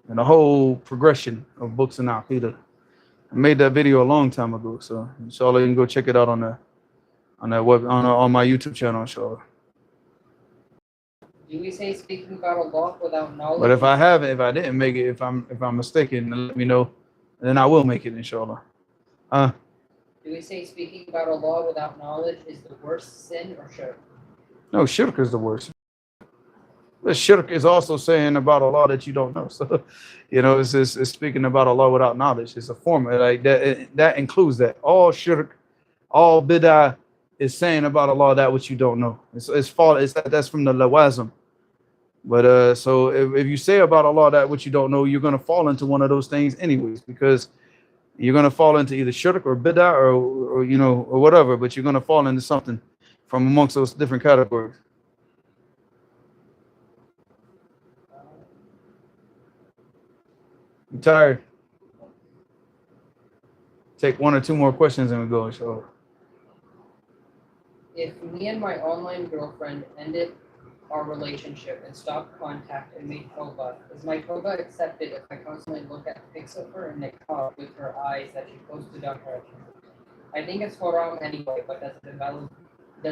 And the whole progression of books in Aqidah. I made that video a long time ago, so inshallah you can go check it out on my YouTube channel, inshallah. Do we say speaking about Allah without knowledge? But if I didn't make it, if I'm mistaken, then let me know, and then I will make it, inshallah. Do we say speaking about Allah without knowledge is the worst sin or shirk? No, shirk is the worst. The shirk is also saying about Allah that you don't know. So, it's speaking about Allah without knowledge. It's a form like that. That includes that. All shirk, all bid'ah is saying about Allah that which you don't know. It's fault. That's from the lawazim. But so if you say about Allah that which you don't know, you're going to fall into one of those things anyways, because you're going to fall into either shirk or bid'ah or whatever. But you're going to fall into something from amongst those different categories. I'm tired. Take 1 or 2 more questions and we go, inshallah. If me and my online girlfriend ended our relationship and stopped contact and made tawbah, is my tawbah accepted if I constantly look at pics of her and niqab with her eyes that she posted on her account? I think it's haram anyway, but does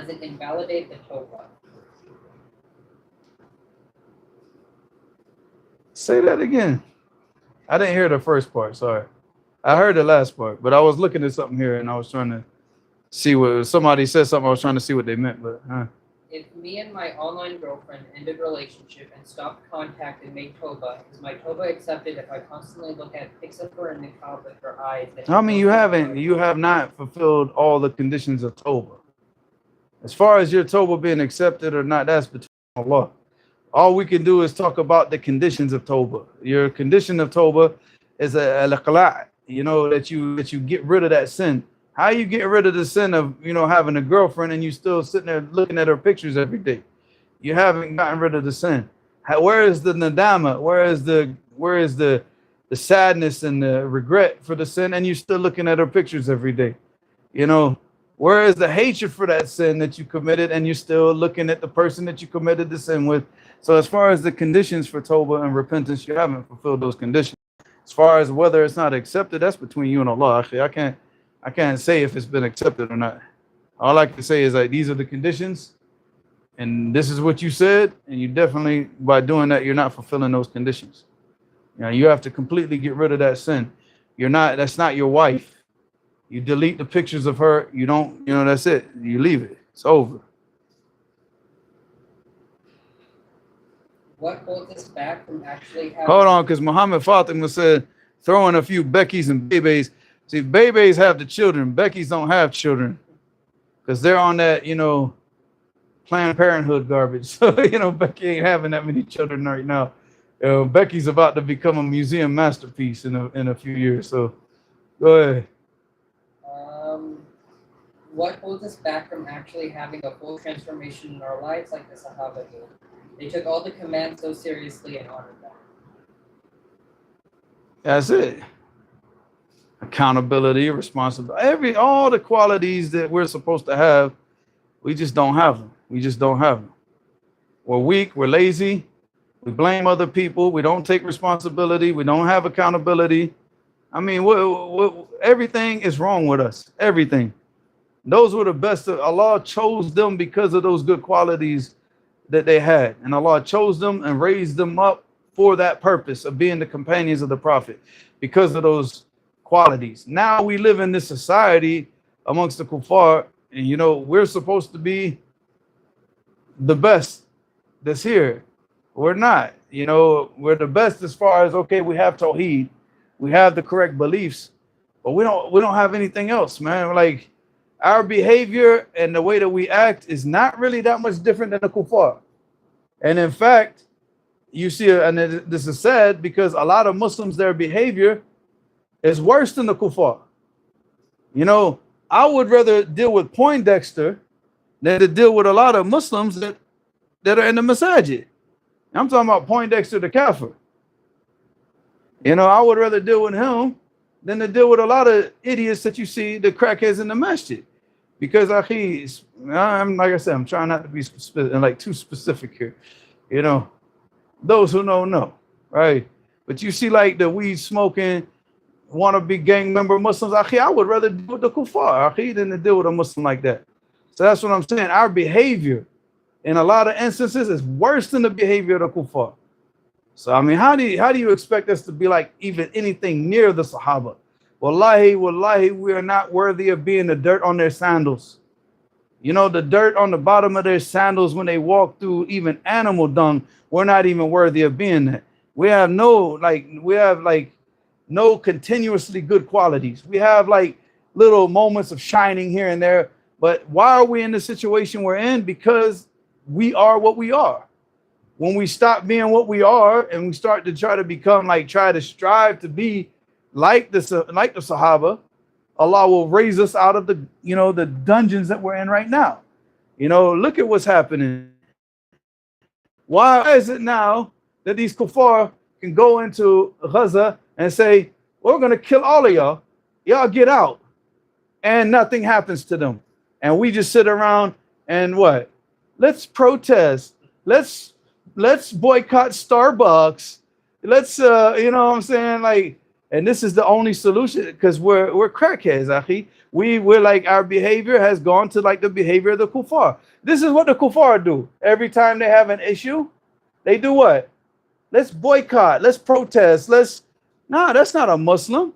it invalidate the tawbah? Say that again. I didn't hear the first part. Sorry. I heard the last part, but I was looking at something here and I was trying to see what somebody said something. I was trying to see what they meant, but If me and my online girlfriend ended relationship and stopped contact and made tawbah, is my tawbah accepted if I constantly look at pics of her and niqab with her eyes? I mean, you have not fulfilled all the conditions of tawbah. As far as your tawbah being accepted or not, that's between Allah. All we can do is talk about the conditions of tawbah. Your condition of tawbah is al-iqla', that you get rid of that sin. How you get rid of the sin of, having a girlfriend and you still sitting there looking at her pictures every day? You haven't gotten rid of the sin. Where is the nadama? Where is the sadness and the regret for the sin? And you're still looking at her pictures every day. Where is the hatred for that sin that you committed and you're still looking at the person that you committed the sin with? So as far as the conditions for tawbah and repentance, you haven't fulfilled those conditions. As far as whether it's not accepted, that's between you and Allah. Actually, I can't say if it's been accepted or not. All I can say is like these are the conditions, and this is what you said, and you definitely, by doing that, you're not fulfilling those conditions. You have to completely get rid of that sin. That's not your wife. You delete the pictures of her. You don't, that's it. You leave it. It's over. What holds us back from actually having... Hold on, because Muhammad Fatima said throwing a few Beckys and Bebes. See, Bebes have the children. Beckys don't have children because they're on that, Planned Parenthood garbage. So, Becky ain't having that many children right now. Becky's about to become a museum masterpiece in a few years. So, go ahead. What holds us back from actually having a full transformation in our lives like the Sahabah did? They took all the commands so seriously and honored them. That's it. Accountability, responsibility, all the qualities that we're supposed to have, we just don't have them. We're weak, we're lazy, we blame other people, we don't take responsibility, we don't have accountability. I mean, everything is wrong with us. Everything. Those were the best. Allah chose them because of those good qualities that they had. And Allah chose them and raised them up for that purpose of being the companions of the Prophet because of those qualities. Now we live in this society amongst the kuffar, and we're supposed to be the best that's here. We're not. We're the best as far as, okay, we have tawheed, we have the correct beliefs, but we don't have anything else, man. Like, our behavior and the way that we act is not really that much different than the kuffar. And in fact, you see, and this is sad because a lot of Muslims, their behavior is worse than the kuffar. I would rather deal with Poindexter than to deal with a lot of Muslims that are in the masajid. I'm talking about Poindexter the Kafir. I would rather deal with him than to deal with a lot of idiots that you see, the crackheads in the masjid. Because I'm like I said, I'm trying not to be too specific here. Those who know, right? But you see, like the weed smoking, wannabe gang member Muslims, I would rather deal with the kuffar than to deal with a Muslim like that. So that's what I'm saying. Our behavior in a lot of instances is worse than the behavior of the kuffar. So I mean, how do you expect us to be like even anything near the Sahaba? Wallahi, we are not worthy of being the dirt on their sandals. The dirt on the bottom of their sandals when they walk through even animal dung, we're not even worthy of being that. We have no continuously good qualities. We have like little moments of shining here and there. But why are we in the situation we're in? Because we are what we are. When we stop being what we are and we start to try to become try to strive to be like the Sahaba, Allah will raise us out of the dungeons that we're in right now. Look at what's happening. Why is it now that these kuffar can go into Gaza and say, we're going to kill all of y'all, get out, and nothing happens to them? And we just sit around and what? Let's protest. let's boycott Starbucks. Let's you know what I'm saying, like, and this is the only solution because we're crackheads, akhi. We're like, our behavior has gone to like the behavior of the kuffar. This is what the kuffar do. Every time they have an issue, they do what? Let's boycott, let's protest, nah, that's not a Muslim.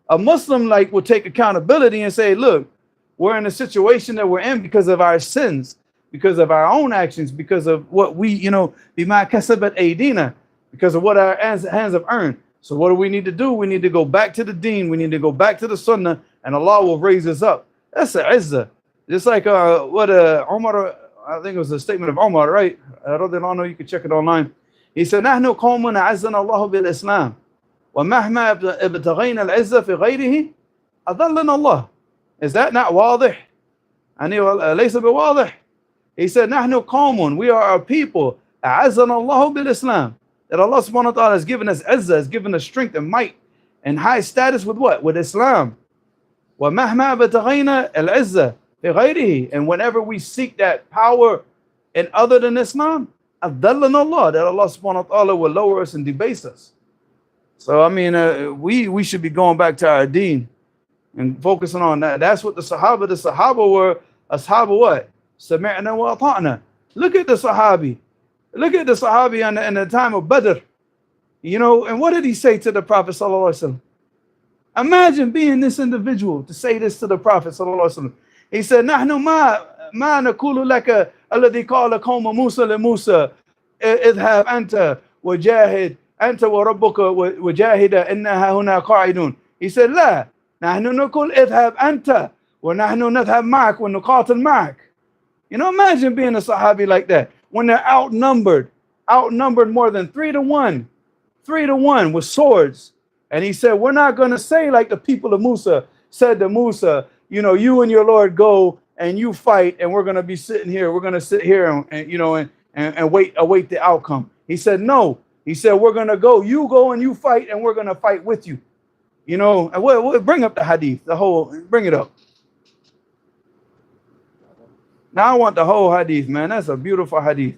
A Muslim like will take accountability and say, look, we're in a situation that we're in because of our sins, because of our own actions, because of what we, bima kasabat aydina, because of what our hands have earned. So what do we need to do? We need to go back to the deen. We need to go back to the sunnah, and Allah will raise us up. That's the izzah. Just like what Umar, I think it was a statement of Umar, right? You can check it online. He said, نحن قوم أعزنا الله بالإسلام ومهما ابتغينا العزة في غيره أضلنا الله. Is that not واضح? يعني ليس بواضح. He said, نحن قوم, we are a people, أعزنا الله بالإسلام, that Allah subhanahu wa ta'ala has given us izzah, has given us strength and might and high status with what? With Islam. ومهما ابتغينا العزة في غيره, and whenever we seek that power in other than Islam, أضلنا الله, that Allah subhanahu wa ta'ala will lower us and debase us. So I mean, we should be going back to our deen and focusing on that. That's what the Sahaba were. Ashab what? Sami'na wa ata'na. Look at the Sahabi. Look at the Sahabi in the time of Badr. And what did he say to the Prophet sallallahu alaihi wasallam? Imagine being this individual to say this to the Prophet sallallahu alaihi wasallam. He said, "Nahnu ma naqulu laka alladhi qala qawma Musa li Musa idhhab anta wajahid anta wa rabbuka wajahida innaha huna qa'idun." He said, "La, nahnu naqul idhhab anta wa nahnu nadhhab ma'ak wa nuqatil ma'ak." Imagine being a Sahabi like that when they're outnumbered more than 3-1 with swords. And he said, we're not going to say like the people of Musa said to Musa, you and your Lord go and you fight, and we're going to be sitting here. We're going to sit here and await the outcome. He said, no. He said, we're going to go. You go and you fight, and we're going to fight with you. And we'll bring up the hadith, bring it up. Now I want the whole hadith, man. That's a beautiful hadith.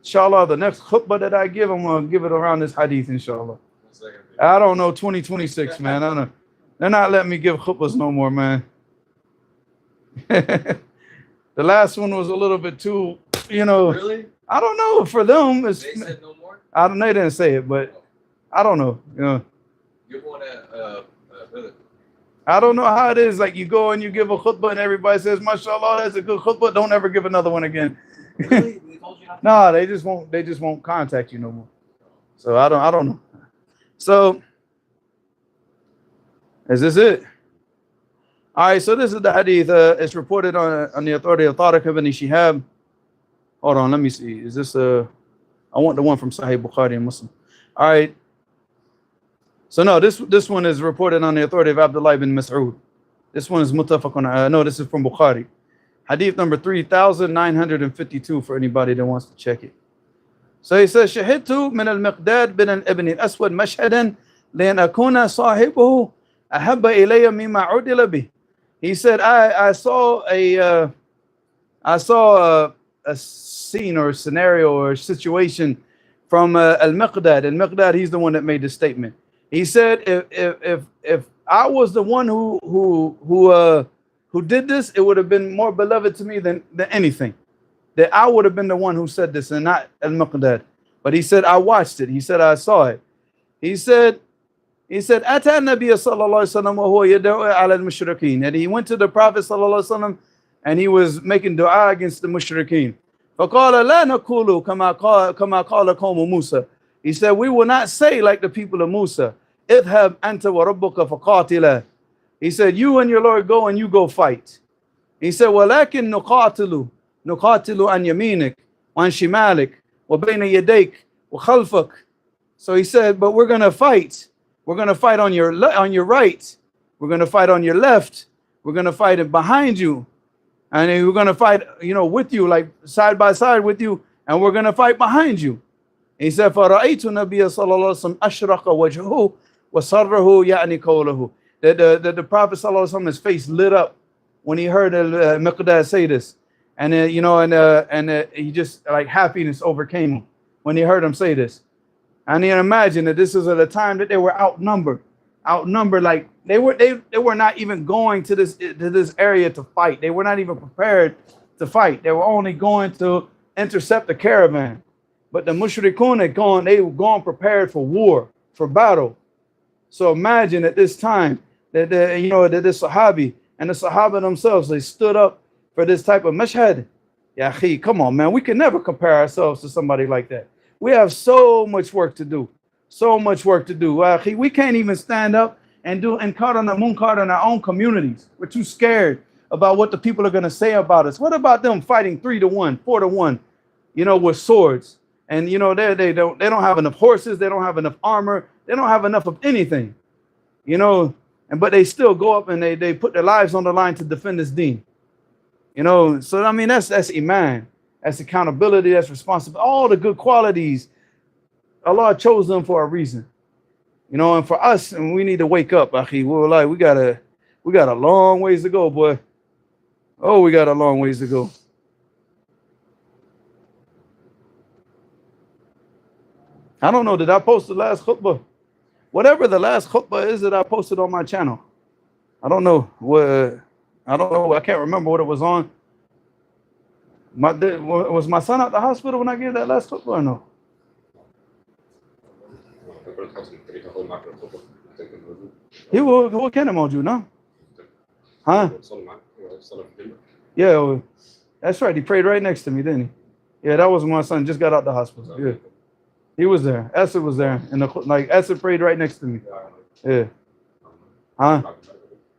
Inshallah, the next khutbah that I give, I'm going to give it around this hadith, inshallah. I don't know, 2026, man. I don't know. They're not letting me give khutbahs no more, man. The last one was a little bit too, Really? I don't know. For them, They said no more? they didn't say it, but I don't know. You want to, brother? I don't know how it is. Like, you go and you give a khutbah and everybody says, mashallah, that's a good khutbah. Don't ever give another one again. Really? They told you not to? No, they just won't contact you no more. So I don't know. So is this it? All right, so this is the hadith. It's reported on the authority of Tariq ibn Shihab. Hold on, let me see. Is this I want the one from Sahih Bukhari and Muslim. All right. So no, this one is reported on the authority of Abdullah ibn Mas'ud. This one is muttafaqun. No, this is from Bukhari. Hadith number 3952 for anybody that wants to check it. So he says, "Shahidtu min al-Miqdad bin ibn al-Aswad mashhadan lan akuna sahibuhu ahabba ilayya mimma udila bih." He said, I saw a scene or a scenario or a situation from al-Miqdad. Al-Miqdad, he's the one that made the statement. He said, if I was the one who did this, it would have been more beloved to me than anything. That I would have been the one who said this and not al-Miqdad. But he said, I watched it. He said, I saw it. He said, Ata Nabiya sallallahu alaihi wasallam wa huwa yad'u ala al-mushrikeen. And he went to the Prophet sallallahu alaihi wasallam and he was making dua against the mushrikeen. فَقَالَ لَا نَقُولُ كَمَا قَالَ قَوْمُ مُوسَى. He said, we will not say like the people of Musa, اذهب أنت وربك فقاتلا. He said, you and your Lord go and you go fight. He said, ولكن نقاتل عن يمينك وعن شمالك وبين يديك وخلفك. So he said, but we're going to fight. We're going to fight on your right. We're going to fight on your left. We're going to fight behind you. And we're going to fight, with you, like side by side with you. And we're going to fight behind you. He said, فَرَأَيْتُ النَّبِيَّ صَلَّى اللَّهُ عَلَيْهِ وَسَلَّمَ أَشْرَقَ وَجْهُهُ وَصَرَّهُ يَعْنِي قَوْلَهُ. That the Prophet sallallahu alaihi wasallam, his face lit up when he heard Miqdad say this. And you know, and he just like happiness overcame him when he heard him say this. And you imagine that this is at a time that they were outnumbered, like they were not even going to this area to fight. They were not even prepared to fight. They were only going to intercept the caravan. But the mushrikun had gone, they were gone prepared for war, for battle. So imagine at this time that that this Sahabi and the Sahaba themselves, they stood up for this type of mashhad. Ya akhi, come on, man. We can never compare ourselves to somebody like that. We have so much work to do. So much work to do. Ya akhi, we can't even stand up and do inkar on the munkar in our own communities. We're too scared about what the people are going to say about us. What about them fighting 3-1, 4-1, with swords? And they don't have enough horses, they don't have enough armor, they don't have enough of anything, but they still go up and they put their lives on the line to defend this deen. So I mean that's iman, that's accountability, that's responsibility, all the good qualities. Allah chose them for a reason. And for us, and we need to wake up, akhi. We got a long ways to go, boy. Oh, we got a long ways to go. I don't know, did I post the last khutbah? Whatever the last khutbah is that I posted on my channel. I don't know. I can't remember what it was on. Was my son at the hospital when I gave that last khutbah or no? هو كان موجود نعم. Huh? Yeah, that's right. He prayed right next to me, didn't he? Yeah, that was my son. Just got out the hospital. Yeah. He was there. Esed was there. And Esed prayed right next to me. Yeah. Huh?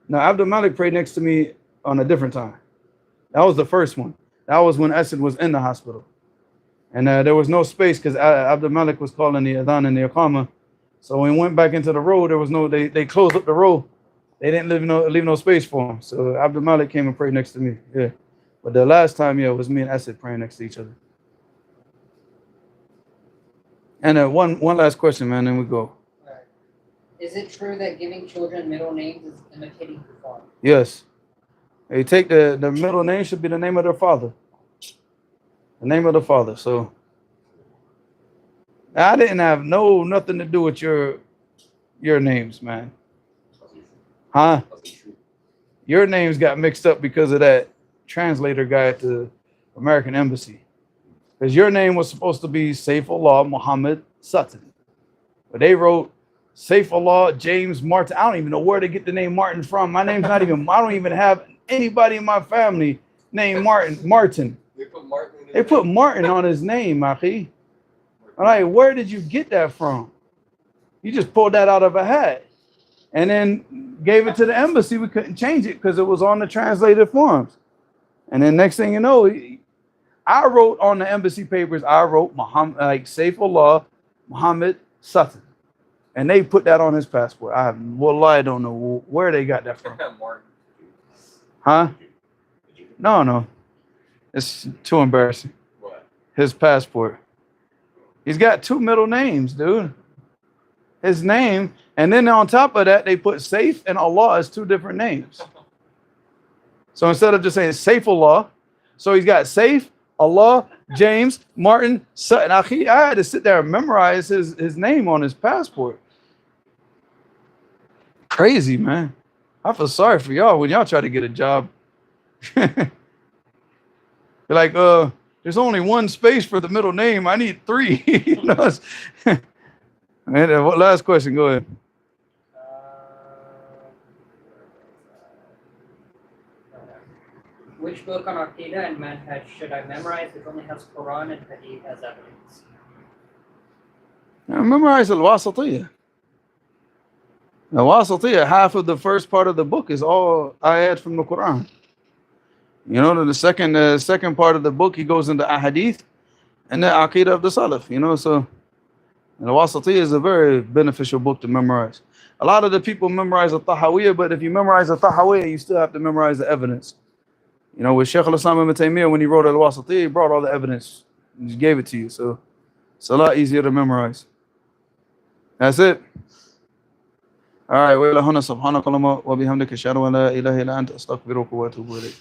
No, Abdul Malik prayed next to me on a different time. That was the first one. That was when Esed was in the hospital. And there was no space because Abdul Malik was calling the adhan and the iqamah. So when we went back into the road, there was they closed up the road. They didn't leave no space for him. So Abdul Malik came and prayed next to me. Yeah. But the last time, it was me and Esed praying next to each other. And one last question, man, then we go. Right. Is it true that giving children middle names is imitating the father? Yes. They take the middle name should be the name of their father. The name of the father. So I didn't have nothing to do with your names, man. Huh? Your names got mixed up because of that translator guy at the American Embassy. Because your name was supposed to be Saifullah Muhammad Sutton. But they wrote Saifullah James Martin. I don't even know where they get the name Martin from. My name's not even, I don't even have anybody in my family named Martin. They put Martin on his name, Akhi. I'm like, where did you get that from? You just pulled that out of a hat. And then gave it to the embassy. We couldn't change it because it was on the translated forms. And then next thing you know, I wrote on the embassy papers, I wrote Muhammad, like Saifullah Muhammad Sutton. And they put that on his passport. I don't know where they got that from. Huh? No. It's too embarrassing. What? His passport. He's got 2 middle names, dude. His name, and then on top of that, they put Saif and Allah as 2 different names. So instead of just saying Saifullah, so he's got Saif, Allah, James, Martin, Sutton. I had to sit there and memorize his name on his passport. Crazy, man. I feel sorry for y'all when y'all try to get a job. You're like, there's only 1 space for the middle name. I need 3. And what last question? Go ahead. Which book on Aqidah and Manhaj should I memorize which only has Quran and Hadith as evidence? Memorize Al-Wasatiyah. Al-Wasatiyah, half of the first part of the book is all ayat from the Quran. The second part of the book, he goes into Hadith and the Aqidah of the Salaf, so and Al-Wasatiyah is a very beneficial book to memorize. A lot of the people memorize Al-Tahawiyah, but if you memorize Al-Tahawiyah, you still have to memorize the evidence. With Shaykh al-Islam ibn Taymiyyah, when he wrote Al-Wasatiyah, he brought all the evidence and just gave it to you. So it's a lot easier to memorize. That's it. All right. وإلى هنا سبحانك اللهم وبحمدك أشهد أن لا إله إلا أنت أستغفرك وأتوب إليك.